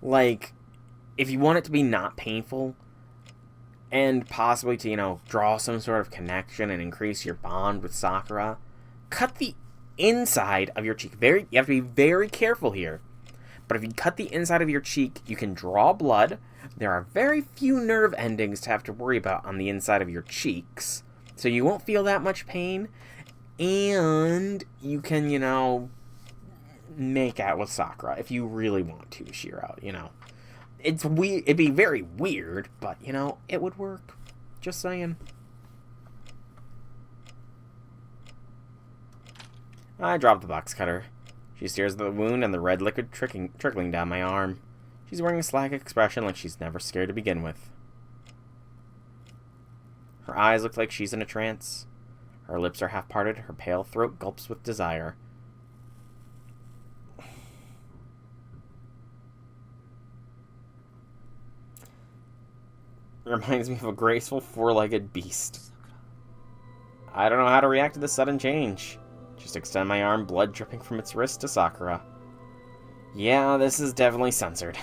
like, if you want it to be not painful, and possibly to, you know, draw some sort of connection and increase your bond with Sakura, cut the inside of your cheek. You have to be very careful here. But if you cut the inside of your cheek, you can draw blood. There are very few nerve endings to have to worry about on the inside of your cheeks. So you won't feel that much pain. And you can, you know, make out with Sakura if you really want to, Shiro, you know. It's weird. It'd be very weird, but, you know, it would work. Just saying. I dropped the box cutter. She stares at the wound and the red liquid trickling down my arm. She's wearing a slack expression like she's never scared to begin with. Her eyes look like she's in a trance. Her lips are half parted, her pale throat gulps with desire. Reminds me of a graceful four-legged beast. I don't know how to react to this sudden change. Just extend my arm, blood dripping from its wrist, to Sakura. Yeah, this is definitely censored.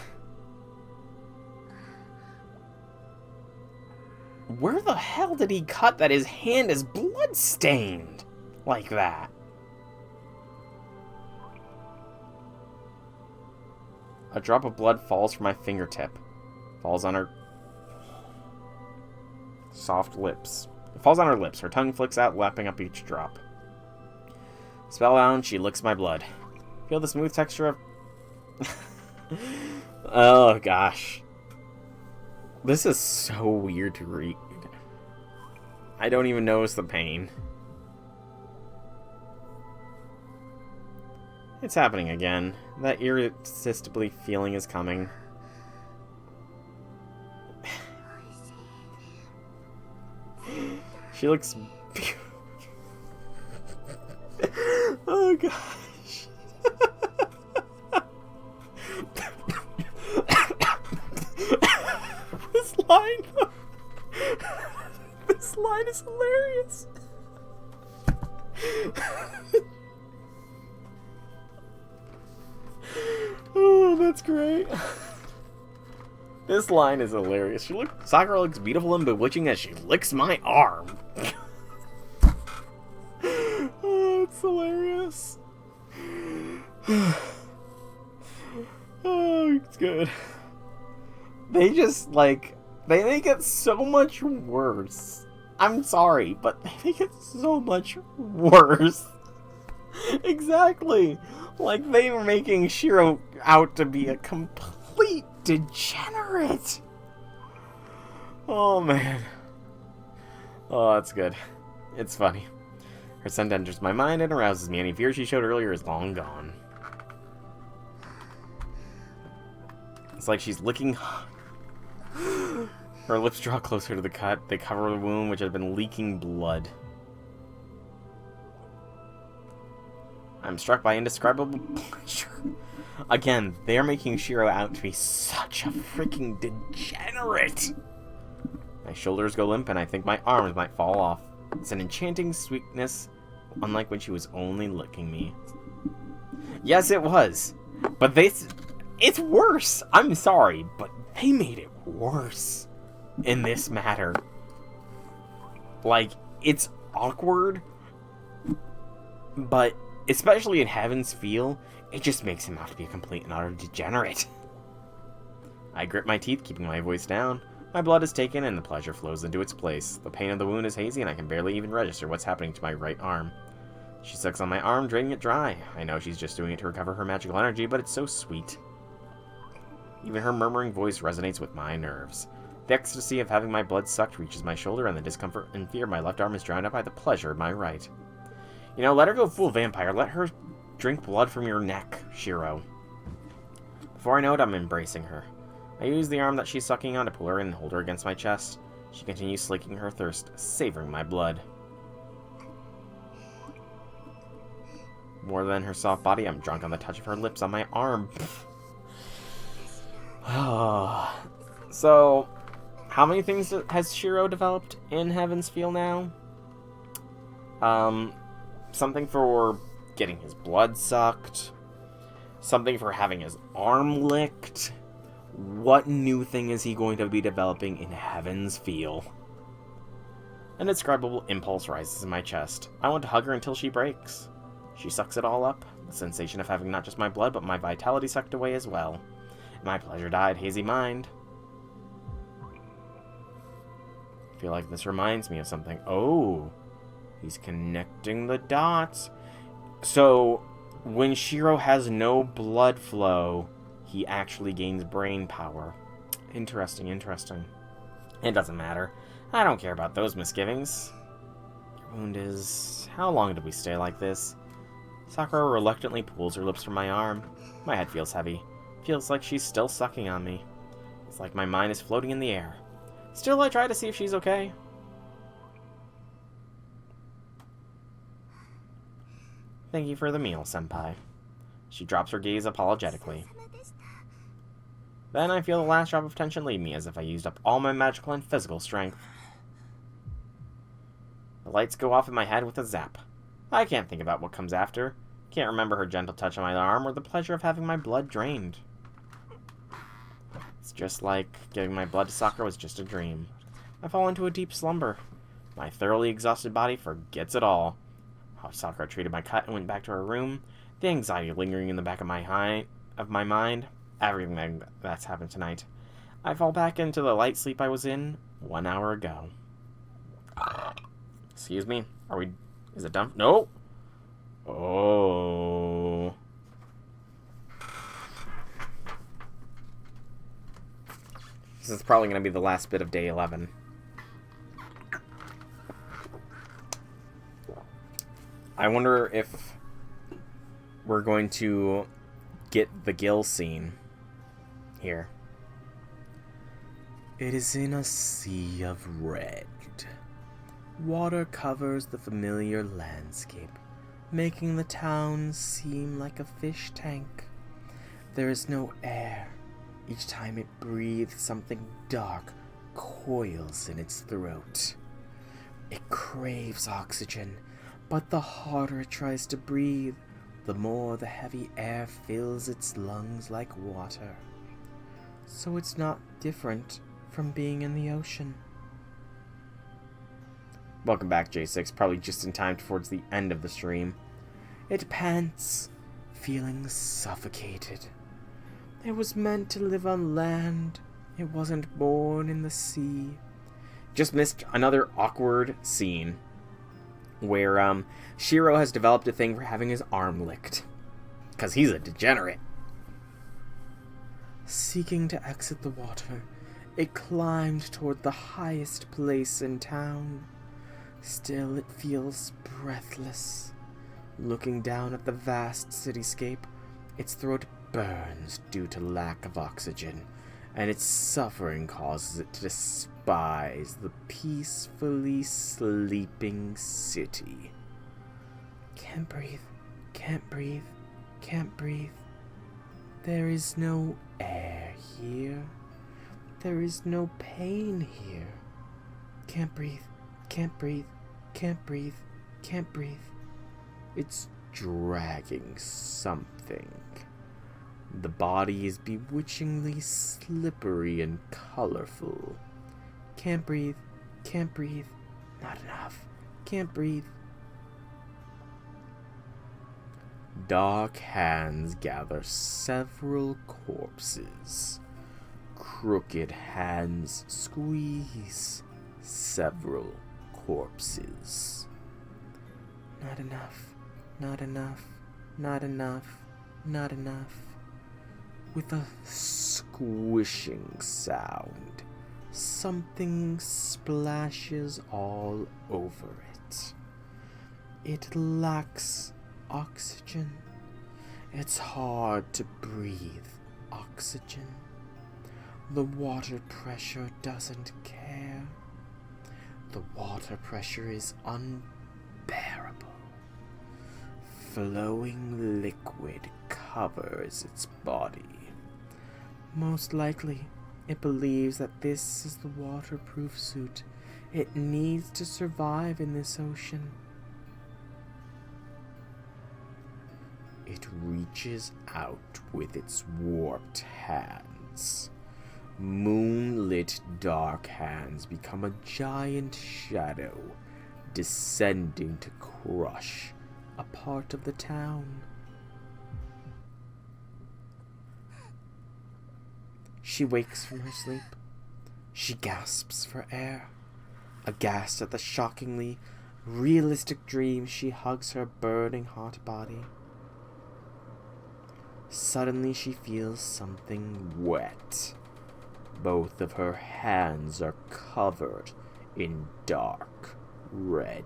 Where the hell did he cut that his hand is blood-stained like that? A drop of blood falls from my fingertip. Falls on her soft lips. It falls on her lips. Her tongue flicks out, lapping up each drop. Spellbound, she licks my blood. Feel the smooth texture of... Oh, gosh. This is so weird to read. I don't even notice the pain. It's happening again. That irresistibly feeling is coming. She looks beautiful. Oh gosh. This line is hilarious. Oh, that's great. This line is hilarious. Sakura looks beautiful and bewitching as she licks my arm. Oh, it's hilarious. Oh, it's good. They just, like, they make it so much worse. I'm sorry, but they make it so much worse. Exactly. Like, they were making Shiro out to be a complete degenerate. Oh, man. Oh, that's good. It's funny. Her scent enters my mind and arouses me. Any fear she showed earlier is long gone. It's like she's licking... Her lips draw closer to the cut. They cover the wound, which had been leaking blood. I'm struck by indescribable pleasure. Again, they're making Shiro out to be such a freaking degenerate. My shoulders go limp, and I think my arms might fall off. It's an enchanting sweetness, unlike when she was only licking me. Yes, it was. But it's worse. I'm sorry, but they made it worse in this matter. Like, it's awkward, but especially in Heaven's Feel, it just makes him out to be a complete and utter degenerate. I grip my teeth, keeping my voice down. My blood is taken, and the pleasure flows into its place. The pain of the wound is hazy, and I can barely even register what's happening to my right arm. She sucks on my arm, draining it dry. I know she's just doing it to recover her magical energy, but it's so sweet. Even her murmuring voice resonates with my nerves. The ecstasy of having my blood sucked reaches my shoulder, and the discomfort and fear my left arm is drowned out by the pleasure of my right. You know, let her go full vampire. Let her drink blood from your neck, Shiro. Before I know it, I'm embracing her. I use the arm that she's sucking on to pull her in and hold her against my chest. She continues slaking her thirst, savoring my blood. More than her soft body, I'm drunk on the touch of her lips on my arm. So, how many things has Shiro developed in Heaven's Feel now? Something for getting his blood sucked. Something for having his arm licked. What new thing is he going to be developing in Heaven's Feel? An indescribable impulse rises in my chest. I want to hug her until she breaks. She sucks it all up, the sensation of having not just my blood, but my vitality sucked away as well. My pleasure-dyed, hazy mind. I feel like this reminds me of something. Oh, he's connecting the dots. So, when Shiro has no blood flow, he actually gains brain power. Interesting, interesting. It doesn't matter. I don't care about those misgivings. Your wound is... How long did we stay like this? Sakura reluctantly pulls her lips from my arm. My head feels heavy. Feels like she's still sucking on me. It's like my mind is floating in the air. Still, I try to see if she's okay. Thank you for the meal, senpai. She drops her gaze apologetically. Then I feel the last drop of tension leave me, as if I used up all my magical and physical strength. The lights go off in my head with a zap. I can't think about what comes after. Can't remember her gentle touch on my arm or the pleasure of having my blood drained. It's just like giving my blood to Sakura was just a dream. I fall into a deep slumber. My thoroughly exhausted body forgets it all. How Sakura treated my cut and went back to her room. The anxiety lingering in the back of my mind. Everything that's happened tonight. I fall back into the light sleep I was in 1 hour ago. Excuse me. Is it done? No. Oh. This is probably going to be the last bit of day 11. I wonder if we're going to get the gill scene here. It is in a sea of red. Water covers the familiar landscape, making the town seem like a fish tank. There is no air. Each time it breathes, something dark coils in its throat. It craves oxygen, but the harder it tries to breathe, the more the heavy air fills its lungs like water. So it's not different from being in the ocean. Welcome back, J6, probably just in time towards the end of the stream. It pants, feeling suffocated. It was meant to live on land. It wasn't born in the sea. Just missed another awkward scene where Shiro has developed a thing for having his arm licked. Because he's a degenerate. Seeking to exit the water, it climbed toward the highest place in town. Still, it feels breathless. Looking down at the vast cityscape, its throat burns due to lack of oxygen, and its suffering causes it to despise the peacefully sleeping city. Can't breathe, can't breathe, can't breathe. There is no air here. There is no pain here. Can't breathe, can't breathe, can't breathe, can't breathe. It's dragging something. The body is bewitchingly slippery and colorful. Can't breathe, can't breathe, not enough, can't breathe. Dark hands gather several corpses. Crooked hands squeeze several corpses. Not enough, not enough, not enough, not enough. With a squishing sound, something splashes all over it. It lacks oxygen. It's hard to breathe oxygen. The water pressure doesn't care. The water pressure is unbearable. Flowing liquid covers its body. Most likely, it believes that this is the waterproof suit it needs to survive in this ocean. reaches out with its warped hands. Moonlit dark hands become a giant shadow, descending to crush a part of the town. She wakes from her sleep. She gasps for air. Aghast at the shockingly realistic dream, she hugs her burning hot body. Suddenly she feels something wet. Both of her hands are covered in dark red.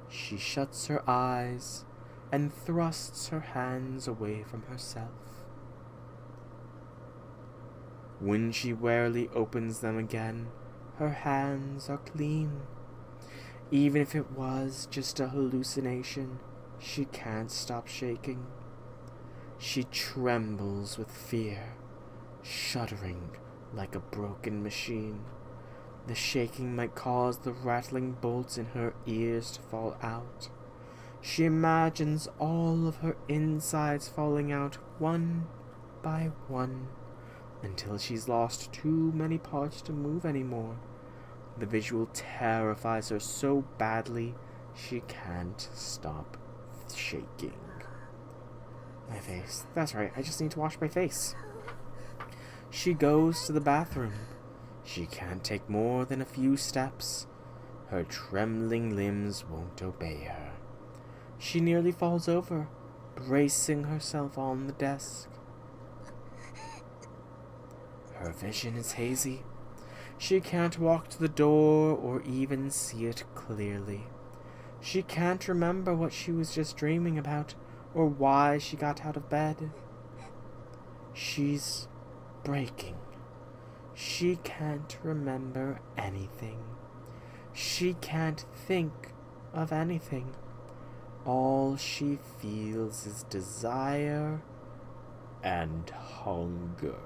She shuts her eyes and thrusts her hands away from herself. When she warily opens them again, her hands are clean. Even if it was just a hallucination, she can't stop shaking. She trembles with fear, shuddering like a broken machine. The shaking might cause the rattling bolts in her ears to fall out. She imagines all of her insides falling out one by one, until she's lost too many parts to move anymore. The visual terrifies her so badly, she can't stop shaking. My face. That's right, I just need to wash my face. She goes to the bathroom. She can't take more than a few steps. Her trembling limbs won't obey her. She nearly falls over, bracing herself on the desk. Her vision is hazy. She can't walk to the door or even see it clearly. She can't remember what she was just dreaming about or why she got out of bed. She's breaking. She can't remember anything. She can't think of anything. All she feels is desire and hunger.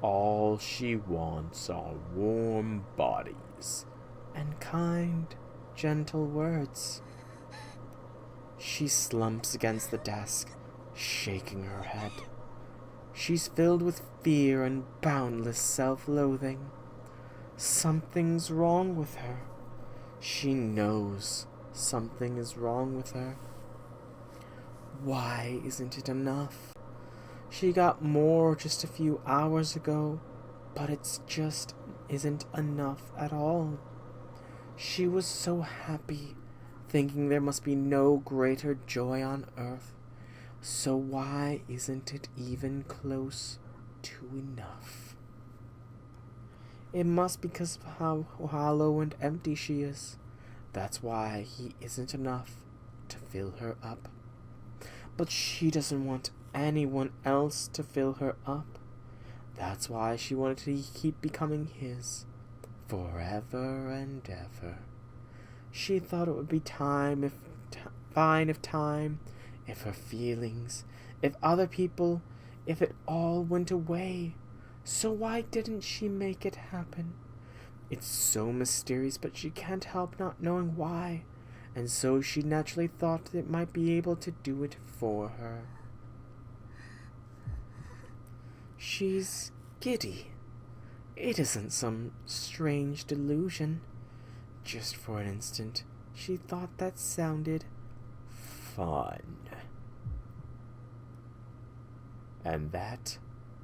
All she wants are warm bodies and kind, gentle words. She slumps against the desk, shaking her head. She's filled with fear and boundless self-loathing. Something's wrong with her. She knows something is wrong with her. Why isn't it enough? She got more just a few hours ago, but it's just isn't enough at all. She was so happy, thinking there must be no greater joy on earth. So why isn't it even close to enough? It must be because of how hollow and empty she is. That's why he isn't enough to fill her up. But she doesn't want anyone else to fill her up. That's why she wanted to keep becoming his, forever and ever. She thought it would be fine if her feelings, if other people, if it all went away. So why didn't she make it happen? It's so mysterious, but she can't help not knowing why, and so she naturally thought that it might be able to do it for her. She's giddy. It isn't some strange delusion. Just for an instant, she thought that sounded fun. And that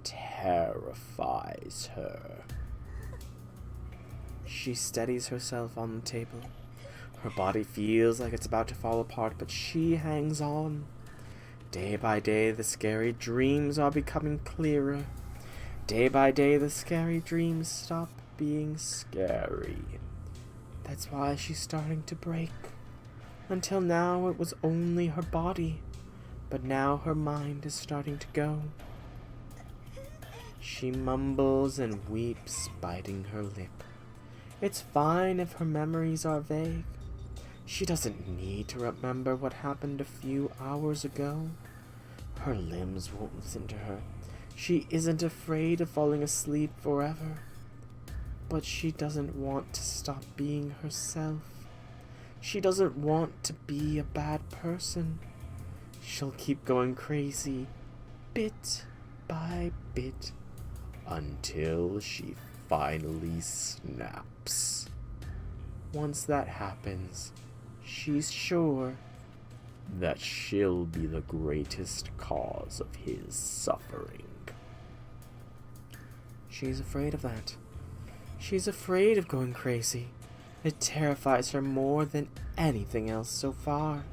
terrifies her. She steadies herself on the table. Her body feels like it's about to fall apart, but she hangs on. Day by day, the scary dreams are becoming clearer. Day by day, the scary dreams stop being scary. That's why she's starting to break. Until now, it was only her body, but now her mind is starting to go. She mumbles and weeps, biting her lip. It's fine if her memories are vague. She doesn't need to remember what happened a few hours ago. Her limbs won't listen to her. She isn't afraid of falling asleep forever. But she doesn't want to stop being herself. She doesn't want to be a bad person. She'll keep going crazy, bit by bit, until she finally snaps. Once that happens, she's sure that she'll be the greatest cause of his suffering. She's afraid of that. She's afraid of going crazy. It terrifies her more than anything else so far.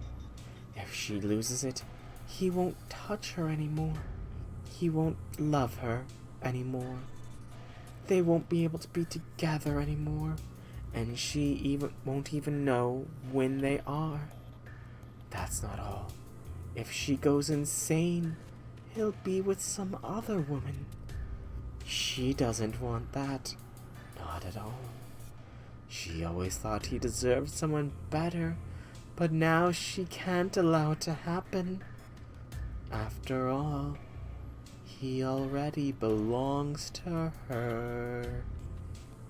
If she loses it, he won't touch her anymore. He won't love her anymore. They won't be able to be together anymore, and she won't even know when they are. That's not all. If she goes insane, he'll be with some other woman. She doesn't want that. Not at all. She always thought he deserved someone better, but now she can't allow it to happen. After all, he already belongs to her.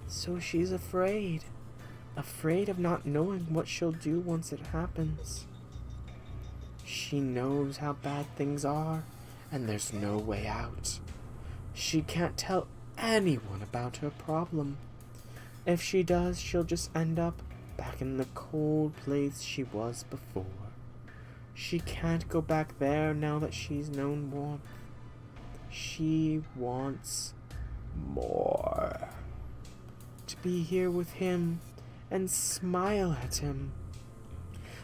So she's afraid. Afraid of not knowing what she'll do once it happens. She knows how bad things are, and there's no way out. She can't tell anyone about her problem. If she does, she'll just end up back in the cold place she was before. She can't go back there now that she's known warmth. She wants more. To be here with him and smile at him.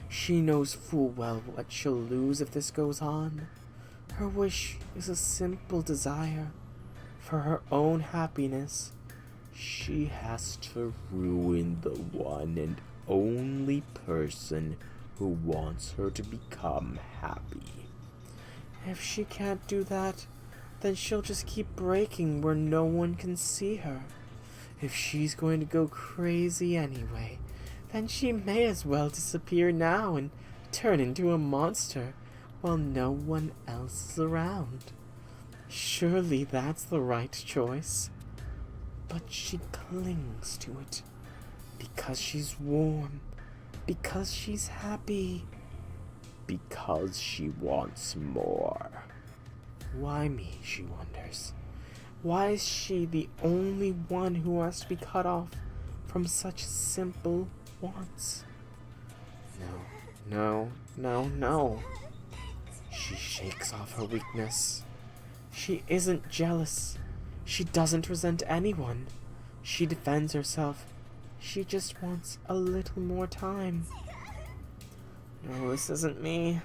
She knows full well what she'll lose if this goes on. Her wish is a simple desire. For her own happiness, she has to ruin the one and only person who wants her to become happy. If she can't do that, then she'll just keep breaking where no one can see her. If she's going to go crazy anyway, then she may as well disappear now and turn into a monster while no one else is around. Surely that's the right choice. But she clings to it because she's warm, because she's happy, because she wants more. Why me, she wonders. Why is she the only one who has to be cut off from such simple wants? No. She shakes off her weakness. She isn't jealous. She doesn't resent anyone. She defends herself. She just wants a little more time. No, this isn't me.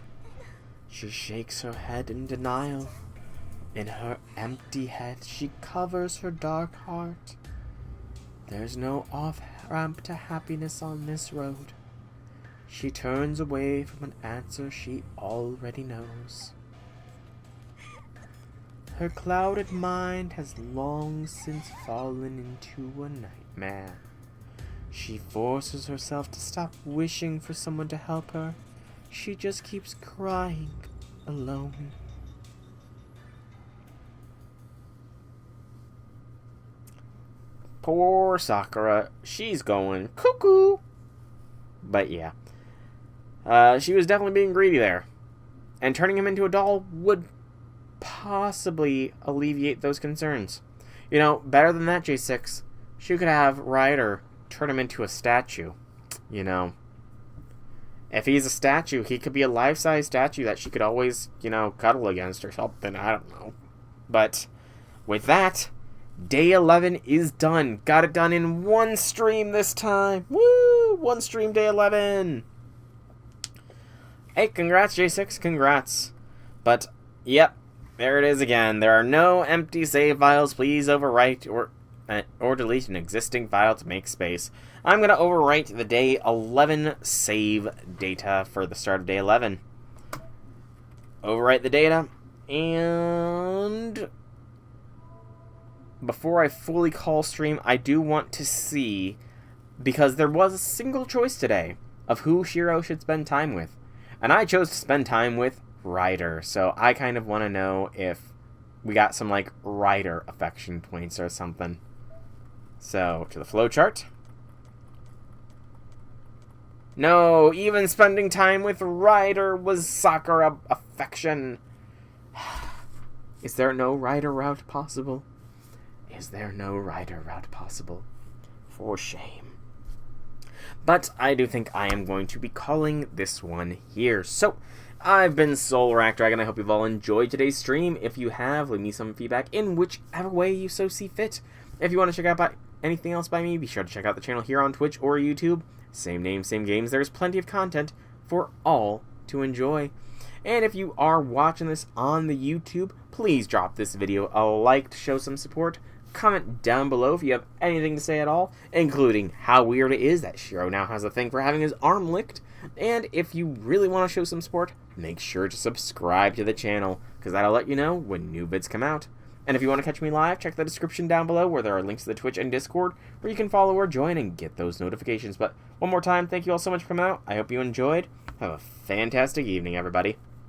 She shakes her head in denial. In her empty head, she covers her dark heart. There's no off-ramp to happiness on this road. She turns away from an answer she already knows. Her clouded mind has long since fallen into a nightmare. She forces herself to stop wishing for someone to help her. She just keeps crying alone. Poor Sakura. She's going cuckoo. But yeah. She was definitely being greedy there. And turning him into a doll would possibly alleviate those concerns. You know, better than that, J6. She could have Ryder turn him into a statue. You know. If he's a statue, he could be a life-size statue that she could always, cuddle against or something. I don't know. But with that, Day 11 is done. Got it done in one stream this time. Woo! One stream, Day 11. Hey, congrats, J6. Congrats. But, yep. There it is again. There are no empty save files. Please overwrite or delete an existing file to make space. I'm going to overwrite the Day 11 save data for the start of Day 11. Overwrite the data. And before I fully call stream, I do want to see, because there was a single choice today of who Shiro should spend time with. And I chose to spend time with Ryder, so I kind of want to know if we got some, Ryder affection points or something. So, to the flowchart. No, even spending time with Ryder was soccer affection. Is there no Ryder route possible? Is there no Ryder route possible? For shame. But I do think I am going to be calling this one here. So, I've been Soulrack Dragon. I hope you've all enjoyed today's stream. If you have, leave me some feedback in whichever way you so see fit. If you want to check out anything else by me, be sure to check out the channel here on Twitch or YouTube. Same name, same games. There's plenty of content for all to enjoy. And if you are watching this on the YouTube, please drop this video a like to show some support. Comment down below if you have anything to say at all, including how weird it is that Shiro now has a thing for having his arm licked. And if you really want to show some support, make sure to subscribe to the channel, because that'll let you know when new vids come out. And if you want to catch me live, check the description down below where there are links to the Twitch and Discord where you can follow or join and get those notifications. But one more time, thank you all so much for coming out. I hope you enjoyed. Have a fantastic evening, everybody.